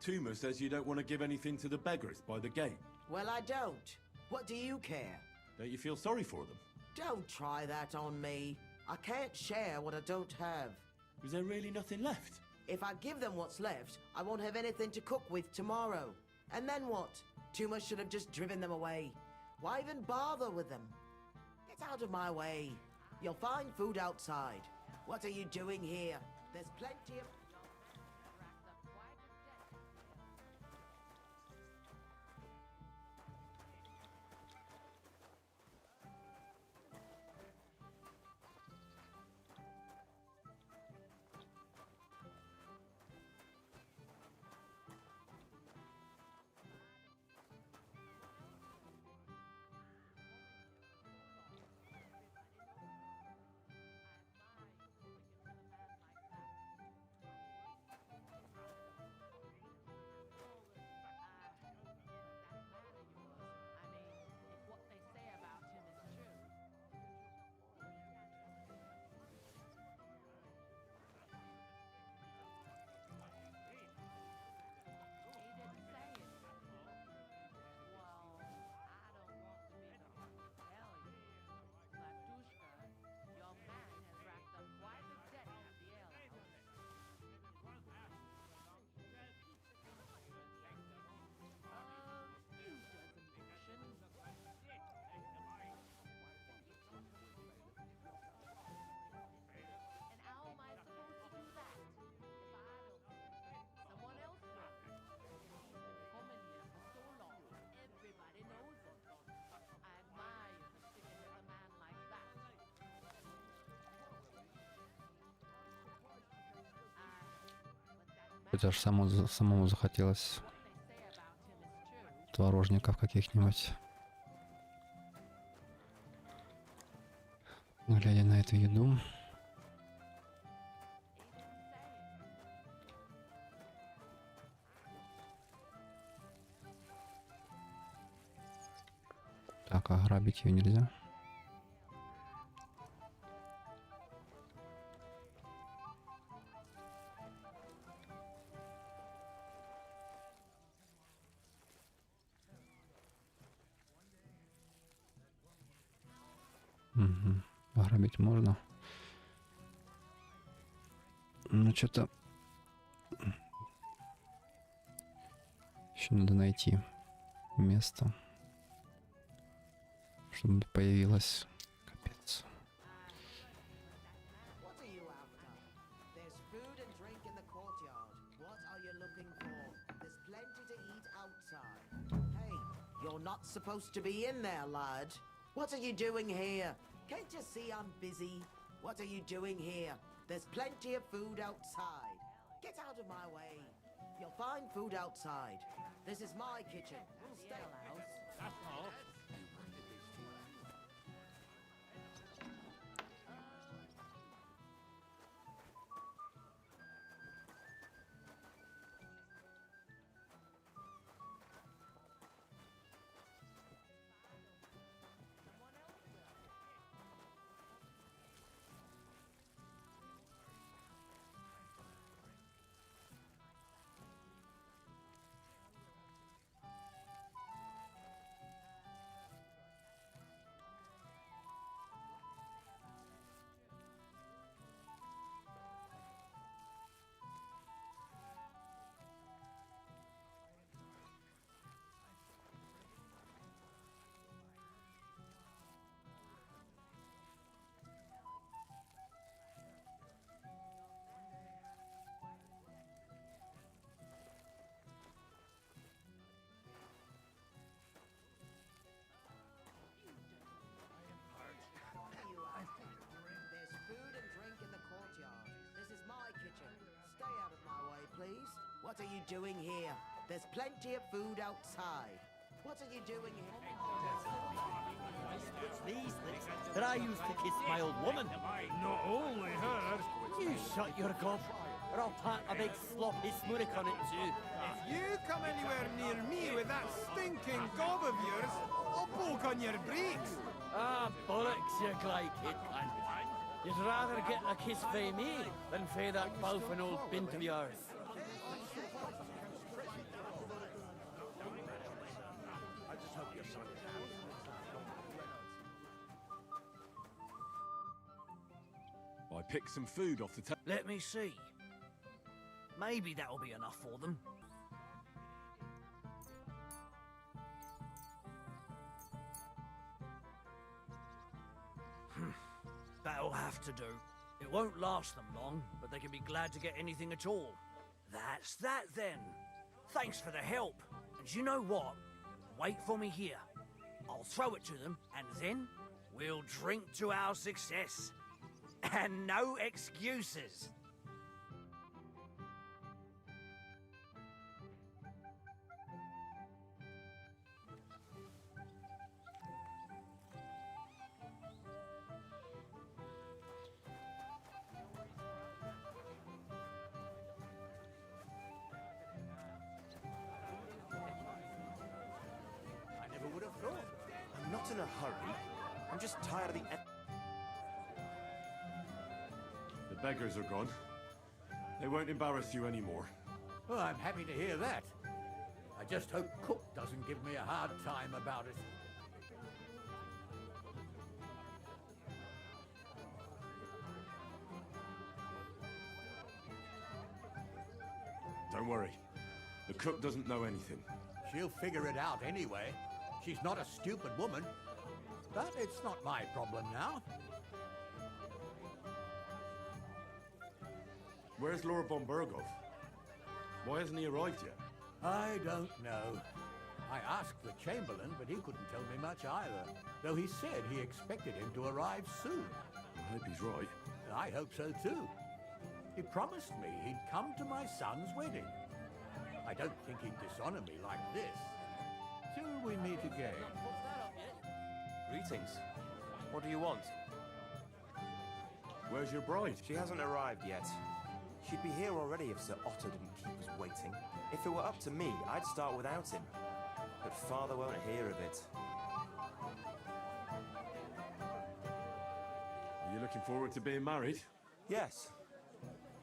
B: Tuma says you don't want to give anything to the beggars by the gate.
D: Well, I don't. What do you care?
B: Don't you feel sorry for them?
D: Don't try that on me. I can't share what I don't have.
B: Is there really nothing left?
D: If I give them what's left, I won't have anything to cook with tomorrow. And then what? Tuma should have just driven them away. Why even bother with them? Get out of my way. You'll find food outside. What are you doing here? There's plenty of...
G: Хотя аж самому захотелось творожников каких-нибудь. Глядя на эту еду. Так, а грабить ее нельзя. Угу. Ограбить можно. Ну, что-то... Еще надо найти место, чтобы появилось. Капец.
D: You're not supposed to be in there, lad. What are you doing here? Can't you see I'm busy? What are you doing here? There's plenty of food outside. Get out of my way. You'll find food outside. This is my kitchen. We'll stay out.
I: That's all.
D: What are you doing here? There's plenty of food outside. What are you doing here?
H: These lips that I used to kiss my old woman.
E: Not only her.
H: You shut your gob, or I'll plant a big sloppy smurrick on it too.
E: If you come anywhere near me with that stinking gob of yours, I'll poke on your breeks.
H: Ah, bollocks, you glide kid cunt. You'd rather get a kiss from me than from that boufing old bint of yours.
B: I picked some food off the table.
H: Let me see. Maybe that'll be enough for them. That'll have to do. It won't last them long, but they can be glad to get anything at all. That's that then. Thanks for the help. And you know what? Wait for me here. I'll throw it to them, and then we'll drink to our success. And no excuses.
I: I never would have thought.
Q: I'm not in a hurry. I'm just tired of the...
B: The beggars are gone. They won't embarrass you anymore.
I: Well, I'm happy to hear that. I just hope Cook doesn't give me a hard time about it.
B: Don't worry. The cook doesn't know anything.
I: She'll figure it out anyway. She's not a stupid woman. But it's not my problem now.
B: Where's Lord von Berghoff? Why hasn't he arrived yet?
I: I don't know. I asked the Chamberlain, but he couldn't tell me much either. Though he said he expected him to arrive soon.
B: I hope he's right.
I: I hope so too. He promised me he'd come to my son's wedding. I don't think he'd dishonor me like this. Till we meet again.
Q: Greetings. What do you want?
B: Where's your bride?
Q: She hasn't arrived yet. She'd be here already if Sir Otter didn't keep us waiting. If it were up to me, I'd start without him. But Father won't hear of it.
B: Are you looking forward to being married?
Q: Yes.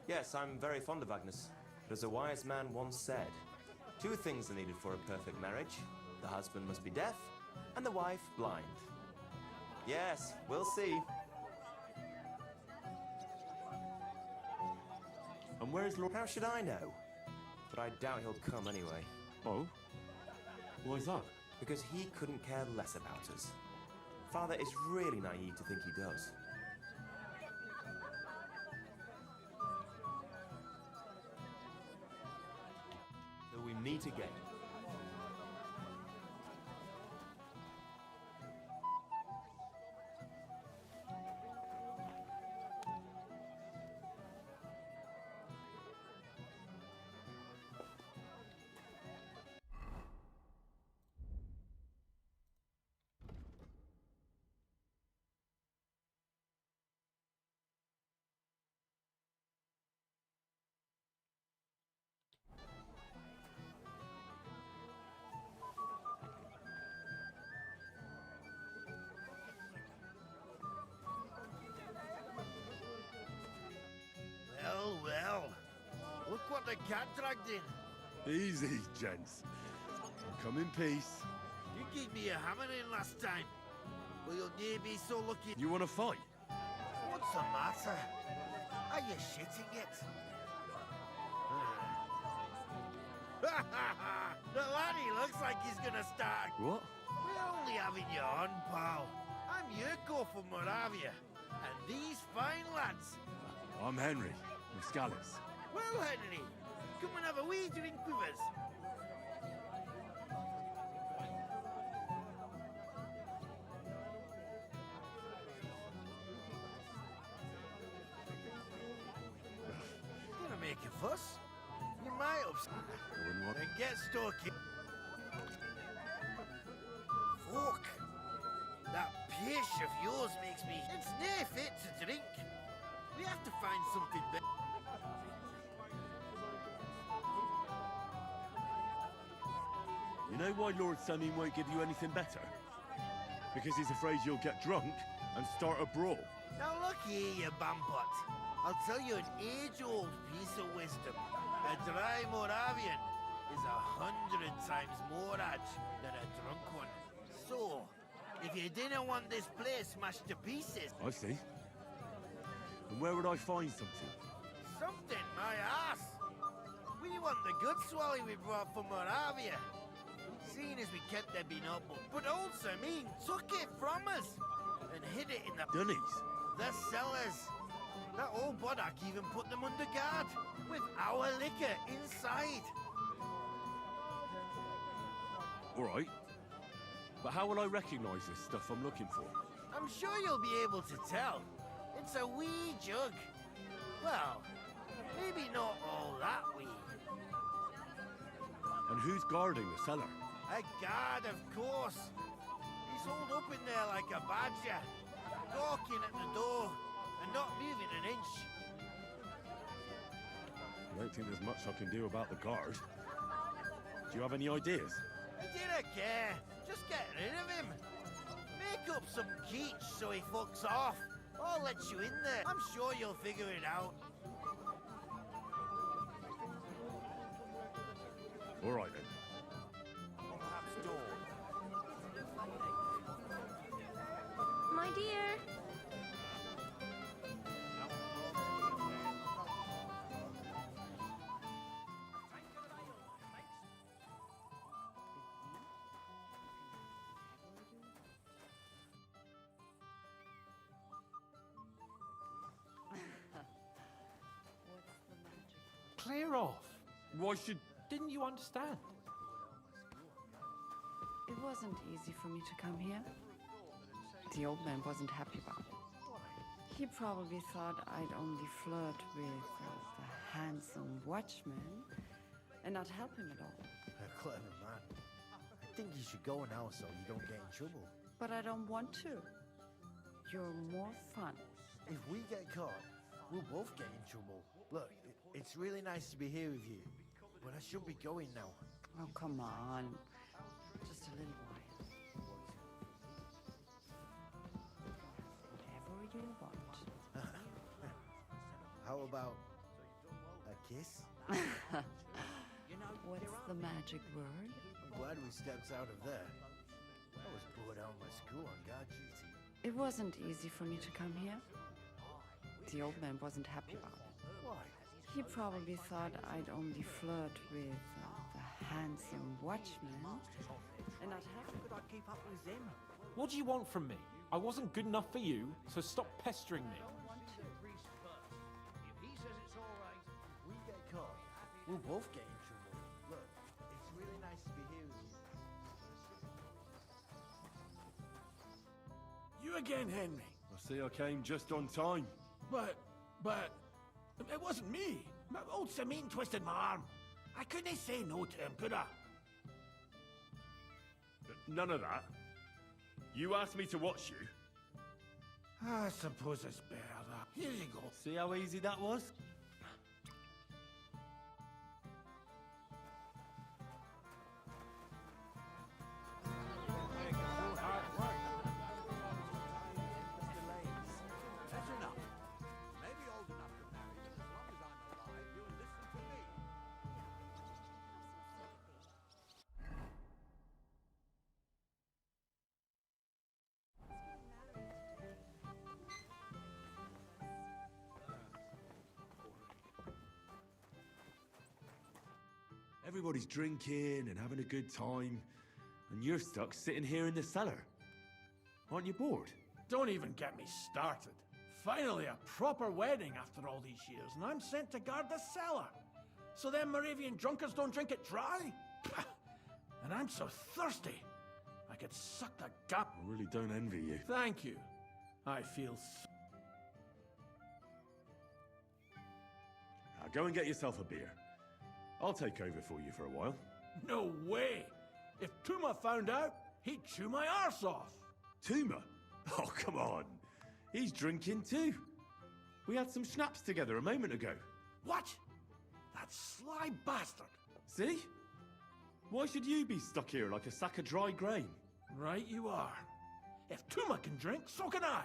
Q: Yes, I'm very fond of Agnes. But as a wise man once said, 2 things are needed for a perfect marriage. The husband must be deaf, and the wife blind. Yes, we'll see.
B: And where's Lord...
Q: How should I know? But I doubt he'll come anyway.
B: Oh? Why's that?
Q: Because he couldn't care less about us. Father is really naive to think he does. Till we meet again.
C: Well, well. Look what the cat dragged in.
B: Easy, gents. Come in peace.
C: You gave me a hammer in last time. Well, you'll near be so lucky.
B: You want to fight?
C: What's the matter? Are you shitting it? The laddie looks like he's gonna start.
B: What?
C: We're only having you on, pal. I'm Yurko from Moravia. And these fine lads.
B: I'm Henry, from Scallis.
C: Well, Henry, come and have a wee drink with us. Gonna make a fuss? You might have...
N: get stuck in. Fuck. That pish of yours makes me... It's near fit to drink. We have to find something better.
B: You know why Lord Samin won't give you anything better? Because he's afraid you'll get drunk and start a brawl.
N: Now look here, you bampot. I'll tell you an age-old piece of wisdom. A dry Moravian is 100 times more edge than a drunk one. So, if you didn't want this place smashed to pieces...
B: I see. And where would I find something?
N: Something, my ass! We want the good swally we brought from Moravia. Seeing as we kept their bin up, but old Samin took it from us and hid it in the...
B: Dunnies?
N: The cellars. That old Bodak even put them under guard with our liquor inside.
B: Alright. But how will I recognise this stuff I'm looking for?
N: I'm sure you'll be able to tell. It's a wee jug. Well, maybe not all that wee.
B: And who's guarding the cellar?
N: A guard, of course. He's holed up in there like a badger, gawking at the door and not moving an inch.
B: I don't think there's much I can do about the guard. Do you have any ideas?
N: I didn't care. Just get rid of him. Make up some keech so he fucks off. I'll let you in there. I'm sure you'll figure it out.
B: All right then.
U: My dear.
O: Clear off.
B: Why should...
O: Didn't you understand?
P: It wasn't easy for me to come here. The old man wasn't happy about it. He probably thought I'd only flirt with the handsome watchman and not help him at all.
N: A clever man. I think you should go now so you don't get in trouble.
P: But I don't want to. You're more fun.
N: If we get caught, we'll both get in trouble. Look, it's really nice to be here with you, but I should be going now.
P: Oh, come on. Just a little while. Whatever you want.
N: How about a kiss?
P: What's the magic word?
N: I'm glad we stepped out of there. I was bored out of my school on guard duty.
P: It wasn't easy for me to come here. The old man wasn't happy about it.
N: Why?
P: He probably thought I'd only flirt with the handsome watchman and not help him.
N: Could I keep up with him?
O: What do you want from me? I wasn't good enough for you, so stop pestering me.
N: If he says it's all right, we get caught, we'll both get in trouble. Look, it's really nice to be here with you.
C: You again, Henry.
B: I see I came just on time.
C: But, it wasn't me. Old Samin twisted my arm. I couldn't say no to him, could I?
B: None of that. You asked me to watch you.
C: I suppose it's better that. Here you go.
B: See how easy that was?
I: That's enough. Maybe old enough to marry, but as long as I'm alive, you'll listen to me.
B: Everybody's drinking and having a good time, and you're stuck sitting here in the cellar. Aren't you bored?
C: Don't even get me started. Finally, a proper wedding after all these years, and I'm sent to guard the cellar. So them Moravian drunkards don't drink it dry? And I'm so thirsty, I could suck the gap.
B: I really don't envy you.
C: Thank you. I feel
B: Now go and get yourself a beer. I'll take over for you for a while.
C: No way! If Tuma found out, he'd chew my arse off.
B: Tuma? Oh, come on. He's drinking too. We had some schnapps together a moment ago.
C: What? That sly bastard.
B: See? Why should you be stuck here like a sack of dry grain?
C: Right you are. If Tuma can drink, so can I.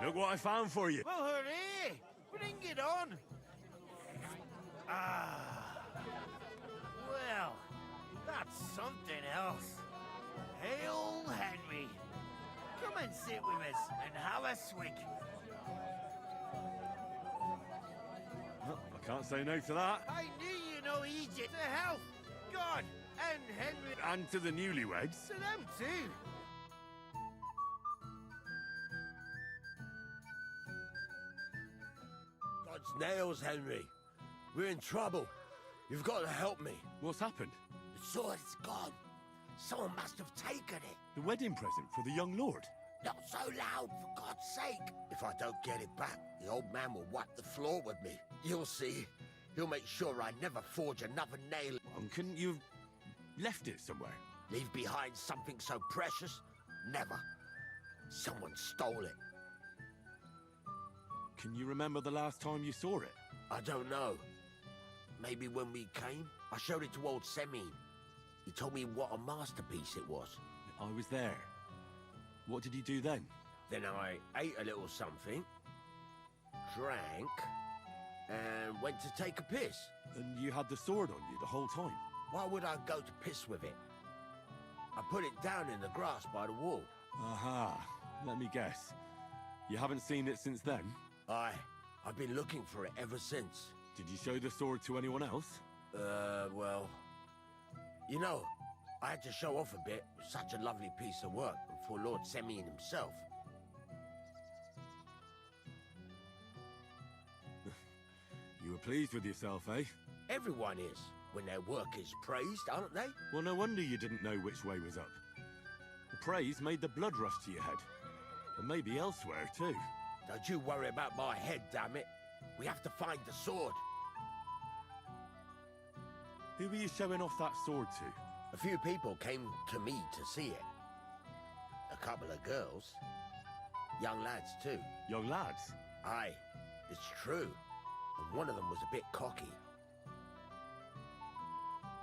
B: Look what I found for you.
N: Well, hooray! Bring it on! Ah. Well, that's something else. Hail Henry. Come and sit with us and have a swig.
B: Well, I can't say no to that.
N: I knew you know Egypt. To health, God, and Henry.
B: And to the newlyweds.
N: To them too.
R: God's nails, Henry. We're in trouble. You've got to help me.
B: What's happened?
R: The sword's gone. Someone must have taken it.
B: The wedding present for the young lord?
R: Not so loud, for God's sake. If I don't get it back, the old man will wipe the floor with me. You'll see. He'll make sure I never forge another nail.
B: Couldn't you have left it somewhere?
R: Leave behind something so precious? Never. Someone stole it.
B: Can you remember the last time you saw it?
R: I don't know. Maybe when we came? I showed it to old Semin. He told me what a masterpiece it was.
B: I was there. What did you do then?
R: Then I ate a little something, drank, and went to take a piss.
B: And you had the sword on you the whole time?
R: Why would I go to piss with it? I put it down in the grass by the wall.
B: Aha. Let me guess. You haven't seen it since then?
R: I've been looking for it ever since.
B: Did you show the sword to anyone else?
R: Well... You know, I had to show off a bit. It was such a lovely piece of work for Lord Semin himself.
B: You were pleased with yourself, eh?
R: Everyone is, when their work is praised, aren't they?
B: Well, no wonder you didn't know which way was up. The praise made the blood rush to your head. And maybe elsewhere, too.
R: Don't you worry about my head, damn it. We have to find the sword.
B: Who were you showing off that sword to?
R: A few people came to me to see it. A couple of girls. Young lads, too.
B: Young lads?
R: Aye, it's true. And one of them was a bit cocky.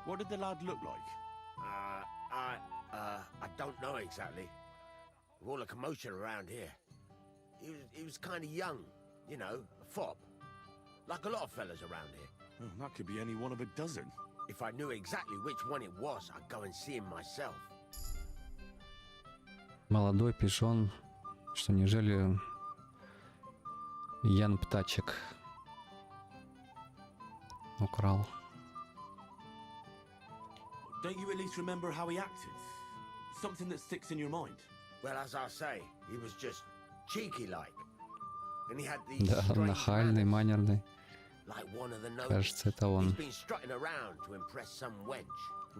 B: What did the lad look like?
R: I don't know exactly. With all the commotion around here. He was kind of young, you know, a fop. Like a lot of fellas around here.
B: Oh, that could be any one of a dozen.
R: If I knew exactly which one it was, I'd go and see him myself.
G: Молодой пижон, что неужели Ян птачек украл?
B: Don't you at least remember how he acted? Something that sticks in your mind?
R: Well, as I say, he was just cheeky-like. And he had these
G: Да, нахальный, манерный.
R: Like one of the nobles.
G: Кажется, это он.
R: He's been strutting around to impress some wench.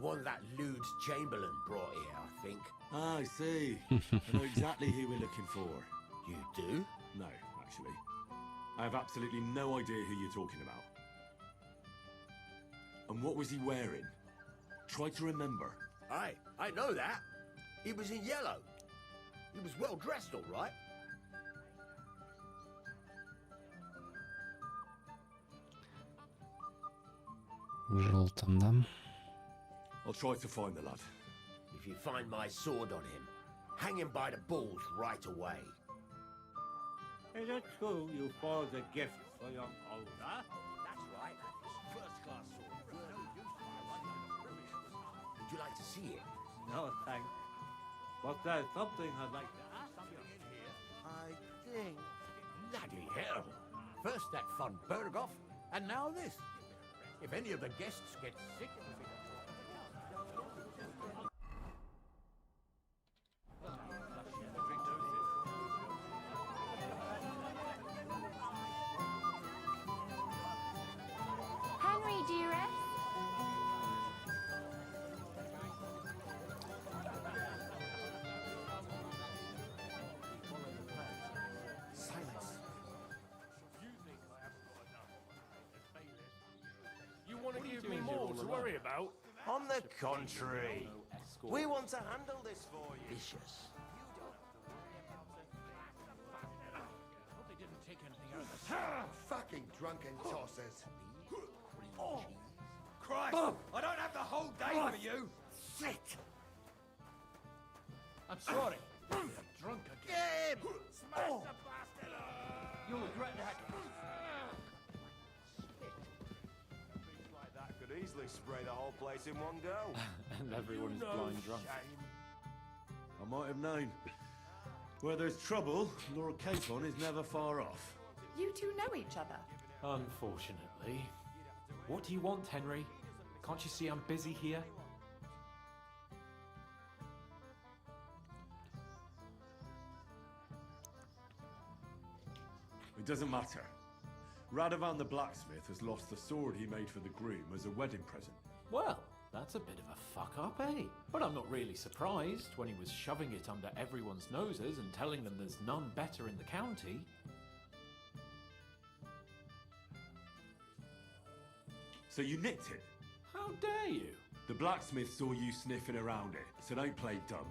R: One that lewd Chamberlain brought here, I think.
B: Ah, I see. I know exactly who we're looking for.
R: You do?
B: No, actually. I have absolutely no idea who you're talking about. And what was he wearing? Try to remember.
R: I know that. He was in yellow. He was well dressed, all right.
G: В желтом, да?
B: I'll try to find the lad.
R: If you find my sword on him, hang him by the balls right away.
I: Is it true you forged a gift for young Olga?
R: That's right, that is. First class sword. Would you like to see it?
I: No, thanks. But there's something I'd like to ask you.
N: I think.
I: Bloody hell! First that von Berghoff, and now this. If any of the guests get sick of it.
U: Henry, do you rest?
O: You want to give me more to worry about?
Q: On the contrary, we want to handle this for you.
R: Vicious.
N: Fucking drunken tossers.
E: Oh, Christ! I don't have the whole day for you!
N: Shit!
I: I'm sorry. I'm drunk again.
N: Get him!
E: Smash the bastard!
I: You'll regret that.
Q: Things like that could easily spray the whole place in one go.
O: And everyone is blind drunk.
B: I might have known. Where there's trouble, Lord Capon is never far off.
K: You two know each other.
O: Unfortunately. What do you want, Henry? Can't you see I'm busy here?
B: It doesn't matter. Radovan the blacksmith has lost the sword he made for the groom as a wedding present.
O: Well, that's a bit of a fuck up, eh? But I'm not really surprised when he was shoving it under everyone's noses and telling them there's none better in the county.
B: So you nicked it?
O: How dare you?
B: The blacksmith saw you sniffing around it, so don't play dumb.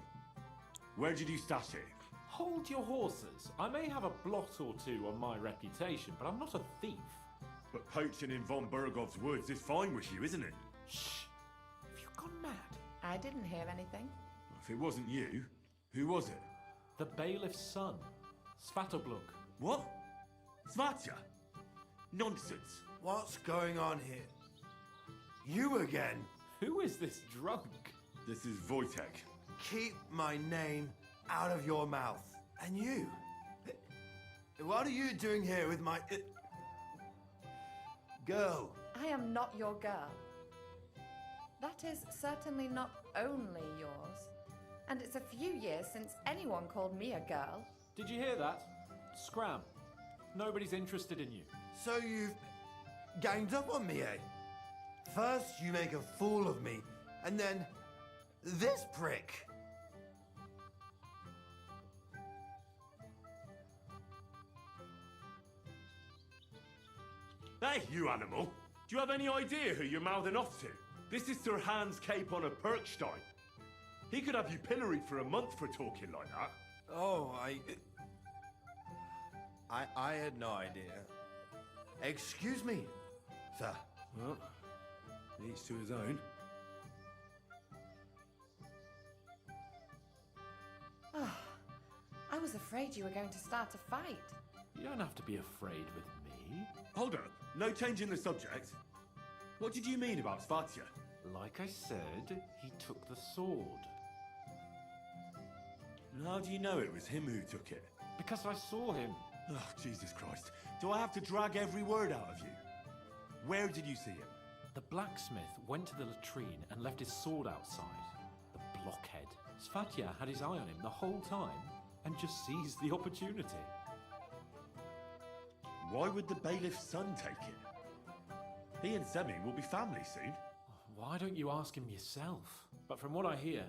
B: Where did you stash it?
O: Hold your horses. I may have a blot or two on my reputation, but I'm not a thief.
B: But poaching in von Bergov's woods is fine with you, isn't it?
O: Shh! Have you gone mad?
K: I didn't hear anything.
B: If it wasn't you, who was it?
O: The bailiff's son, Svatobluk.
B: What? Svatja? Nonsense.
F: What's going on here? You again?
O: Who is this drunk?
B: This is Wojtek.
F: Keep my name out of your mouth. And you? What are you doing here with my... girl?
K: I am not your girl. That is certainly not only yours. And it's a few years since anyone called me a girl.
O: Did you hear that? Scram. Nobody's interested in you.
F: So you've ganged up on me, eh? First you make a fool of me, and then this prick.
B: Hey, you animal! Do you have any idea who you're mouthing off to? This is Sir Hans Capon of Perkstein. He could have you pilloried for a month for talking like that.
F: Oh, I had no idea. Excuse me, sir.
B: Well, each to his own.
K: Oh, I was afraid you were going to start a fight.
O: You don't have to be afraid with me.
B: Hold up, no change in the subject. What did you mean about Svatja?
O: Like I said, he took the sword.
B: And how do you know it was him who took it?
O: Because I saw him.
B: Oh, Jesus Christ. Do I have to drag every word out of you? Where did you see him?
O: The blacksmith went to the latrine and left his sword outside. The blockhead. Svatja had his eye on him the whole time and just seized the opportunity.
B: Why would the bailiff's son take it? He and Semi will be family soon.
O: Why don't you ask him yourself? But from what I hear,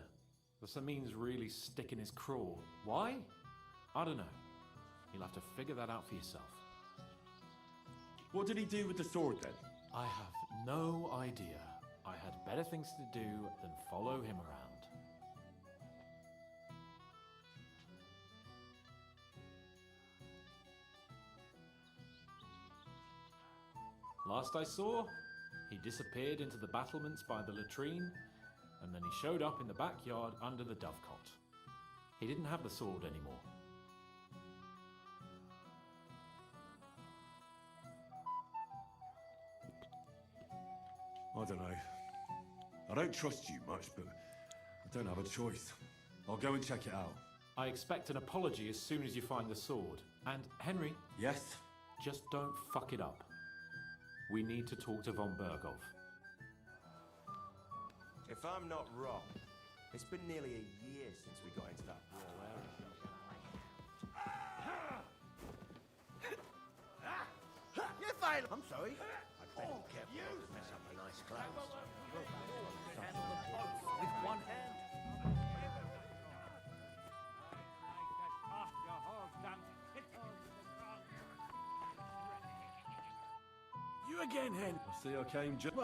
O: the Samin's really sticking his craw. Why? I don't know. You'll have to figure that out for yourself.
B: What did he do with the sword then?
O: I have no idea. I had better things to do than follow him around. Last I saw, he disappeared into the battlements by the latrine, and then he showed up in the backyard under the dovecot. He didn't have the sword anymore.
B: I don't know. I don't trust you much, but I don't have a choice. I'll go and check it out.
M: I expect an apology as soon as you find the sword. And, Henry?
B: Yes?
M: Just don't fuck it up. We need to talk to von Berghoff.
Q: If I'm not wrong, it's been nearly a year since we got into that brawl area.
R: You're fine. I'm sorry. I'd better be careful not to mess up a nice clothes.
H: Handle them both with one hand.
C: You again, Hen.
B: I see I came just...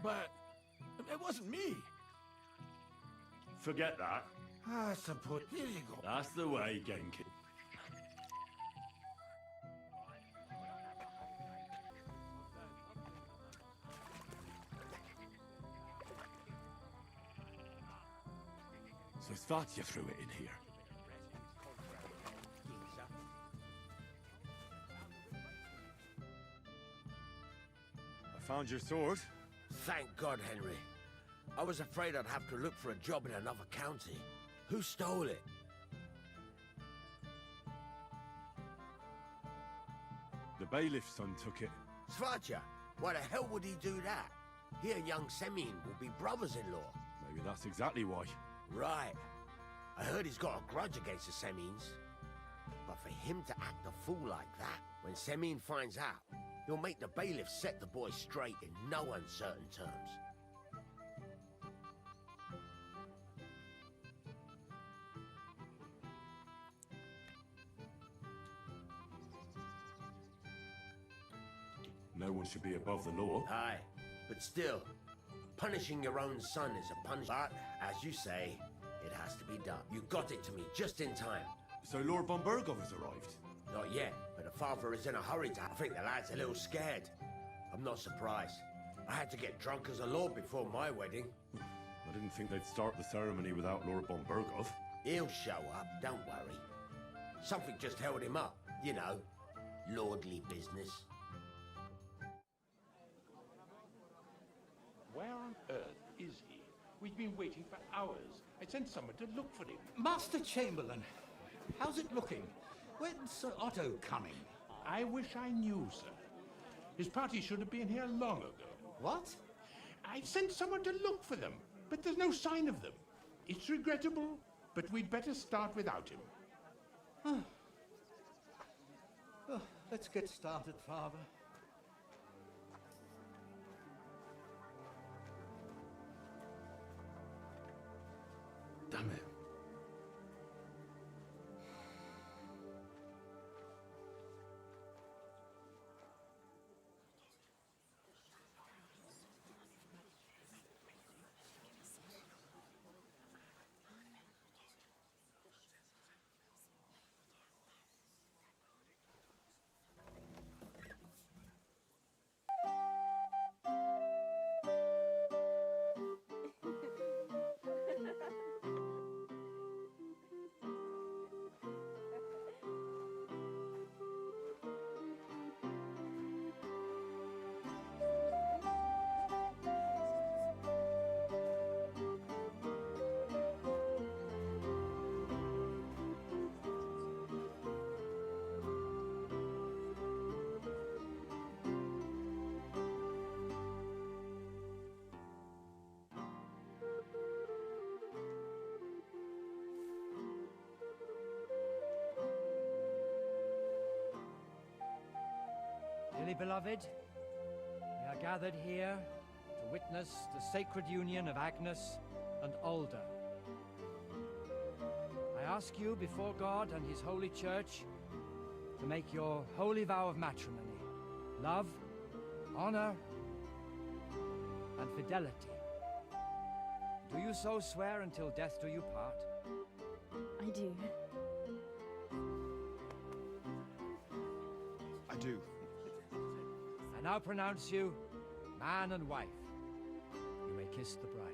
C: But... It wasn't me.
B: Forget that.
C: Ah, support. Here you go.
B: That's the way, Genki. So Svatya threw it in here. I found your sword.
R: Thank God, Henry. I was afraid I'd have to look for a job in another county. Who stole it?
B: The bailiff's son took it.
R: Svatya? Why the hell would he do that? He and young Semyon will be brothers-in-law.
B: Maybe that's exactly why.
R: Right. I heard he's got a grudge against the Semyons. But for him to act a fool like that, when Semyon finds out, he'll make the bailiff set the boy straight in no uncertain terms.
B: No one should be above the law.
R: Aye, but still, punishing your own son is a punishment. But, as you say, it has to be done. You got it to me just in time.
B: So Lord von Berghoff has arrived?
R: Not yet, but the father is in a hurry to... I think the lad's a little scared. I'm not surprised. I had to get drunk as a lord before my wedding.
B: I didn't think they'd start the ceremony without Lord von Berghoff.
R: He'll show up, don't worry. Something just held him up, you know, lordly business.
C: Where on earth is he? We've been waiting for hours. I sent someone to look for him.
I: Master Chamberlain, how's it looking? When's Sir Otto coming?
C: I wish I knew, sir. His party should have been here long ago.
I: What?
C: I sent someone to look for them, but there's no sign of them. It's regrettable, but we'd better start without him.
I: Oh, let's get started, Father.
C: Damn it.
S: Dearly beloved, we are gathered here to witness the sacred union of Agnes and Alda. I ask you before God and His holy church to make your holy vow of matrimony, love, honor, and fidelity. Do you so swear until death do you part?
U: I do.
L: I do.
S: I now pronounce you man and wife. You may kiss the bride.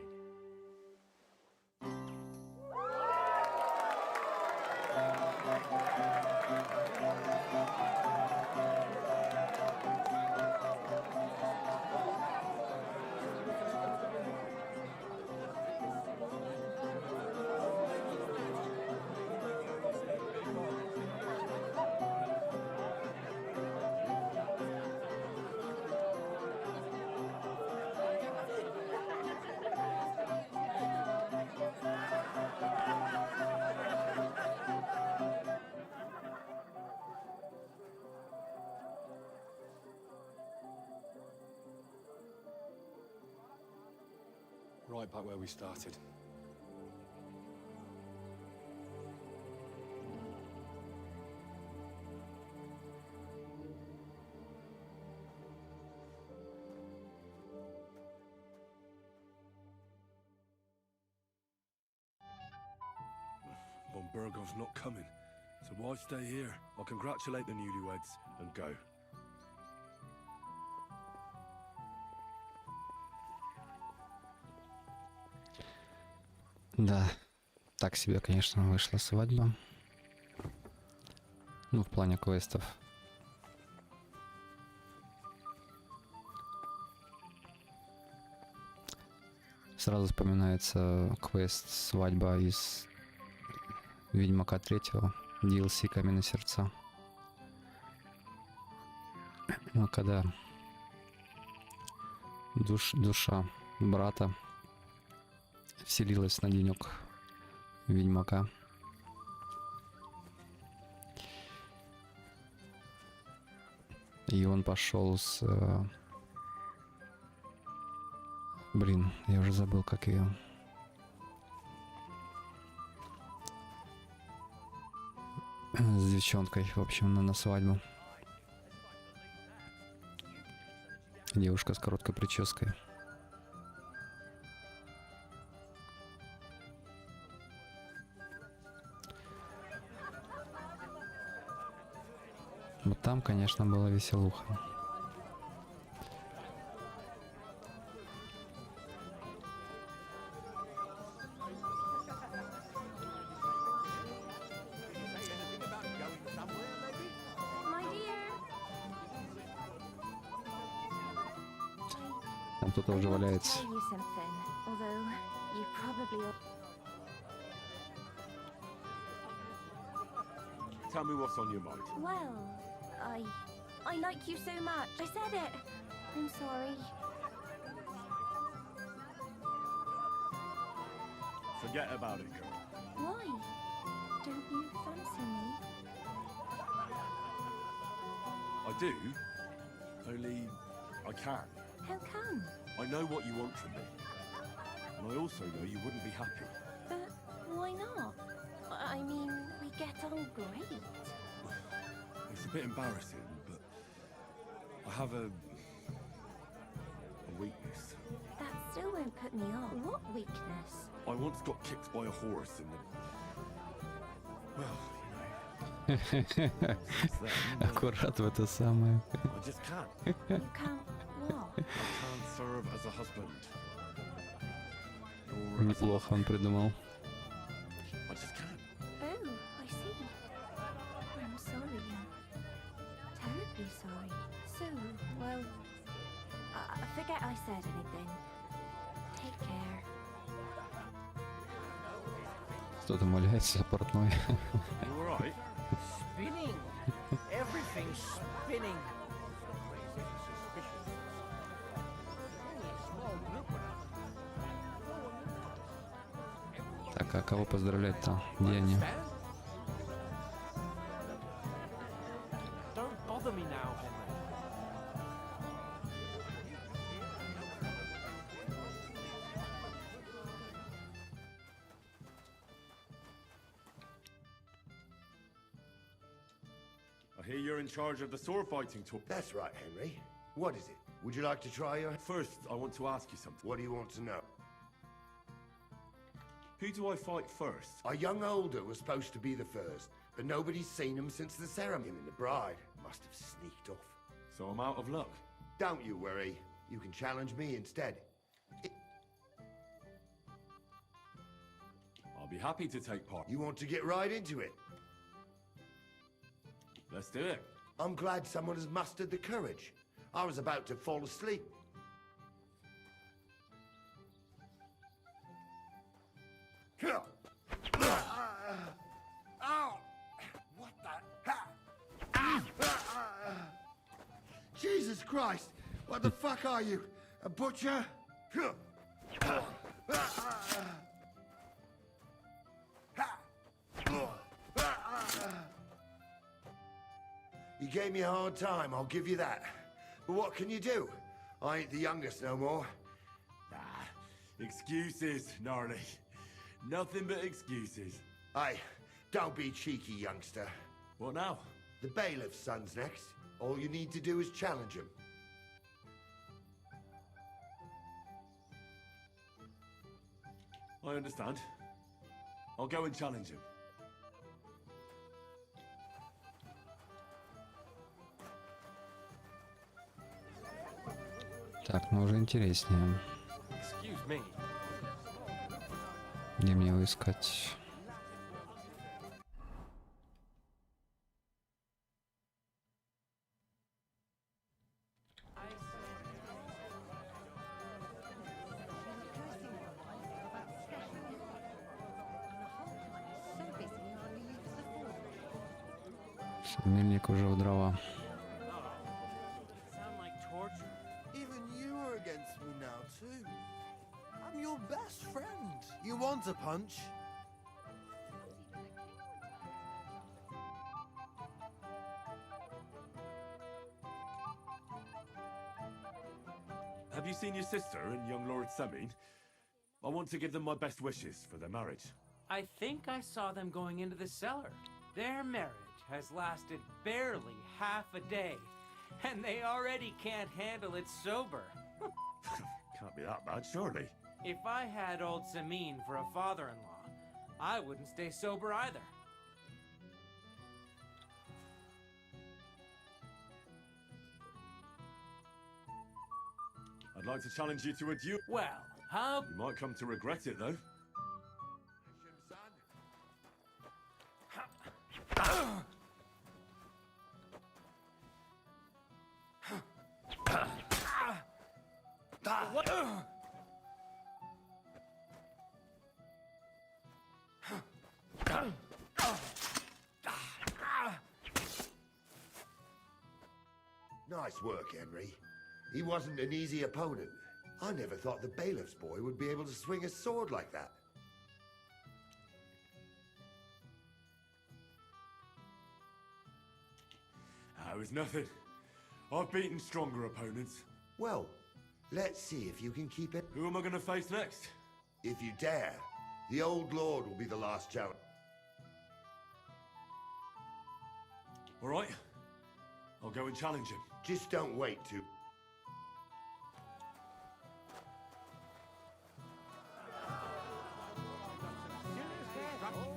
O: right back where we started.
B: Von Bergov's not coming, so why stay here? I'll congratulate the newlyweds and go.
G: Да, так себе, конечно, вышла свадьба. Ну, в плане квестов. Сразу вспоминается квест «Свадьба» из Ведьмака 3-го, DLC «Каменные сердца». Ну, когда душа брата вселилась на денек Ведьмака. И он пошел с... Блин, я уже забыл, как ее... С девчонкой, в общем, на свадьбу. Девушка с короткой прической. Вот там, конечно, была веселуха. Там кто-то уже валяется.
B: Tell me what's on your mind.
U: Well, I like you so much. I said it. I'm sorry.
B: Forget about it, girl.
U: Why? Don't you fancy me?
B: I do, only I can.
U: How come?
B: I know what you want from me, and I also know you wouldn't be happy.
U: But why not? I mean, we get on great.
B: It's a bit embarrassing, but I have a weakness.
U: That still won't put me off. What weakness?
B: I once got kicked by a horse in the... Well,
G: Аккурат в это самое.
B: I just can't.
U: You can't what?
B: I can't serve as a husband.
G: Неплохо он придумал.
B: I just can't.
U: Oh, I see. I'm sorry. Terribly sorry. So, well, forget I said anything. Take care.
G: Кто там валяется, портной?
B: You alright?
H: Spinning. Everything's spinning.
G: Так, а кого поздравлять-то? Где они?
H: Don't bother me now, Henry.
B: I hear you're in charge of the sword fighting tour.
R: That's right, Henry. What is it? Would you like to try your...
B: First, I want to ask you something.
R: What do you want to know?
B: Who do I fight first?
R: Our young older was supposed to be the first, but nobody's seen him since the ceremony. Him and the bride must have sneaked off.
B: So I'm out of luck.
R: Don't you worry. You can challenge me instead.
B: I'll be happy to take part.
R: You want to get right into it?
B: Let's do it.
R: I'm glad someone has mustered the courage. I was about to fall asleep. Ow! What the... Jesus Christ! What the fuck are you? A butcher? You gave me a hard time, I'll give you that. But what can you do? I ain't the youngest no more.
B: Excuses, gnarly. Nothing but excuses.
R: Hey, don't be cheeky, youngster.
B: What now?
R: The bailiff's son's next. All you need to do is challenge him.
B: I understand. I'll go and challenge him.
G: Так, ну уже интереснее.
O: Excuse me.
G: Где мне его искать? Мельник уже в дрова.
N: Even you are against me now, too. I'm your best friend. You want a punch?
B: Have you seen your sister and young Lord Semin? I want to give them my best wishes for their marriage.
J: I think I saw them going into the cellar. Their marriage has lasted barely half a day, and they already can't handle it sober.
B: Can't be that bad, surely.
J: If I had old Samin for a father-in-law, I wouldn't stay sober either.
B: I'd like to challenge you to a duel.
J: Well, how...
B: You might come to regret it, though.
R: Nice work, Henry. He wasn't an easy opponent. I never thought the bailiff's boy would be able to swing a sword like that.
B: That was nothing. I've beaten stronger opponents.
R: Well, let's see if you can keep it.
B: Who am I going to face next?
R: If you dare, the old lord will be the last challenge.
B: All right. I'll go and challenge him.
R: Just don't wait to...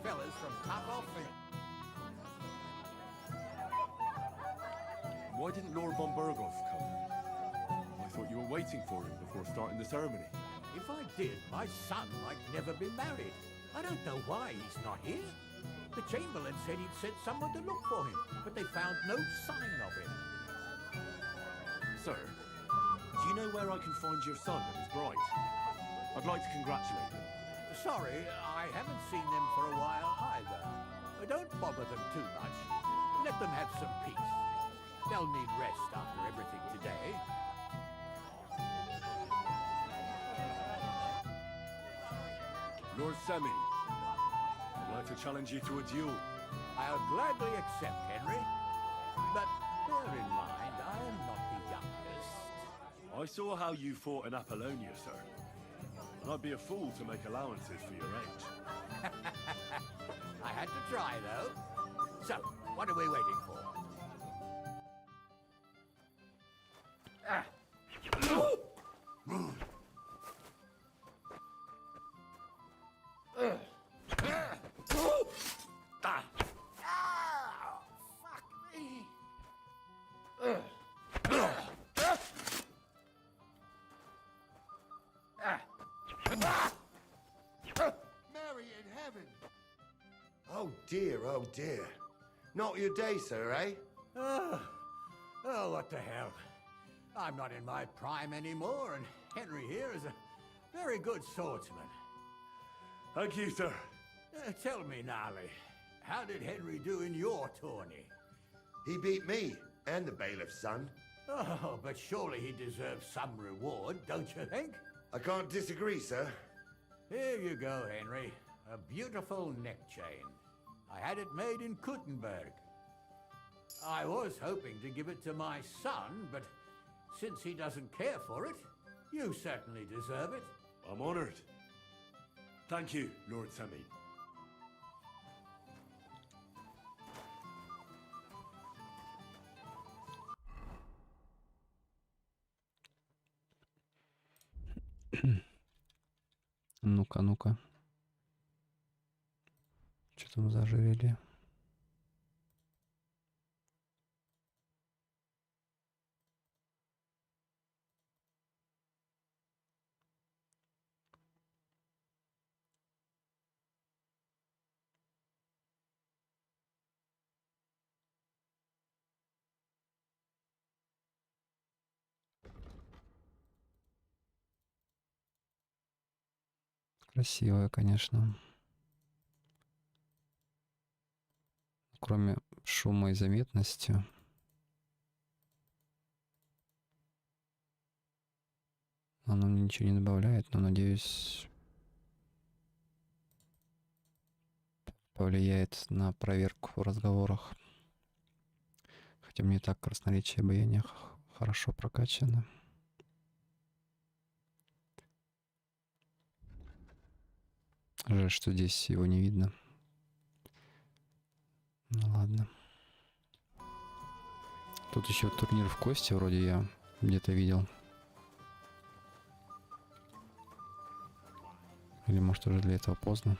I: Fellas from top off.
B: Why didn't Lord von Berghoff come? I thought you were waiting for him before starting the ceremony.
I: If I did, my son might never be married. I don't know why he's not here. The Chamberlain said he'd sent someone to look for him, but they found no sign of him.
B: Sir, do you know where I can find your son and his bride? I'd like to congratulate them.
I: Sorry, I haven't seen them for a while either. Don't bother them too much. Let them have some peace. They'll need rest after everything today.
B: Lord Semi, I'd like to challenge you to a duel.
I: I'll gladly accept, Henry. But bear in mind, I am not the youngest.
B: I saw how you fought in Apollonia, sir. And I'd be a fool to make allowances for your age.
I: I had to try, though. So, what are we waiting for?
R: Mary in heaven! Oh dear, oh dear. Not your day, sir, eh?
I: Oh, what the hell. I'm not in my prime anymore, and Henry here is a very good swordsman.
B: Thank you, sir.
I: Tell me, Nally, how did Henry do in your tourney?
R: He beat me, and the bailiff's son.
I: Oh, but surely he deserves some reward, don't you think?
R: I can't disagree, sir.
I: Here you go, Henry. A beautiful neck chain. I had it made in Kuttenberg. I was hoping to give it to my son, but since he doesn't care for it, you certainly deserve it.
B: I'm honored. Thank you, Lord Samin.
G: Ну-ка, ну-ка. Что там заживели? Красивая, конечно. Кроме шума и заметности. Оно мне ничего не добавляет, но, надеюсь, повлияет на проверку в разговорах. Хотя мне так красноречие и обаяние хорошо прокачано. Жаль, что здесь его не видно. Ну ладно. Тут еще турнир в кости вроде я где-то видел. Или может уже для этого поздно.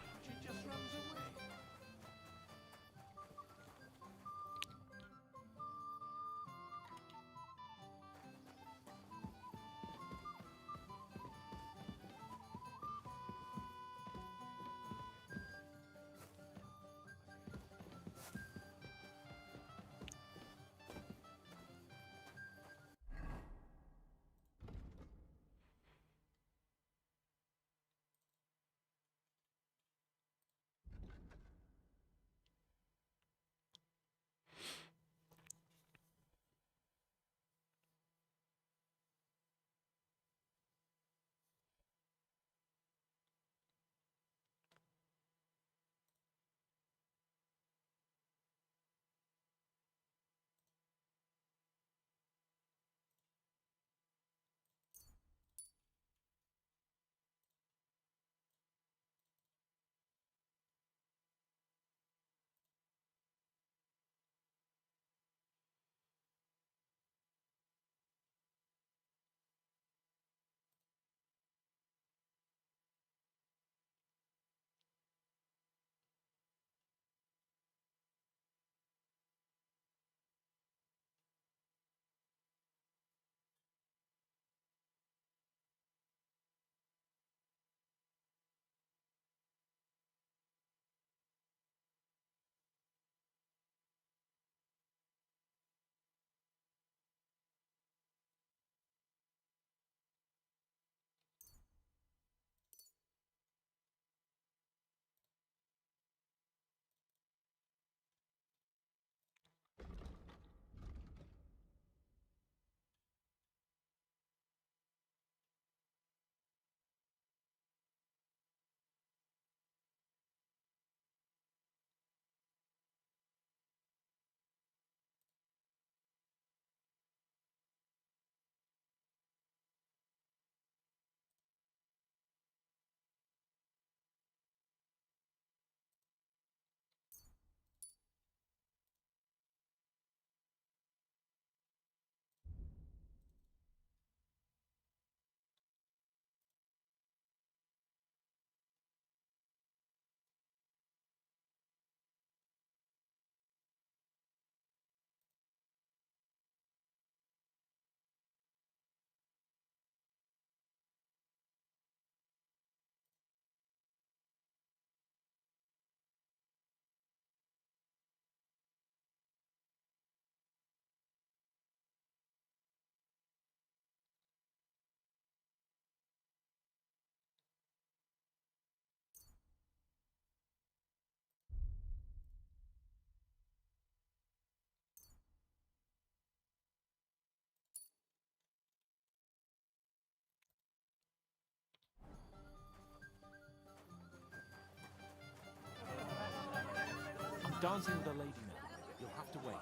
O: Dancing with a lady now. You'll have to wait.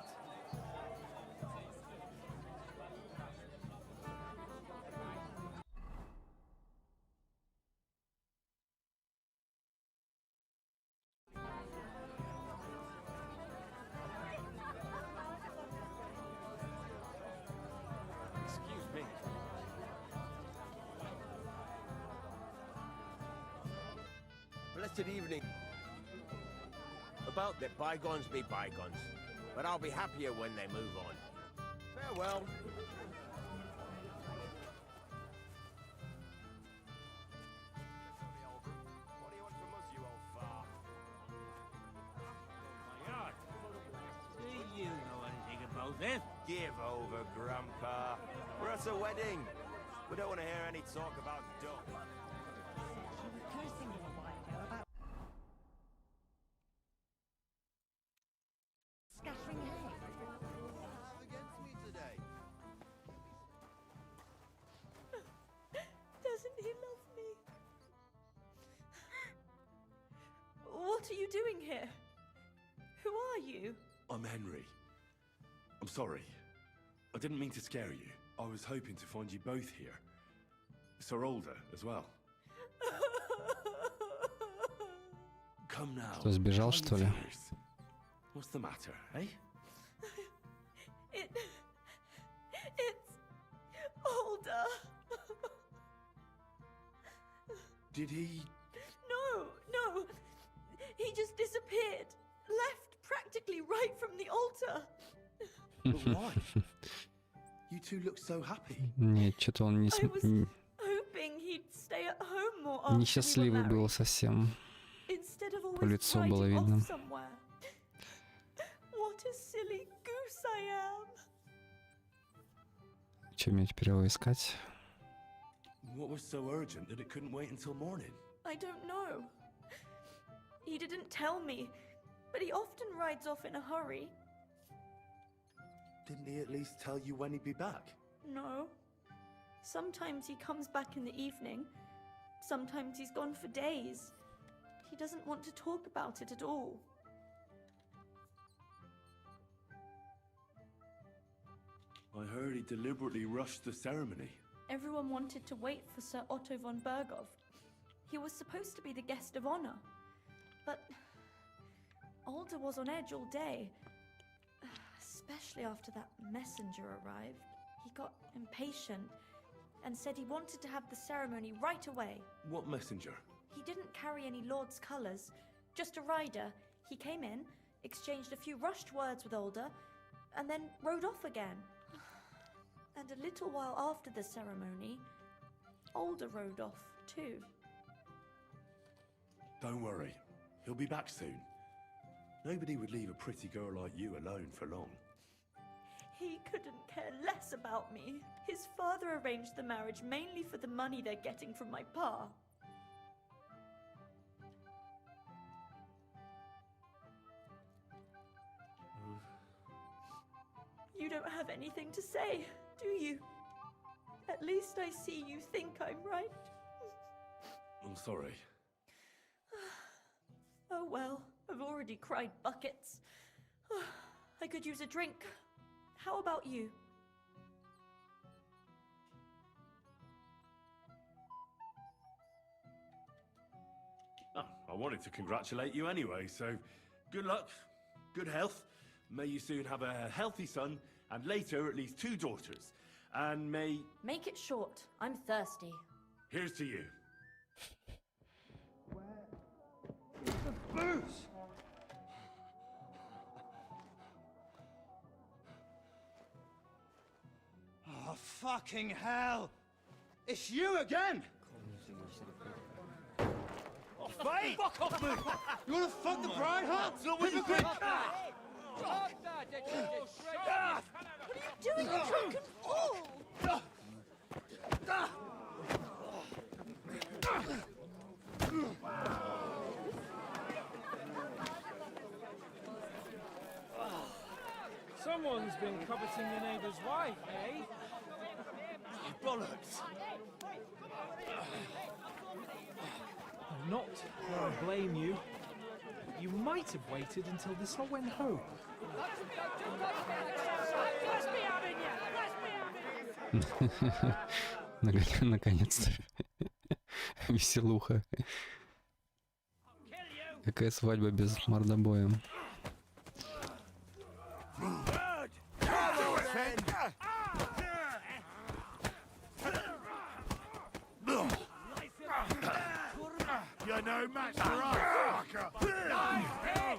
R: blasted evening. About that bygones be bygones, but I'll be happier when they move on. Farewell.
N: Do you know anything about this?
Q: Give over, Grandpa. We're at a wedding. We don't want to hear any talk about duck.
N: Scattering hay. Against me today.
A: Doesn't he love me? What are you doing here? Who are you?
B: I'm Henry. I'm sorry. I didn't mean to scare you. I was hoping to find you both here. Sir Older as well. Come now.
G: Что, сбежал, что ли?
B: What's the matter, eh?
A: It's Older.
B: Did he?
A: No. He just disappeared. Left practically right from the altar.
B: But why? You two look so happy.
G: Нет, что-то он не
A: Hoping he'd stay at home more after
G: несчастливый был совсем.
A: Instead of
G: По
A: always
G: лицу было
A: riding
G: видно.
A: off somewhere. What a silly goose I am.
G: Что мне теперь его искать?
B: What was so urgent that it couldn't wait until morning?
A: I don't know. He didn't tell me, but he often rides off in a hurry.
B: Didn't he at least tell you when he'd be back?
A: No. Sometimes he comes back in the evening. Sometimes he's gone for days. He doesn't want to talk about it at all.
B: I heard he deliberately rushed the ceremony.
A: Everyone wanted to wait for Sir Otto von Berghoff. He was supposed to be the guest of honor. But Older was on edge all day. Especially after that messenger arrived. He got impatient and said he wanted to have the ceremony right away.
B: What messenger?
A: He didn't carry any lord's colours, just a rider. He came in, exchanged a few rushed words with Older, and then rode off again. And a little while after the ceremony, Older rode off too.
B: Don't worry, he'll be back soon. Nobody would leave a pretty girl like you alone for long.
A: He couldn't care less about me. His father arranged the marriage mainly for the money they're getting from my pa. You don't have anything to say, do you? At least I see you think I'm right.
B: I'm sorry.
A: Oh well, I've already cried buckets. I could use a drink. How about you?
B: Oh, I wanted to congratulate you anyway, so good luck, good health. May you soon have a healthy son, and later at least 2 daughters. And may...
U: Make it short. I'm thirsty.
B: Here's to you.
E: The booze! Oh, fucking hell! It's you again! Oh, mate! Fuck off, mate! You wanna fuck the bride, huh? With a quick...
A: What are you doing, you drunken fool?
V: Someone's been coveting your neighbour's wife, eh?
E: Oh, bollocks!
V: I'm not going to blame you. You might have waited until this all went home.
G: Наконец-то. Веселуха. Какая свадьба без мордобоя.
E: You're no match for us, fucker!
N: Nice hit!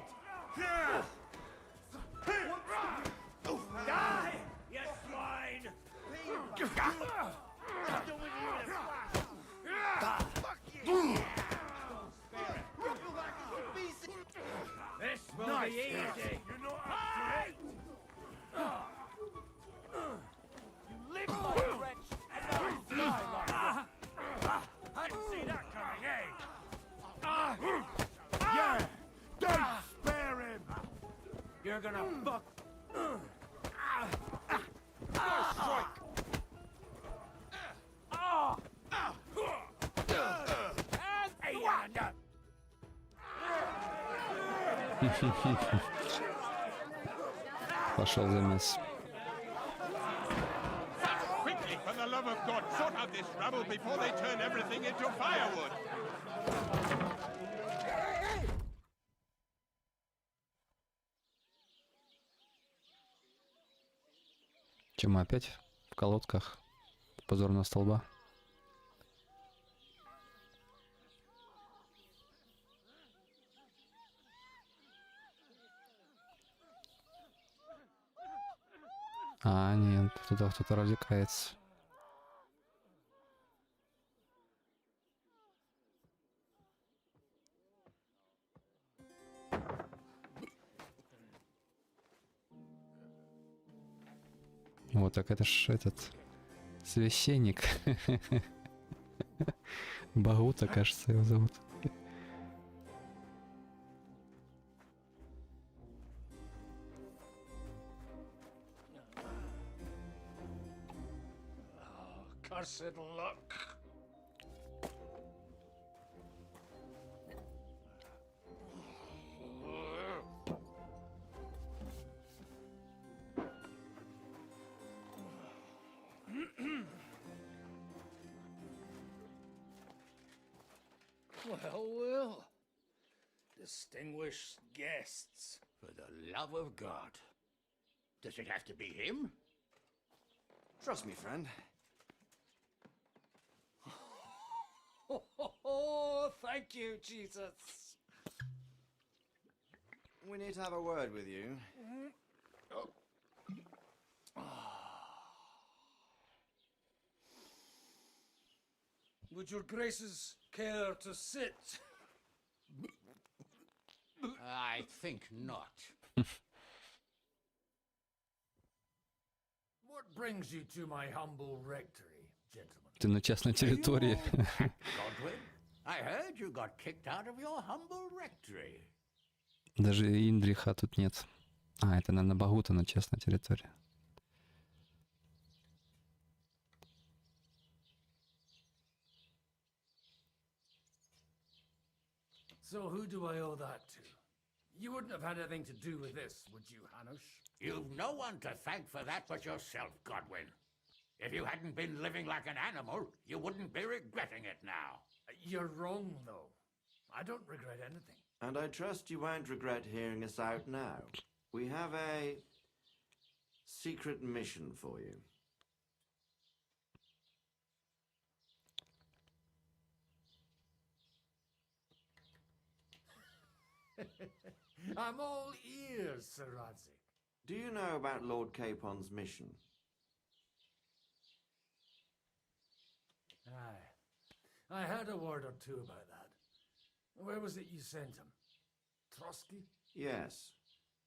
N: Die, you swine! This will
E: Nice
N: be
E: hit.
N: easy.
E: You're not up
N: You live like a wretch, and now you die like one. Hadn't seen that coming, eh?
E: Yeah! Don't spare him!
N: You're gonna fuck. First strike.
G: Пошел замес.
D: Quickly, for the love of God, sort out this rabble before they turn everything into firewood.
G: Чем мы опять в колодках позорного столба? А, нет, туда кто-то развлекается. Вот, так это ж этот священник. Багута, кажется, его зовут.
C: Cursed luck.
I: Well. Distinguished guests. For the love of God. Does it have to be him?
T: Trust me, friend.
I: Oh, thank you, Jesus.
T: We need to have a word with you.
C: Would your graces care to sit?
I: I think not.
C: What brings you to my humble rectory, gentlemen?
G: Ты на частной территории.
I: Godwin, I heard you got kicked out of your humble rectory.
G: Даже Индриха тут нет. А, это, наверное, Багута на частной территории.
C: So who do I owe that to? You wouldn't have had anything to do with this, would you, Hanush?
I: You've no one to thank for that but yourself, Godwin. If you hadn't been living like an animal, you wouldn't be regretting it now.
C: You're wrong, though. I don't regret anything.
T: And I trust you won't regret hearing us out now. We have a secret mission for you.
C: I'm all ears, Sir Radzik.
T: Do you know about Lord Capon's mission?
C: Aye. I had a word or two about that. Where was it you sent him? Trotsky?
T: Yes,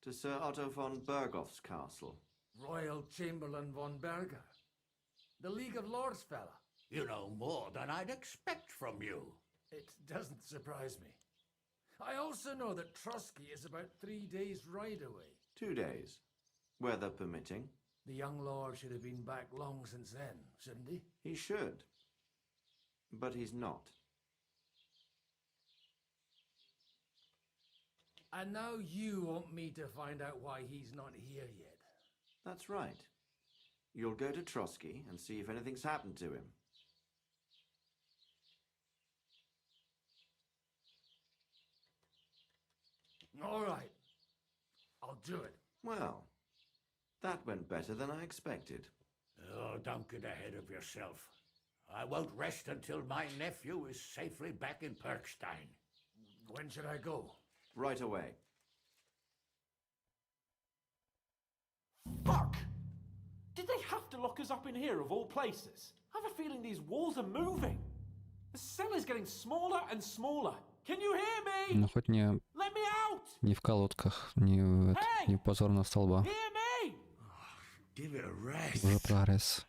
T: to Sir Otto von Bergoff's castle.
C: Royal Chamberlain von Berger. The League of Lords fella.
I: You know more than I'd expect from you.
C: It doesn't surprise me. I also know that Trotsky is about 3 days' ride away.
T: 2 days, weather permitting.
C: The young lord should have been back long since then, shouldn't he?
T: He should, but he's not.
C: And now you want me to find out why he's not here yet.
T: That's right. You'll go to Trotsky and see if anything's happened to him.
C: All right. I'll do it.
T: Well, that went better than I expected.
I: Oh, don't get ahead of yourself. I won't rest until my nephew is safely back in Perkstein. When should I go?
T: Right away.
V: Fuck! Did they have to lock us up in here of all places? I have a feeling these walls are moving. The cell is getting smaller and smaller. Can you hear me?
G: Ну хоть не,
V: Let me out!
G: не в колодках, не в,
V: Hey!
G: не в позорного столба.
V: Hear me!
B: Give it a rest.
G: Уже прогресс.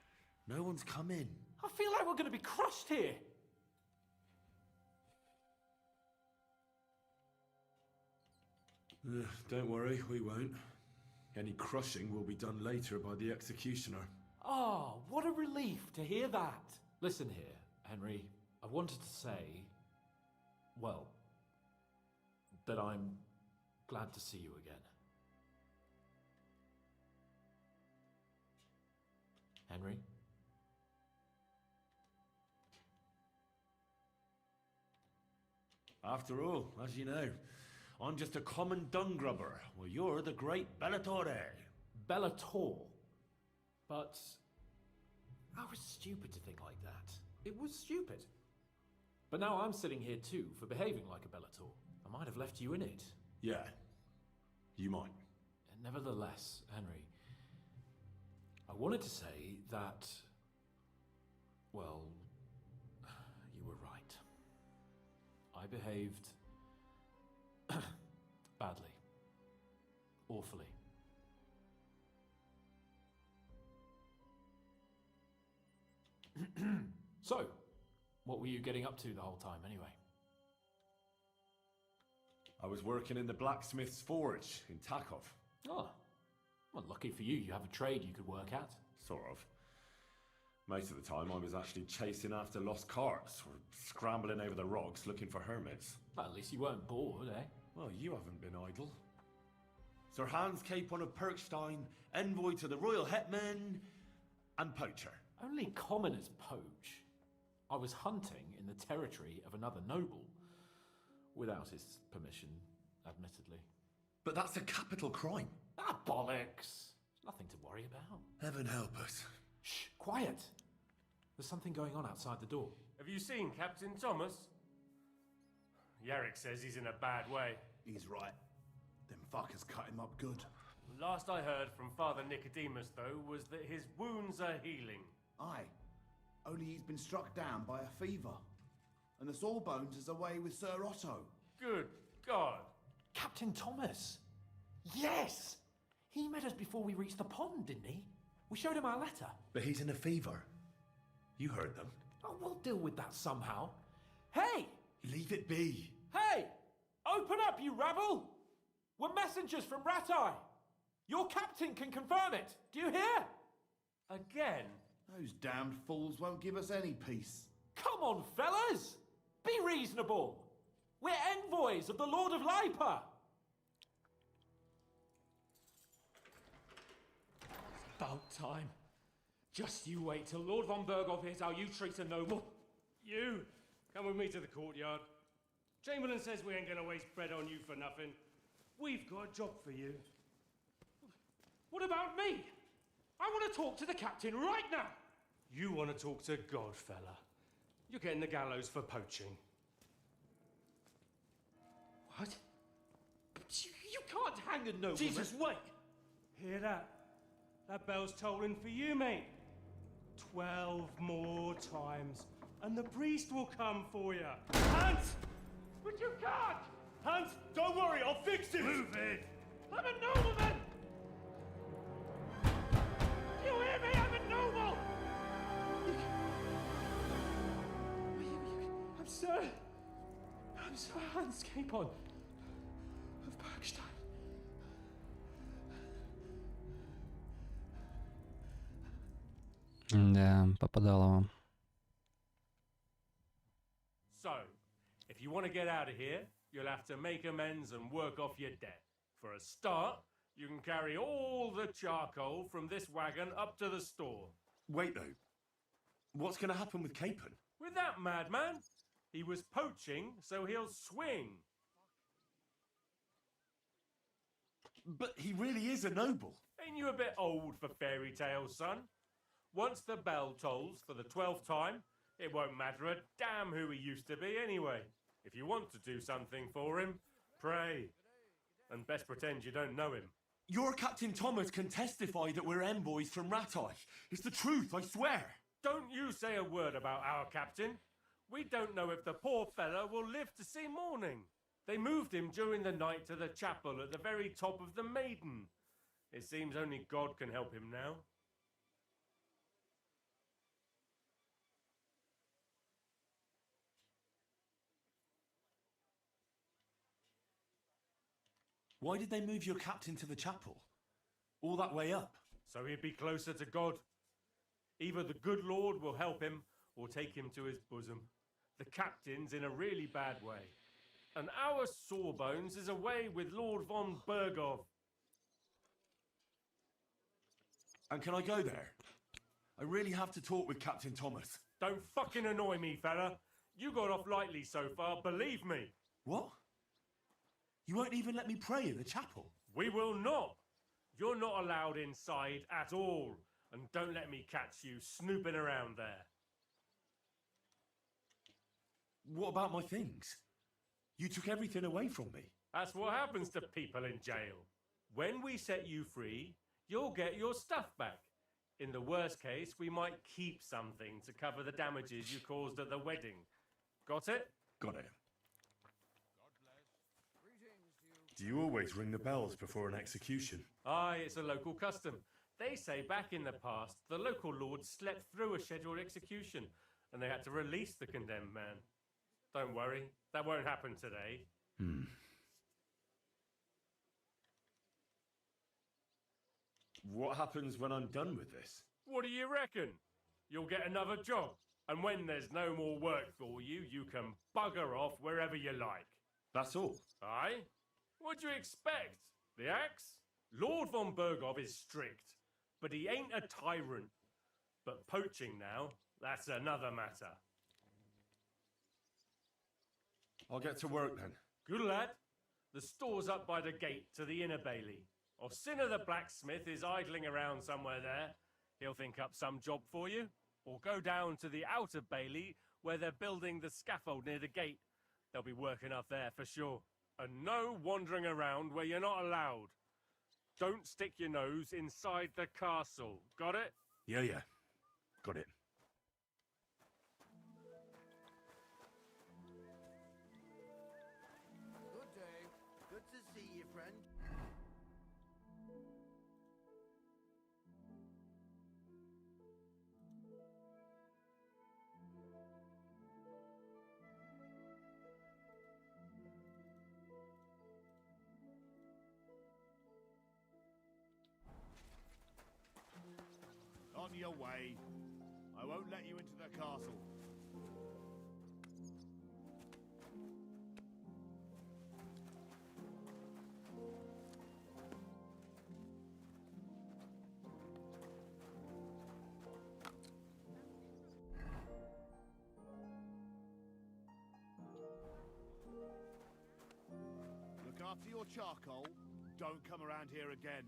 B: No one's come in.
V: I feel like we're going to be crushed here.
B: Don't worry, we won't. Any crushing will be done later by the executioner.
V: Oh, what a relief to hear that. Listen here, Henry. I wanted to say, well, that I'm glad to see you again. Henry?
B: After all, as you know, I'm just a common dung grubber, while you're the great Bellatore.
V: Bellator? But I was stupid to think like that. It was stupid. But now I'm sitting here too for behaving like a Bellator. I might have left you in it.
B: Yeah, you might.
V: And nevertheless, Henry, I wanted to say that, well, you were right. I behaved badly. Awfully. So, what were you getting up to the whole time anyway?
B: I was working in the blacksmith's forge in Takov.
V: Oh, well, lucky for you, you have a trade you could work at.
B: Sort of. Most of the time I was actually chasing after lost carts or scrambling over the rocks looking for hermits.
V: Well, at least you weren't bored, eh?
B: Well, you haven't been idle. Sir Hans Capon of Perkstein, envoy to the royal hetman, and poacher.
V: Only commoners poach. I was hunting in the territory of another noble. Without his permission, admittedly.
B: But that's a capital crime.
V: Ah, bollocks! Nothing to worry about.
B: Heaven help us.
V: Shh, quiet! There's something going on outside the door.
F: Have you seen Captain Thomas? Yarrick says he's in a bad way.
L: He's right. Them fuckers cut him up good.
F: Last I heard from Father Nicodemus, though, was that his wounds are healing.
L: Aye. Only he's been struck down by a fever. And the Sawbones is away with Sir Otto.
F: Good God.
V: Captain Thomas! Yes! He met us before we reached the pond, didn't he? We showed him our letter.
B: But he's in a fever. You heard them.
V: Oh, we'll deal with that somehow. Hey!
B: Leave it be.
V: Hey! Open up, you rabble! We're messengers from Ratai. Your captain can confirm it. Do you hear?
F: Again?
L: Those damned fools won't give us any peace.
V: Come on, fellas! Be reasonable! We're envoys of the Lord of Lipa!
O: About time. Just you wait till Lord von Berghoff hears how you treat a noble.
F: You, come with me to the courtyard. Chamberlain says we ain't gonna waste bread on you for nothing. We've got a job for you.
O: What about me? I want to talk to the captain right now.
F: You want to talk to God, fella. You're getting the gallows for poaching.
O: What? But you can't hang a nobleman.
F: Jesus, wait! Hear that? That bell's tolling for you, mate. 12 more times, and the priest will come for you. Hans!
O: But you can't!
F: Hans, don't worry, I'll fix it! Move it!
O: I'm a nobleman! You hear me? I'm a noble! I'm Sir Hans Capon of Bergstein.
G: Да, попадало.
F: So, if you want to get out of here, you'll have to make amends and work off your debt. For a start, you can carry all the charcoal from this wagon up to the store.
B: Wait though. What's going to happen with Capon?
F: With that madman, he was poaching, so he'll swing.
B: But he really is a noble.
F: Ain't you a bit old for fairy tales, son? Once the bell tolls for the 12th time, It won't matter a damn who he used to be anyway. If you want to do something for him, pray. And best pretend you don't know him.
B: Your Captain Thomas can testify that we're envoys from Ratai. It's the truth, I swear.
F: Don't you say a word about our captain. We don't know if the poor fella will live to see morning. They moved him during the night to the chapel at the very top of the Maiden. It seems only God can help him now.
B: Why did they move your captain to the chapel? All that way up?
F: So he'd be closer to God. Either the good Lord will help him or take him to his bosom. The captain's in a really bad way. And our Sawbones is away with Lord von Bergov.
B: And can I go there? I really have to talk with Captain Thomas.
F: Don't fucking annoy me, fella. You got off lightly so far, believe me.
B: What? You won't even let me pray in the chapel?
F: We will not. You're not allowed inside at all. And don't let me catch you snooping around there.
B: What about my things? You took everything away from me.
F: That's what happens to people in jail. When we set you free, you'll get your stuff back. In the worst case, we might keep something to cover the damages you caused at the wedding. Got it?
B: Got it. Do you always ring the bells before an execution?
F: Aye, it's a local custom. They say back in the past, the local lords slept through a scheduled execution, and they had to release the condemned man. Don't worry, that won't happen today.
B: What happens when I'm done with this?
F: What do you reckon? You'll get another job, and when there's no more work for you, you can bugger off wherever you like.
B: That's all?
F: Aye? What do you expect? The axe? Lord von Bergov is strict, but he ain't a tyrant. But poaching now, that's another matter.
B: I'll get to work then.
F: Good lad. The store's up by the gate to the inner bailey. Orsina the blacksmith is idling around somewhere there. He'll think up some job for you. Or go down to the outer bailey where they're building the scaffold near the gate. There'll be work enough there for sure. And no wandering around where you're not allowed. Don't stick your nose inside the castle. Got it?
B: Yeah. Got it.
N: Good day. Good to see you, friend.
L: On your way. I won't let you into the castle. Look after your charcoal. Don't come around here again.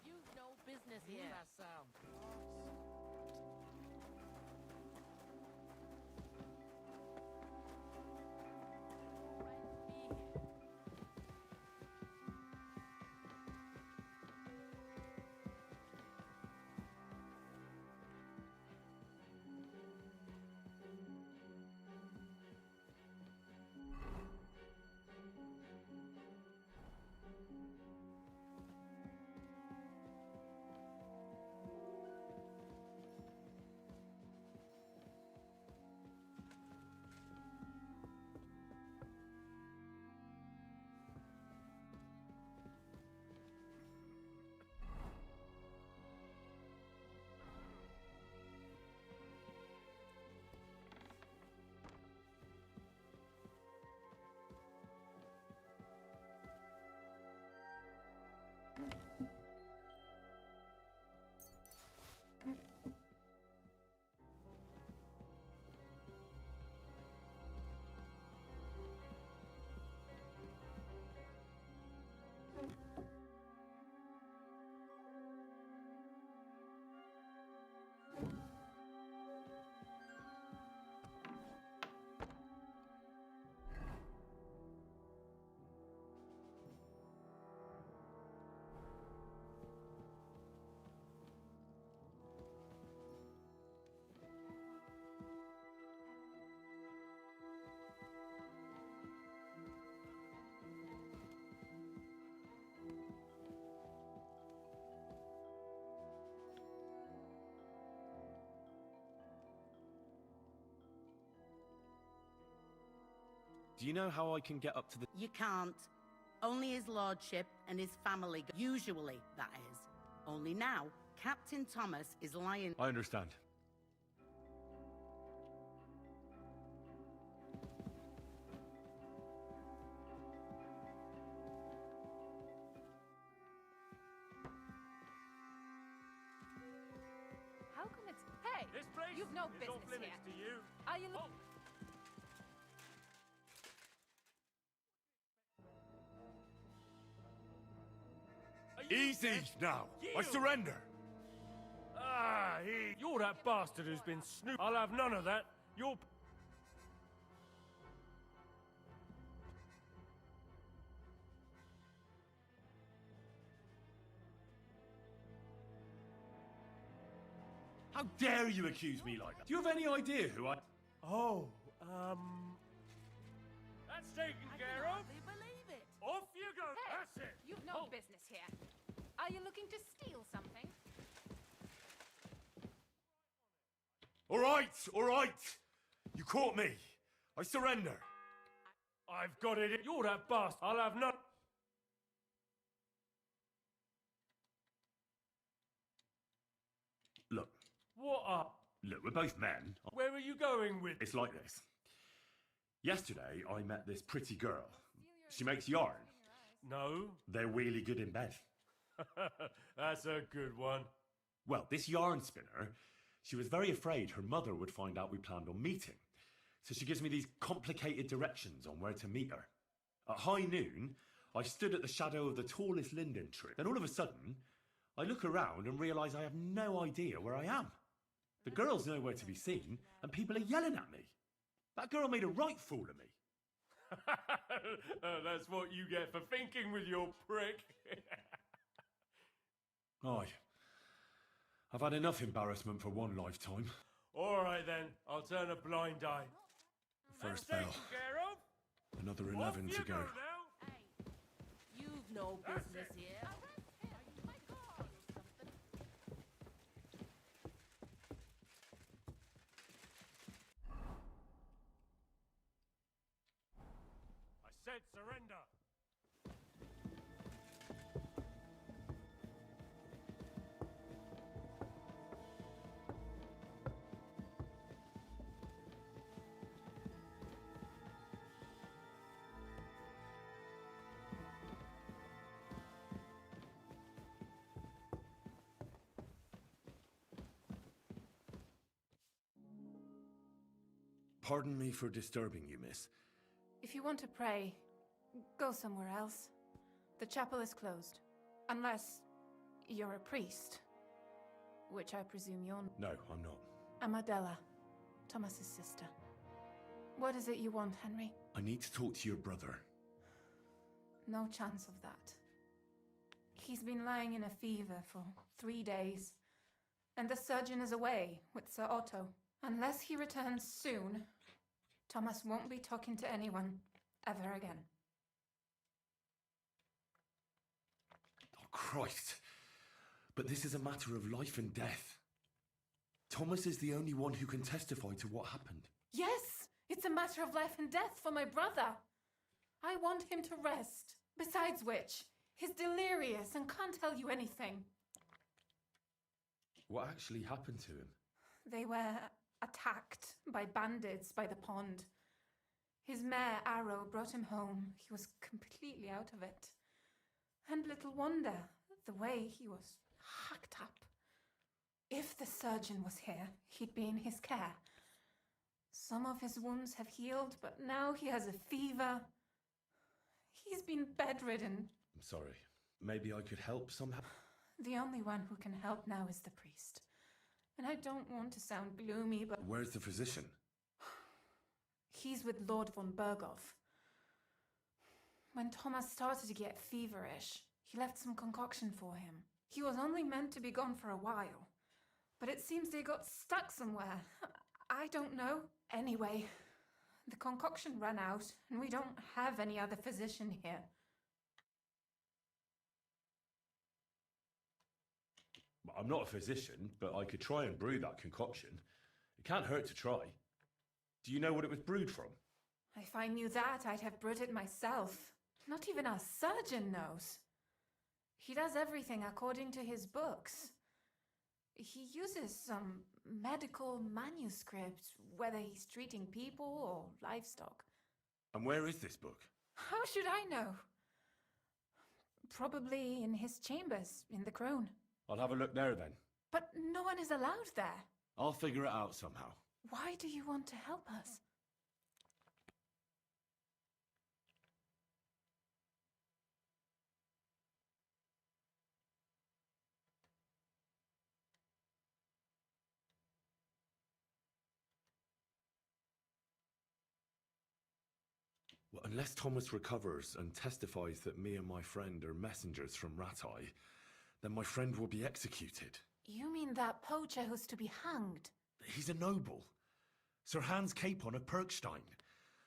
K: You've no business here. That sound.
M: Do you know how I can get up to the...
P: You can't. Only his lordship and his family, usually, that is. Only now, Captain Thomas is lying...
B: I understand.
K: How come it's... Hey!
F: This place
K: You've no
F: is
K: business
F: off limits
K: here.
F: to you.
K: Are you...
B: Easy now. I surrender.
F: Ah, you're that bastard who's been snooping. I'll have none of that. You're...
B: How dare you accuse me like that? Do you have any idea who I...
F: Oh, That's taken care of.
K: believe it.
F: Off you go.
K: Hey,
F: That's it.
K: you've no business here. Are you looking to steal something?
B: All right. You caught me. I surrender.
F: I've got it. You're that bastard. I'll have none.
B: Look,
F: What up?
B: we're both men.
F: Where are you going with?
B: It's like this. Yesterday, I met this pretty girl. She makes yarn.
F: No.
B: They're really good in bed.
F: That's a good one.
B: Well, this yarn spinner, she was very afraid her mother would find out we planned on meeting. So she gives me these complicated directions on where to meet her. At high noon, I stood at the shadow of the tallest linden tree. Then all of a sudden, I look around and realise I have no idea where I am. The girl's nowhere to be seen, and people are yelling at me. That girl made a right fool of me.
F: That's what you get for thinking with your prick.
B: I've had enough embarrassment for one lifetime.
F: All right then, I'll turn a blind eye.
B: First
F: That's
B: bell.
F: taken care of.
B: Another
F: Off
B: 11
F: you
B: to go.
F: now.
K: You've no business here.
F: I said surrender.
B: Pardon me for disturbing you, miss.
W: If you want to pray, go somewhere else. The chapel is closed. Unless you're a priest. Which I presume you're...
B: No, I'm not.
W: I'm Adela, Thomas's sister. What is it you want, Henry?
B: I need to talk to your brother.
W: No chance of that. He's been lying in a fever for 3 days. And the surgeon is away with Sir Otto. Unless he returns soon, Thomas won't be talking to anyone ever again.
B: Oh, Christ. But this is a matter of life and death. Thomas is the only one who can testify to what happened.
W: Yes, it's a matter of life and death for my brother. I want him to rest. Besides which, he's delirious and can't tell you anything.
B: What actually happened to him?
W: They were attacked by bandits by the pond. His mare, Arrow, brought him home. He was completely out of it. And little wonder, the way he was hacked up. If the surgeon was here, he'd be in his care. Some of his wounds have healed, but now he has a fever. He's been bedridden.
B: I'm sorry. Maybe I could help somehow?
W: The only one who can help now is the priest. And I don't want to sound gloomy, but...
B: Where's the physician?
W: He's with Lord von Berghoff. When Thomas started to get feverish, he left some concoction for him. He was only meant to be gone for a while. But it seems they got stuck somewhere. I don't know. Anyway, the concoction ran out, and we don't have any other physician here.
B: I'm not a physician, but I could try and brew that concoction. It can't hurt to try. Do you know what it was brewed from?
W: If I knew that, I'd have brought it myself. Not even our surgeon knows. He does everything according to his books. He uses some medical manuscript, whether he's treating people or livestock.
B: And where is this book?
W: How should I know? Probably in his chambers, in the crone.
B: I'll have a look there then.
W: But no one is allowed there.
B: I'll figure it out somehow.
W: Why do you want to help us?
B: Well, unless Thomas recovers and testifies that me and my friend are messengers from Ratai, then my friend will be executed.
W: You mean that poacher who's to be hanged?
B: He's a noble. Sir Hans Capon of Perkstein.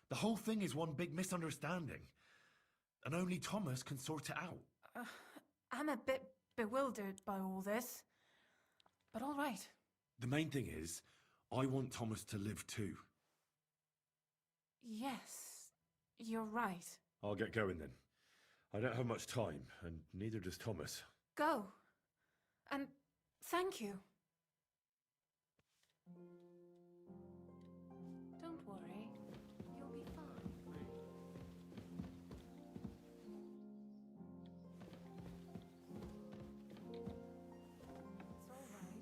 B: The whole thing is one big misunderstanding. And only Thomas can sort it out.
W: I'm a bit bewildered by all this. But all right.
B: The main thing is, I want Thomas to live too.
W: Yes, you're right.
B: I'll get going then. I don't have much time, and neither does Thomas.
W: Go. And thank you. Don't worry. You'll be fine. It's all right.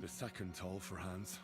B: a second toll for Hans.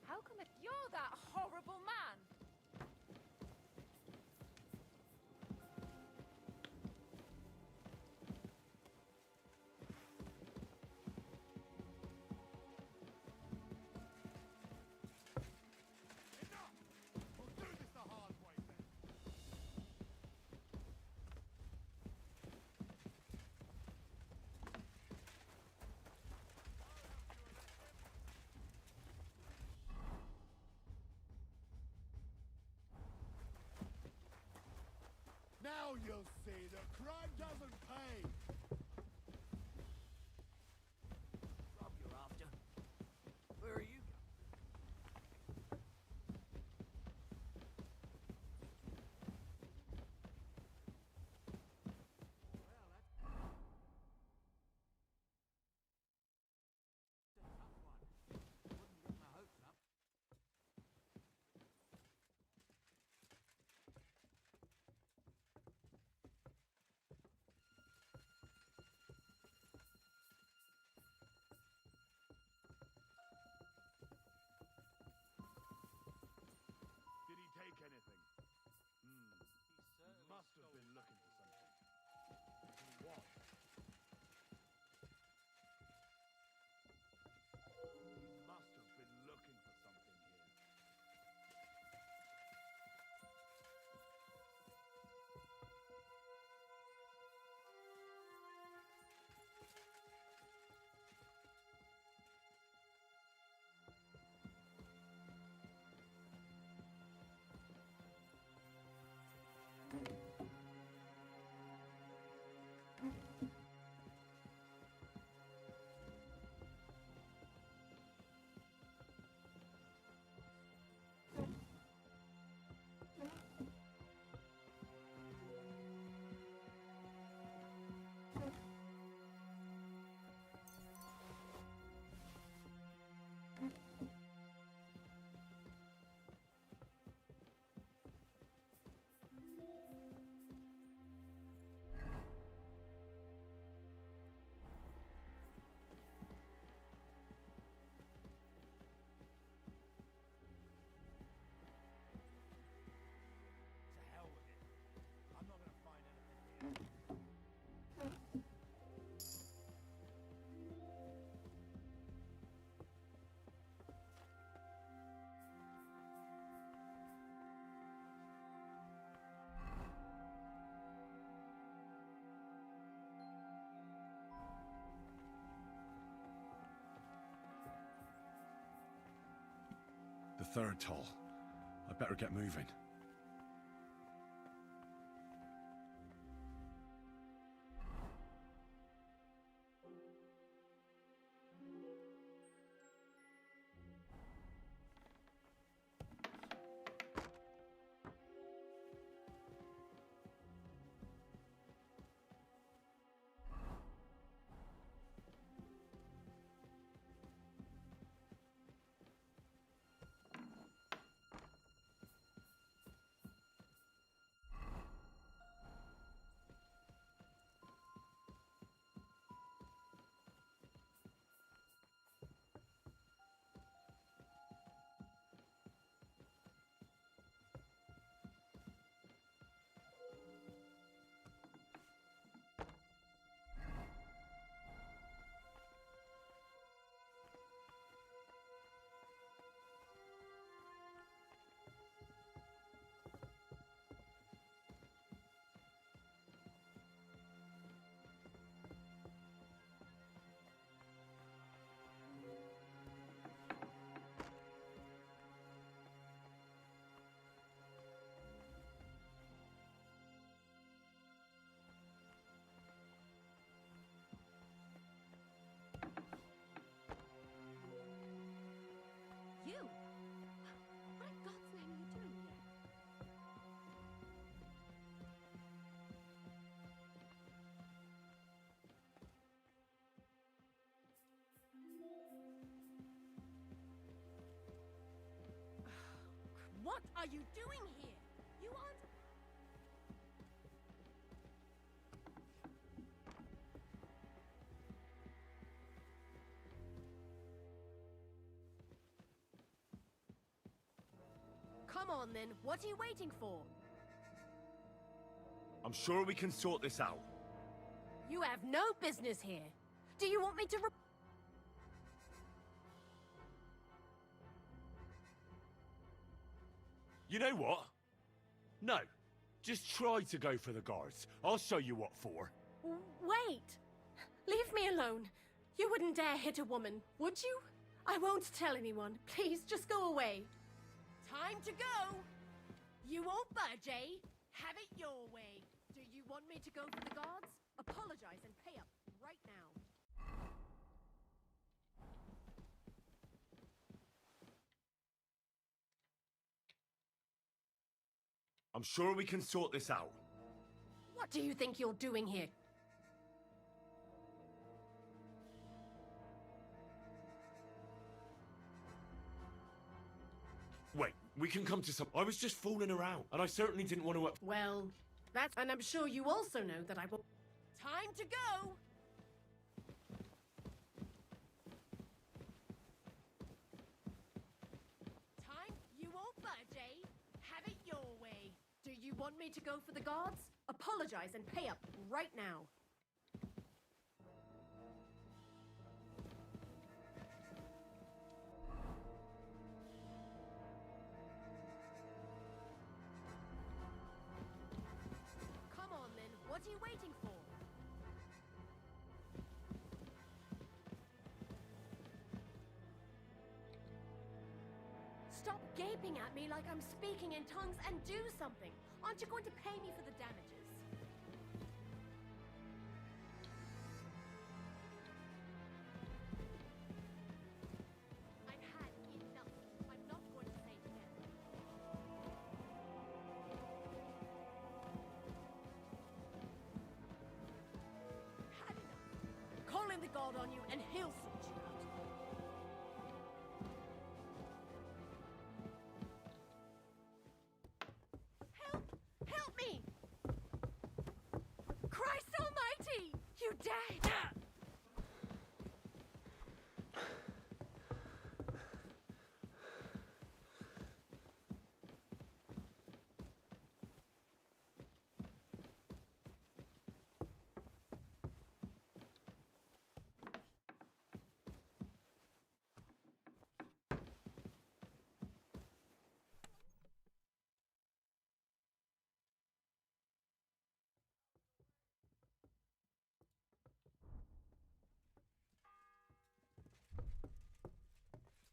K: How come if you're that horrible man?
N: Now you'll see that crime doesn't pay!
H: Rob, you're after. Where are you
L: Did he take anything? He must have been looking for something. What? He must have been looking for something here.
B: The third toll. I better get moving.
J: What are you doing here? You aren't... Come on then, what are you waiting for?
B: I'm sure we can sort this out.
J: You have no business here. Do you want me to
B: You know what? No. Just try to go for the guards. I'll show you what for.
J: Wait! Leave me alone. You wouldn't dare hit a woman, would you? I won't tell anyone. Please, just go away. Time to go! You won't budge, eh? Have it your way. Do you want me to go for the guards? Apologize and pay up right now.
B: I'm sure we can sort this out.
J: What do you think you're doing here?
B: Wait, we can come to some... I was just fooling around, and I certainly didn't want to...
J: Well, that's... And I'm sure you also know that I will... Time to go! Time? You won't budge, eh? Have it your way. Do you want me to go for the guards? Apologize and pay up right now. Come on then, what are you waiting for? Stop gaping at me like I'm speaking in tongues and do something. Aren't you going to pay me for the damages? I've had enough. I'm not going to say it again. Had enough. Call in the god on you and he'll sort you out. Help me! Christ almighty! You dead!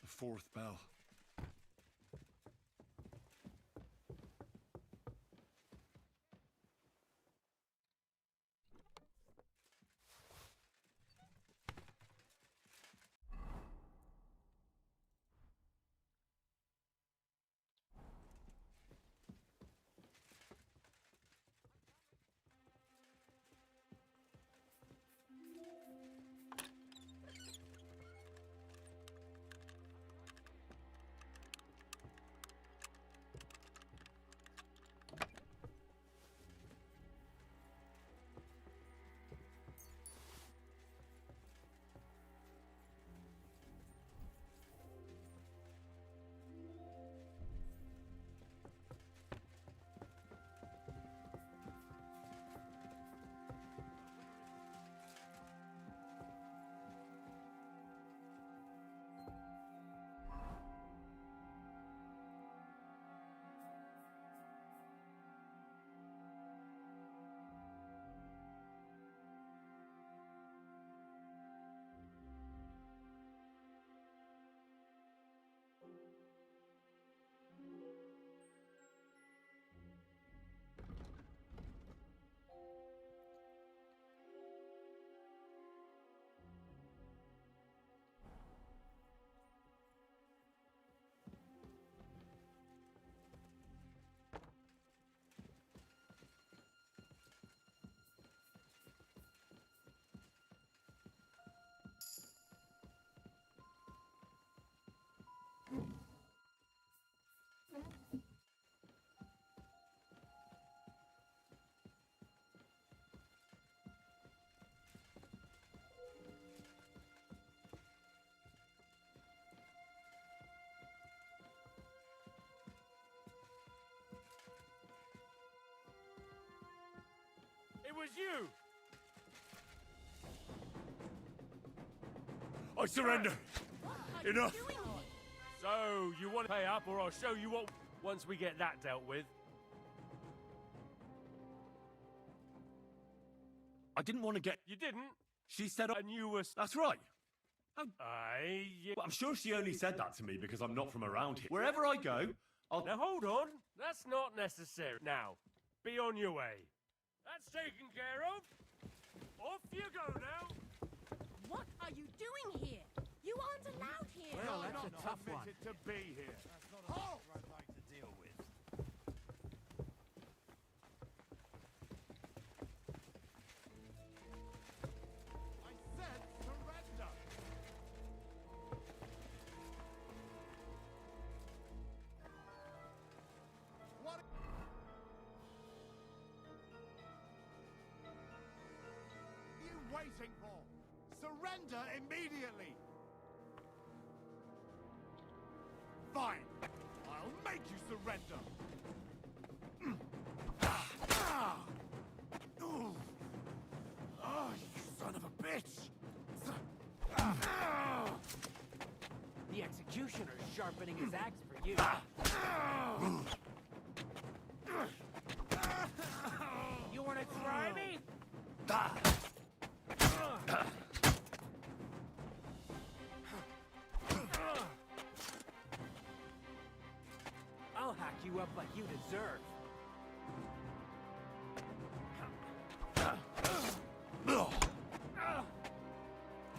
B: The fourth bell.
F: was you!
B: I surrender! Enough!
F: So, you want to pay up or I'll show you what... Once we get that dealt with.
B: I didn't want to get...
F: You didn't?
B: She said...
F: And you were...
B: That's right.
F: Yeah.
B: Well, I'm sure she only said that to me because I'm not from around here. Wherever I go, I'll...
F: Now hold on. That's not necessary. Now, be on your way. That's taken care of. Off you go now.
J: What are you doing here? You aren't allowed here.
I: Well, that's a tough one.
L: To be here.
N: That's not a matter I'd like to deal with.
L: I said surrender. What? What are you waiting for? Surrender immediately. Fine. I'll make you surrender. Oh, you son of a bitch!
H: The executioner's sharpening his axe for you. You wanna try me? I'll hack you up like you deserve.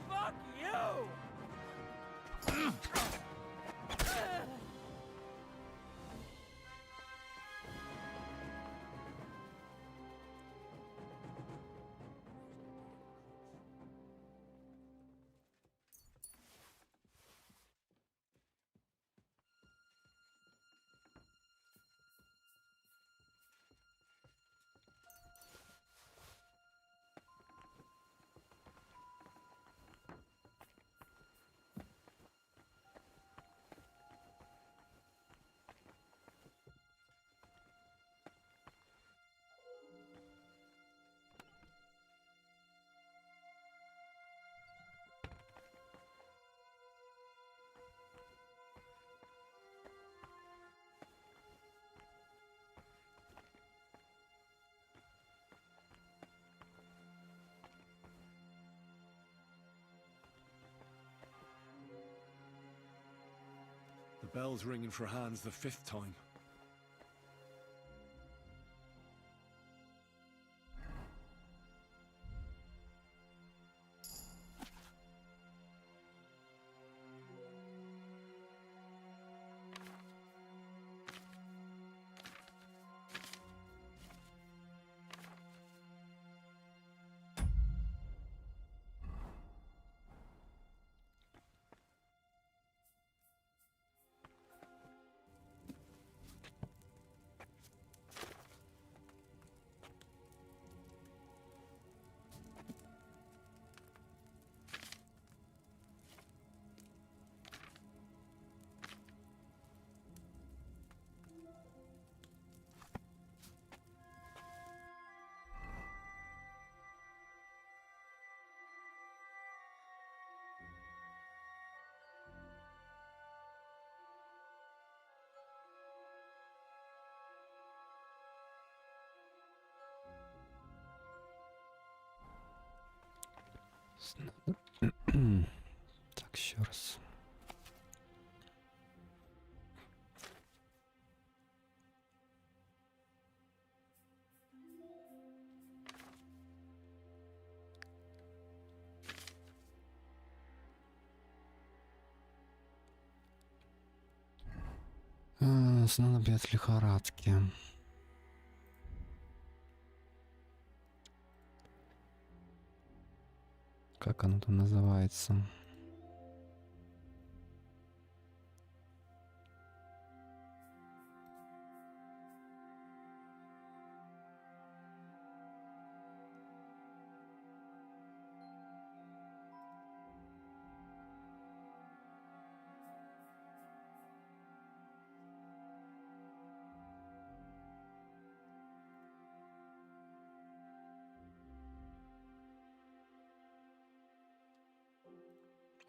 H: Fuck you!
B: The bell's ringing for hands the 5th time.
G: Так, еще раз. Снадобье от лихорадки. Как оно там называется?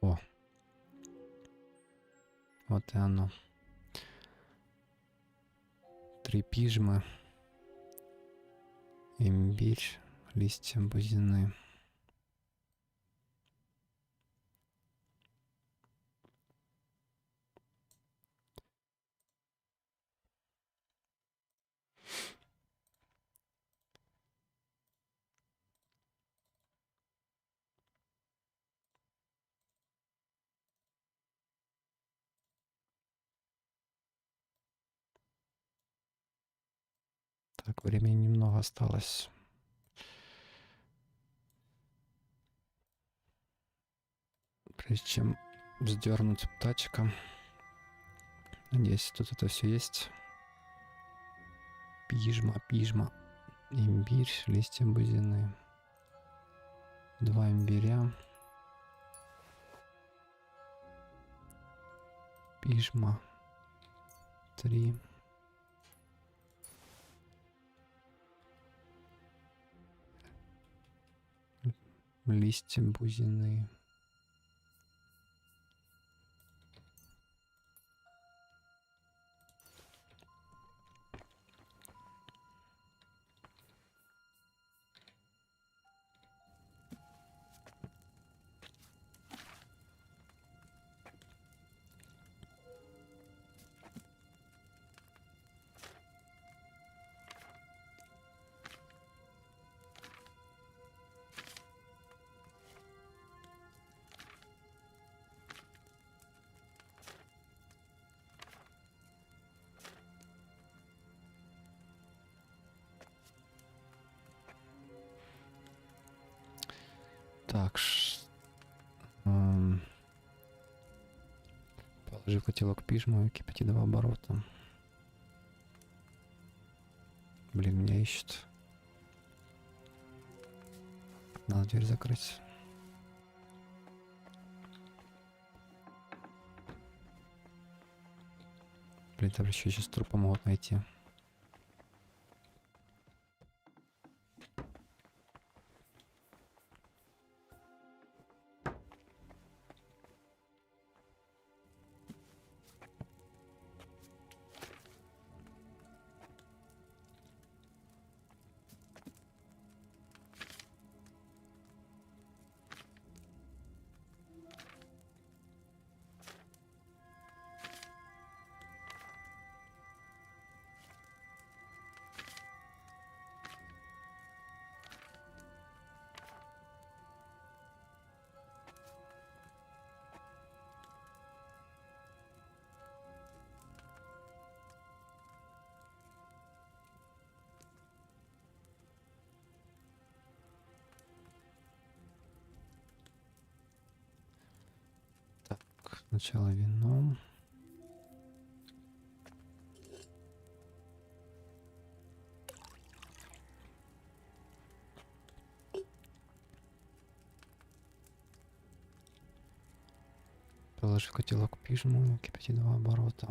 G: О. Вот и оно. 3 пижмы. Имбирь, листья бузины. Так, времени немного осталось. Прежде чем вздернуть птачка. Надеюсь, тут это все есть. Пижма, имбирь, листья бузины. 2 имбиря. Пижма. 3. Листья бузины. Так, положи в котелок пижму и кипяти 2 оборота. Блин, меня ищут. Надо дверь закрыть. Блин, там еще сейчас трупы могут найти. Сначала вино. Положи в котелок пижму, кипяти 2 оборота.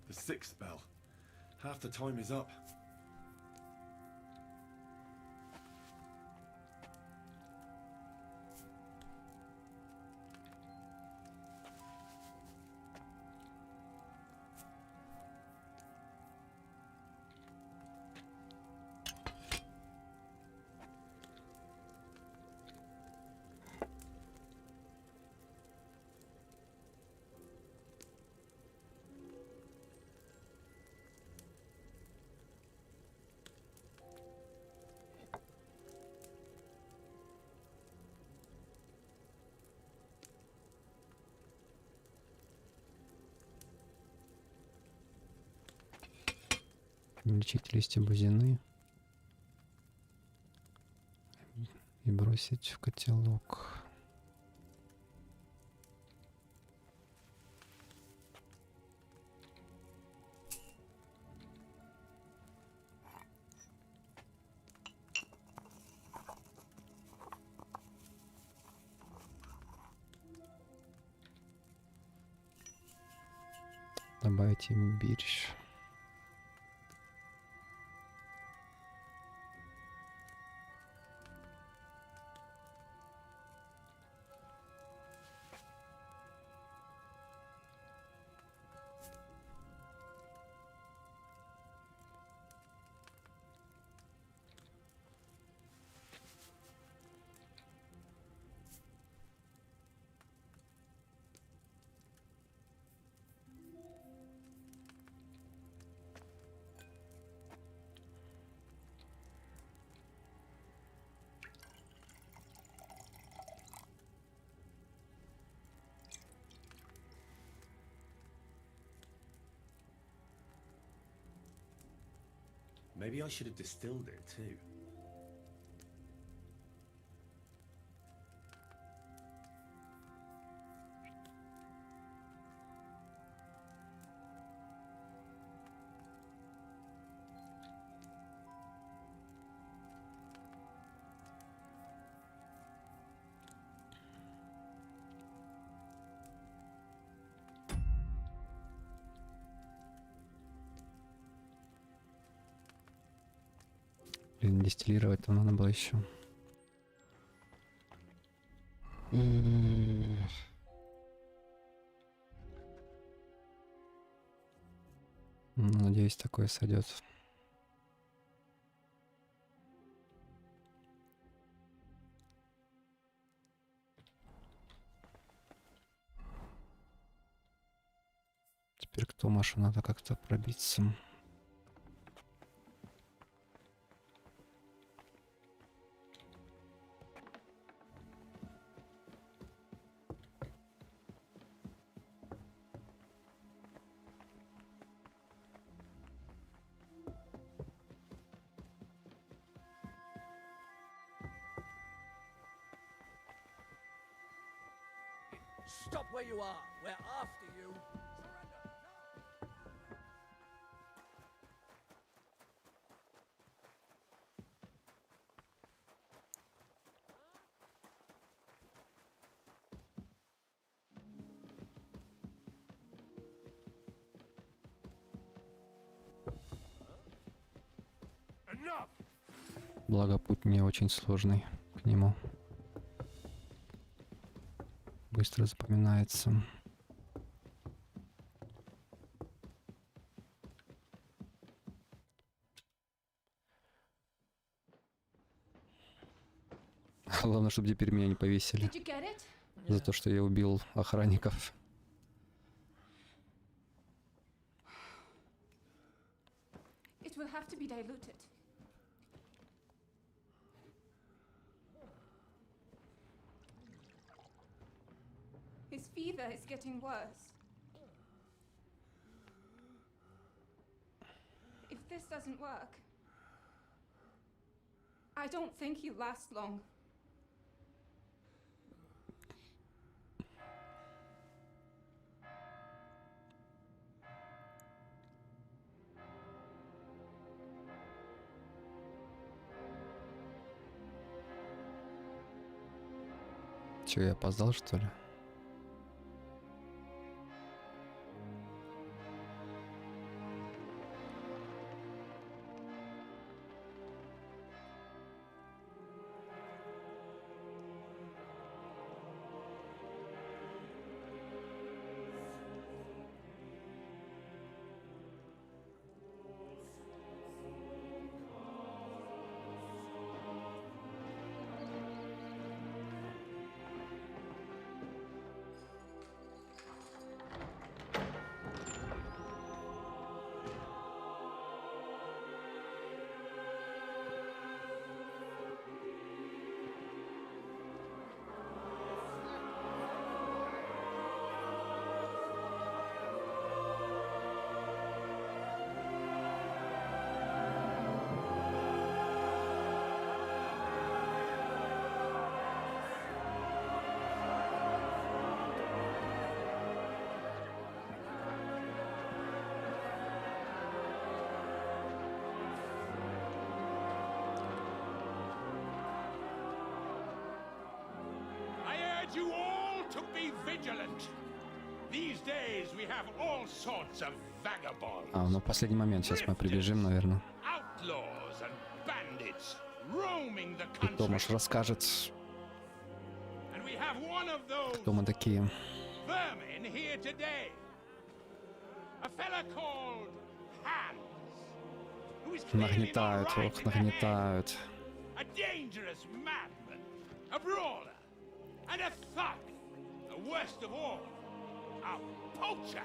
B: The 6th bell. Half the time is up.
G: Лечить листья бузины и бросить в котелок. Добавить имбирь.
B: Maybe I should have distilled it too.
G: Блин, дистиллировать там надо было еще. Надеюсь, такое сойдет. Теперь к Томашу надо как-то пробиться.
H: Stop where you are. We're after you.
G: Благо путь не очень сложный к нему. Быстро запоминается. Главное, чтобы теперь меня не повесили за то, что я убил охранников.
W: It will have to be diluted. His fever is getting worse. If this doesn't work, I don't think he'll last long.
G: Че, я опоздал, что ли?
D: You all to be vigilant. These days we have all sorts of vagabonds.
G: Ну последний момент, сейчас мы прибежим, наверное.
D: Outlaws and bandits roaming the
G: И
D: country.
G: Томаш расскажет,
D: And we have one of those
G: кто мы такие.
D: vermin here today. A fella called Hans, who is clearly not
G: Нагнетают,
D: right
G: ох,
D: in the head.
G: нагнетают.
D: A dangerous madman, a brawler, and a thug. The worst of all, a poacher.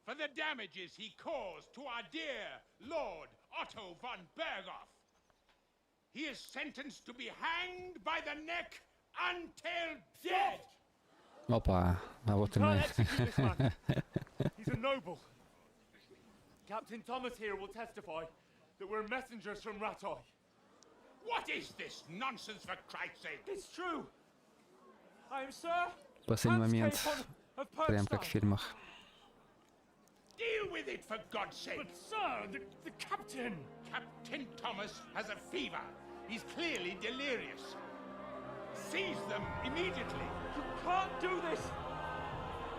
D: for the damages he caused to our dear Lord Otto von Berghoff. He is sentenced to be hanged by the neck until dead.
G: Опа, а вот и мы.
F: He's a noble. Captain Thomas here will testify that we're messengers from Ratoi.
D: What is this nonsense, for Christ's sake?
F: It's true. I am Sir.
G: Последний момент, прям как в фильмах.
D: Deal with it, for God's sake.
F: But sir, the captain.
D: Captain Thomas has a fever. He's clearly delirious. Seize them immediately.
F: You can't do this.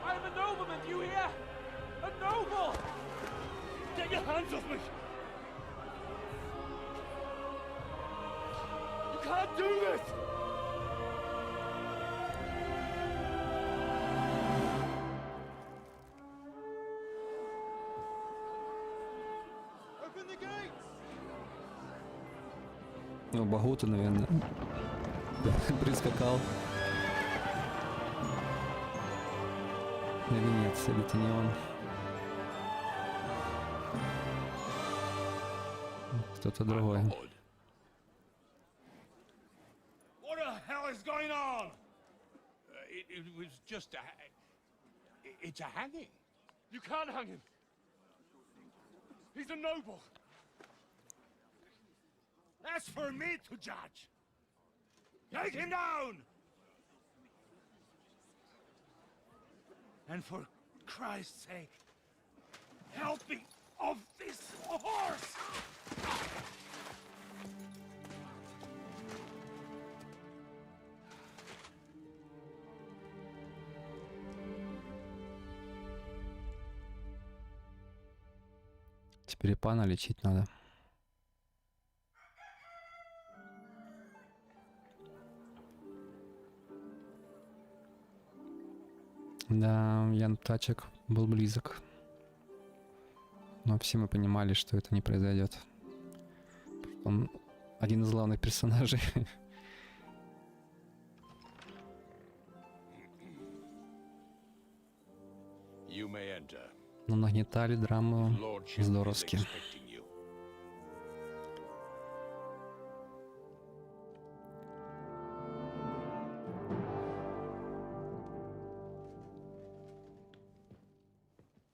F: I am a nobleman, do you hear? A noble. Get your hands off me. You can't do this.
D: Open the gates.
G: Ну, Багута, наверное, прискакал. Или нет, или это не он. Кто-то другой.
D: What the hell is going on? It was just a... It's a hanging.
F: You can't hang him. He's a noble.
D: That's for me to judge. Take him down! And for Christ's sake, help me off this horse!
G: Теперь и пана лечить надо. Да, Ян Тачек был близок. Но все мы понимали, что это не произойдет. Он один из главных персонажей. Но нагнетали драму здоровски.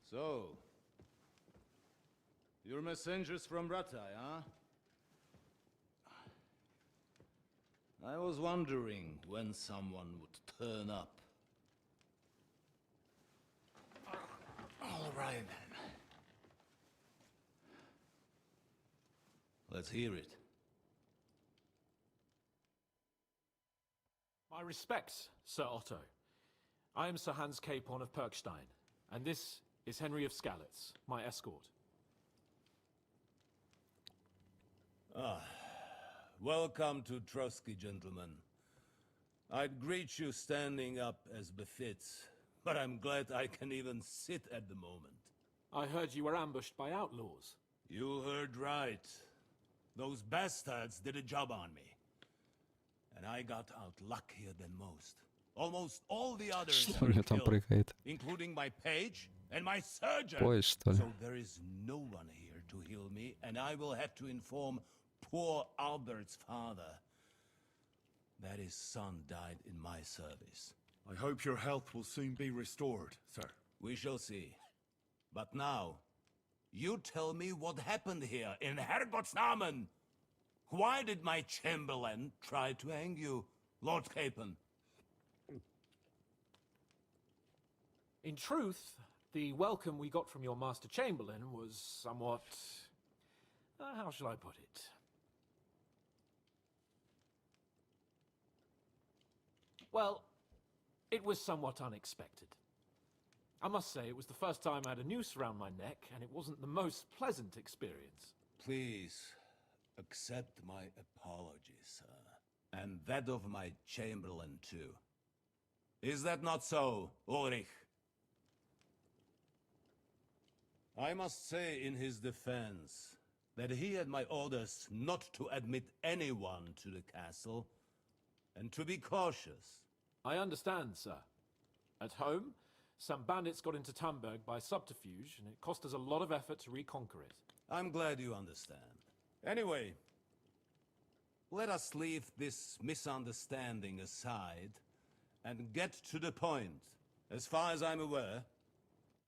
L: So, you're messengers from Ratai, huh? I was wondering when someone would turn up. All right then. Let's hear it.
V: My respects, Sir Otto. I am Sir Hans Capon of Perkstein, and this is Henry of Skalitz, my escort.
L: Welcome to Trotsky, gentlemen. I'd greet you standing up as befits, but I'm glad I can even sit at the moment.
V: I heard you were ambushed by outlaws.
L: You heard right. Those bastards did a job on me. And I got out luckier than most. Almost all the others were killed, including my page and my surgeon. So there is no one here to heal me, and I will have to inform poor Albert's father that his son died in my service.
B: I hope your health will soon be restored, sir.
L: We shall see. But now, you tell me what happened here in Herrgottsnamen. Why did my chamberlain try to hang you, Lord Capon?
V: In truth, the welcome we got from your Master Chamberlain was somewhat... how shall I put it? Well, it was somewhat unexpected. I must say, it was the first time I had a noose around my neck, and it wasn't the most pleasant experience.
L: Please, accept my apologies, sir. And that of my chamberlain, too. Is that not so, Ulrich? I must say in his defense that he had my orders not to admit anyone to the castle, and to be cautious.
V: I understand, sir. At home, Some bandits got into Tamberg by subterfuge, and it cost us a lot of effort to reconquer it.
M: I'm glad you understand. Anyway, let us leave this misunderstanding aside and get to the point. As far as I'm aware,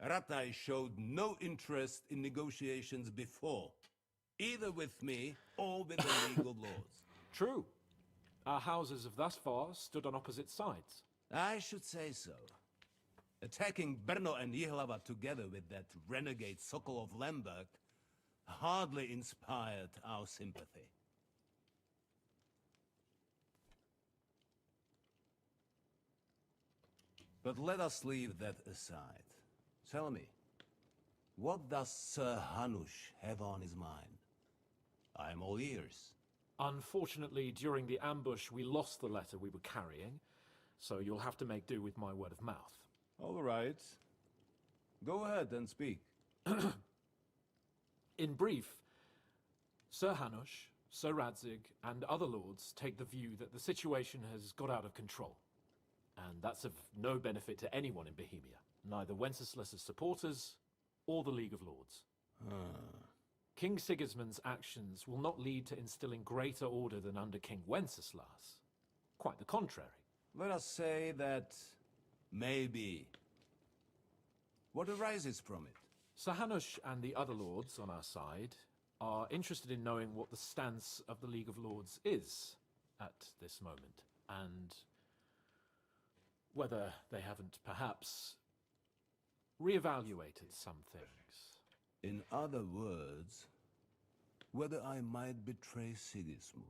M: Ratai showed no interest in negotiations before, either with me or with the League of Lords.
V: True. Our houses have thus far stood on opposite sides.
M: I should say so. Attacking Brno and Jihlava together with that renegade Sokol of Lemberg hardly inspired our sympathy. But let us leave that aside. Tell me, what does Sir Hanush have on his mind? I am all ears.
V: Unfortunately, during the ambush, we lost the letter we were carrying, so you'll have to make do with my word of mouth.
M: All right. Go ahead and speak.
V: In brief, Sir Hanush, Sir Radzig, and other lords take the view that the situation has got out of control. And that's of no benefit to anyone in Bohemia, neither Wenceslas's supporters or the League of Lords. King Sigismund's actions will not lead to instilling greater order than under King Wenceslas. Quite the contrary.
M: Let us say that maybe. What arises from it?
V: Sir Hanush and the other lords on our side are interested in knowing what the stance of the League of Lords is at this moment, and whether they haven't perhaps reevaluated some things.
M: In other words, whether I might betray Sigismund.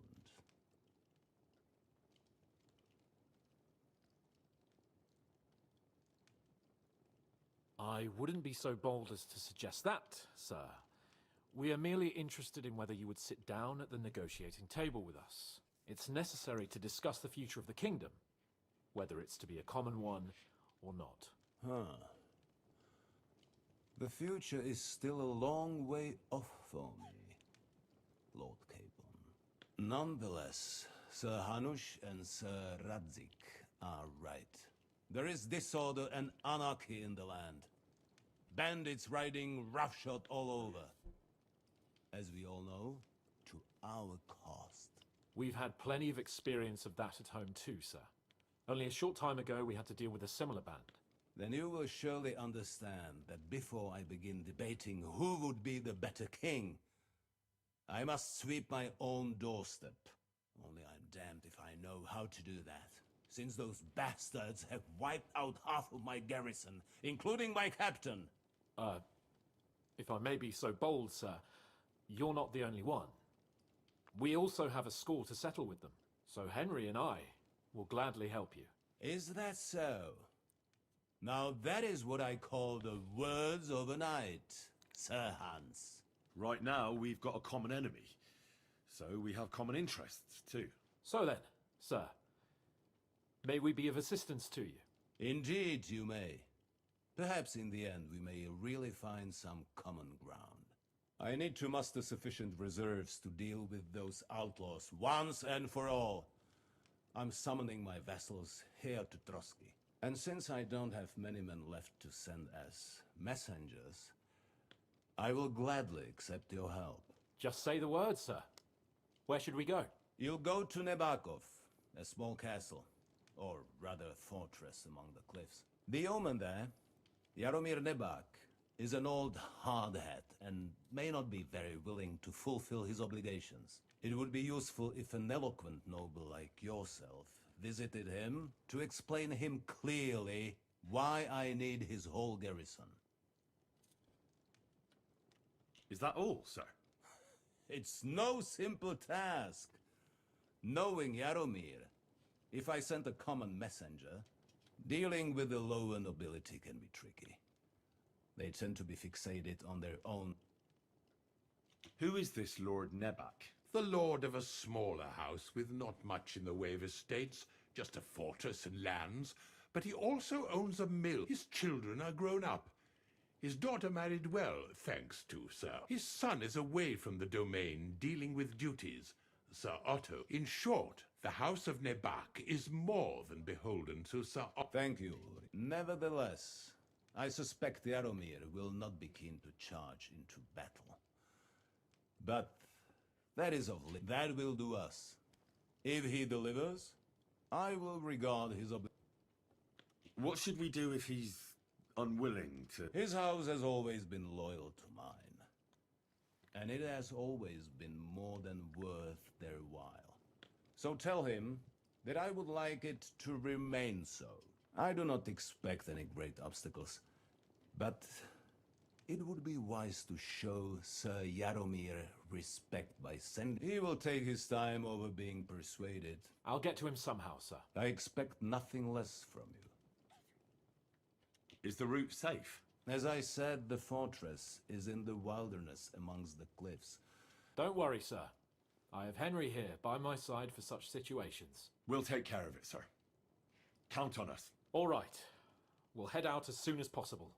V: I wouldn't be so bold as to suggest that, sir. We are merely interested in whether you would sit down at the negotiating table with us. It's necessary to discuss the future of the kingdom, whether it's to be a common one or not.
M: The future is still a long way off for me, Lord Capon. Nonetheless, Sir Hanush and Sir Radzig are right. There is disorder and anarchy in the land. Bandits riding roughshod all over. As we all know, to our cost.
V: We've had plenty of experience of that at home too, sir. Only a short time ago we had to deal with a similar band.
M: Then you will surely understand that before I begin debating who would be the better king, I must sweep my own doorstep. Only I'm damned if I know how to do that, since those bastards have wiped out half of my garrison, including my captain.
V: If I may be so bold, sir, you're not the only one. We also have a score to settle with them, so Henry and I will gladly help you.
M: Is that so? Now that is what I call the words of a knight, Sir Hans.
B: Right now, we've got a common enemy, so we have common interests too.
V: So then, sir, may we be of assistance to you?
M: Indeed you may. Perhaps in the end we may really find some common ground. I need to muster sufficient reserves to deal with those outlaws once and for all. I'm summoning my vassals here to Trotsky. And since I don't have many men left to send as messengers, I will gladly accept your help.
V: Just say the word, sir. Where should we go?
M: You'll go to Nebakov, a small castle, or rather fortress among the cliffs. The yeoman there, Jaromir Nebak, is an old hardhat and may not be very willing to fulfill his obligations. It would be useful if an eloquent noble like yourself visited him to explain him clearly why I need his whole garrison.
B: Is that all, sir?
M: It's no simple task. Knowing Jaromir, if I sent a common messenger, dealing with the lower nobility can be tricky. They tend to be fixated on their own.
B: Who is this Lord Nebak?
D: The lord of a smaller house with not much in the way of estates, just a fortress and lands, but he also owns a mill. His children are grown up. His daughter married well, thanks to Sir. His son is away from the domain, dealing with duties. Sir Otto. In short, the house of Nebak is more than beholden to Sir Otto.
M: Thank you. Nevertheless, I suspect the Jaromir will not be keen to charge into battle. But that is that will do us. If he delivers, I will regard his
B: What should we do if he's unwilling to...
M: His house has always been loyal to mine. And it has always been more than worth their while. So tell him that I would like it to remain so. I do not expect any great obstacles, but it would be wise to show Sir Jaromir respect by sending... He will take his time over being persuaded.
V: I'll get to him somehow, sir.
M: I expect nothing less from you.
B: Is the route safe?
M: As I said, the fortress is in the wilderness amongst the cliffs.
V: Don't worry, sir. I have Henry here by my side for such situations.
B: We'll take care of it, sir. Count on us.
V: All right. We'll head out as soon as possible.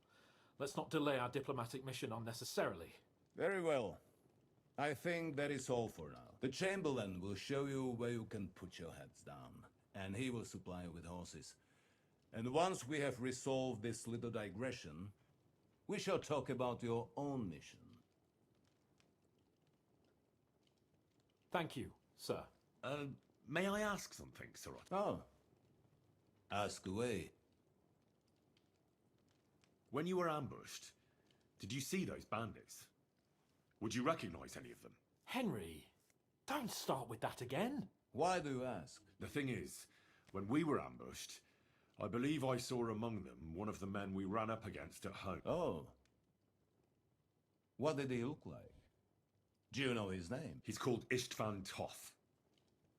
V: Let's not delay our diplomatic mission unnecessarily.
M: Very well. I think that is all for now. The Chamberlain will show you where you can put your heads down, and he will supply you with horses. And once we have resolved this little digression, we shall talk about your own mission.
V: Thank you, sir.
B: May I ask something, Sir Otto?
M: Oh. Ask away.
B: When you were ambushed, did you see those bandits? Would you recognize any of them?
V: Henry, don't start with that again.
M: Why do you ask?
B: The thing is, when we were ambushed, I believe I saw among them one of the men we ran up against at home.
M: Oh. What did he look like? Do you know his name?
B: He's called Istvan Toth,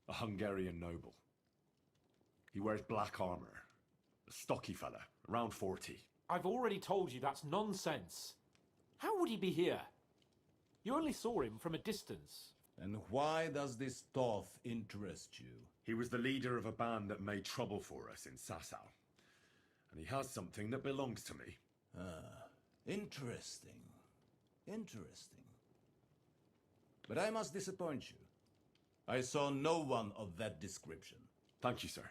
B: a Hungarian noble. He wears black armor, a stocky fella, around 40.
V: I've already told you that's nonsense. How would he be here? You only saw him from a distance.
M: And why does this Toth interest you?
B: He was the leader of a band that made trouble for us in Sasau. And he has something that belongs to me.
M: Ah, interesting. Interesting. But I must disappoint you. I saw no one of that description.
B: Thank you, sir.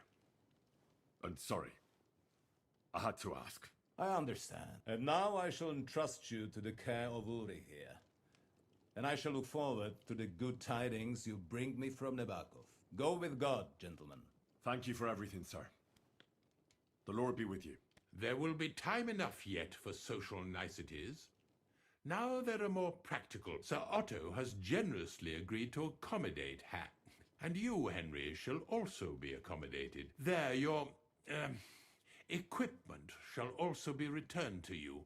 B: And sorry. I had to ask.
M: I understand. And now I shall entrust you to the care of Uri here. And I shall look forward to the good tidings you bring me from Nebakov. Go with God, gentlemen.
B: Thank you for everything, sir. The Lord be with you.
D: There will be time enough yet for social niceties. Now there are more practical. Sir Otto has generously agreed to accommodate Hat. And you, Henry, shall also be accommodated. There, your equipment shall also be returned to you.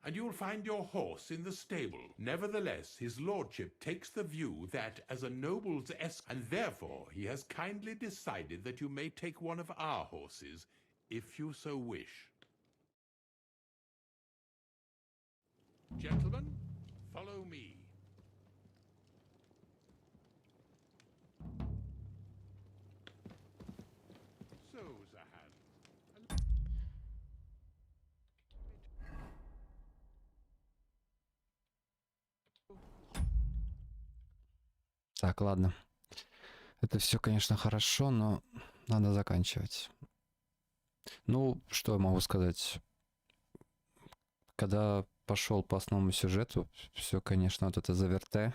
D: And you'll find your horse in the stable. Nevertheless, his lordship takes the view that, as a noble's and therefore he has kindly decided that you may take one of our horses, if you so wish. Gentlemen, follow me. So, Zahan.
G: Так, ладно. Это все, конечно, хорошо, но надо заканчивать. Ну, что я могу сказать? Когда пошел по основному сюжету, все, конечно, вот это заверте.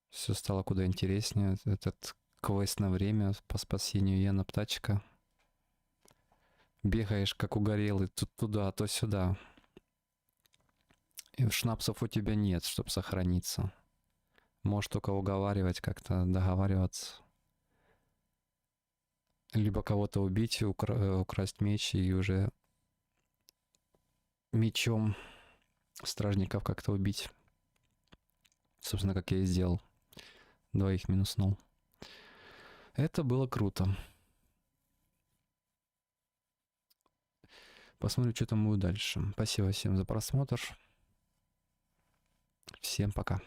G: Все стало куда интереснее. Этот квест на время по спасению Яна Птачка. Бегаешь, как угорелый, тут туда, то сюда. И шнапсов у тебя нет, чтобы сохраниться. Можешь только уговаривать, как-то договариваться. Либо кого-то убить, украсть меч и уже мечом стражников как-то убить. Собственно, как я и сделал. 2 минуснул. Это было круто. Посмотрим, что там будет дальше. Спасибо всем за просмотр. Всем пока.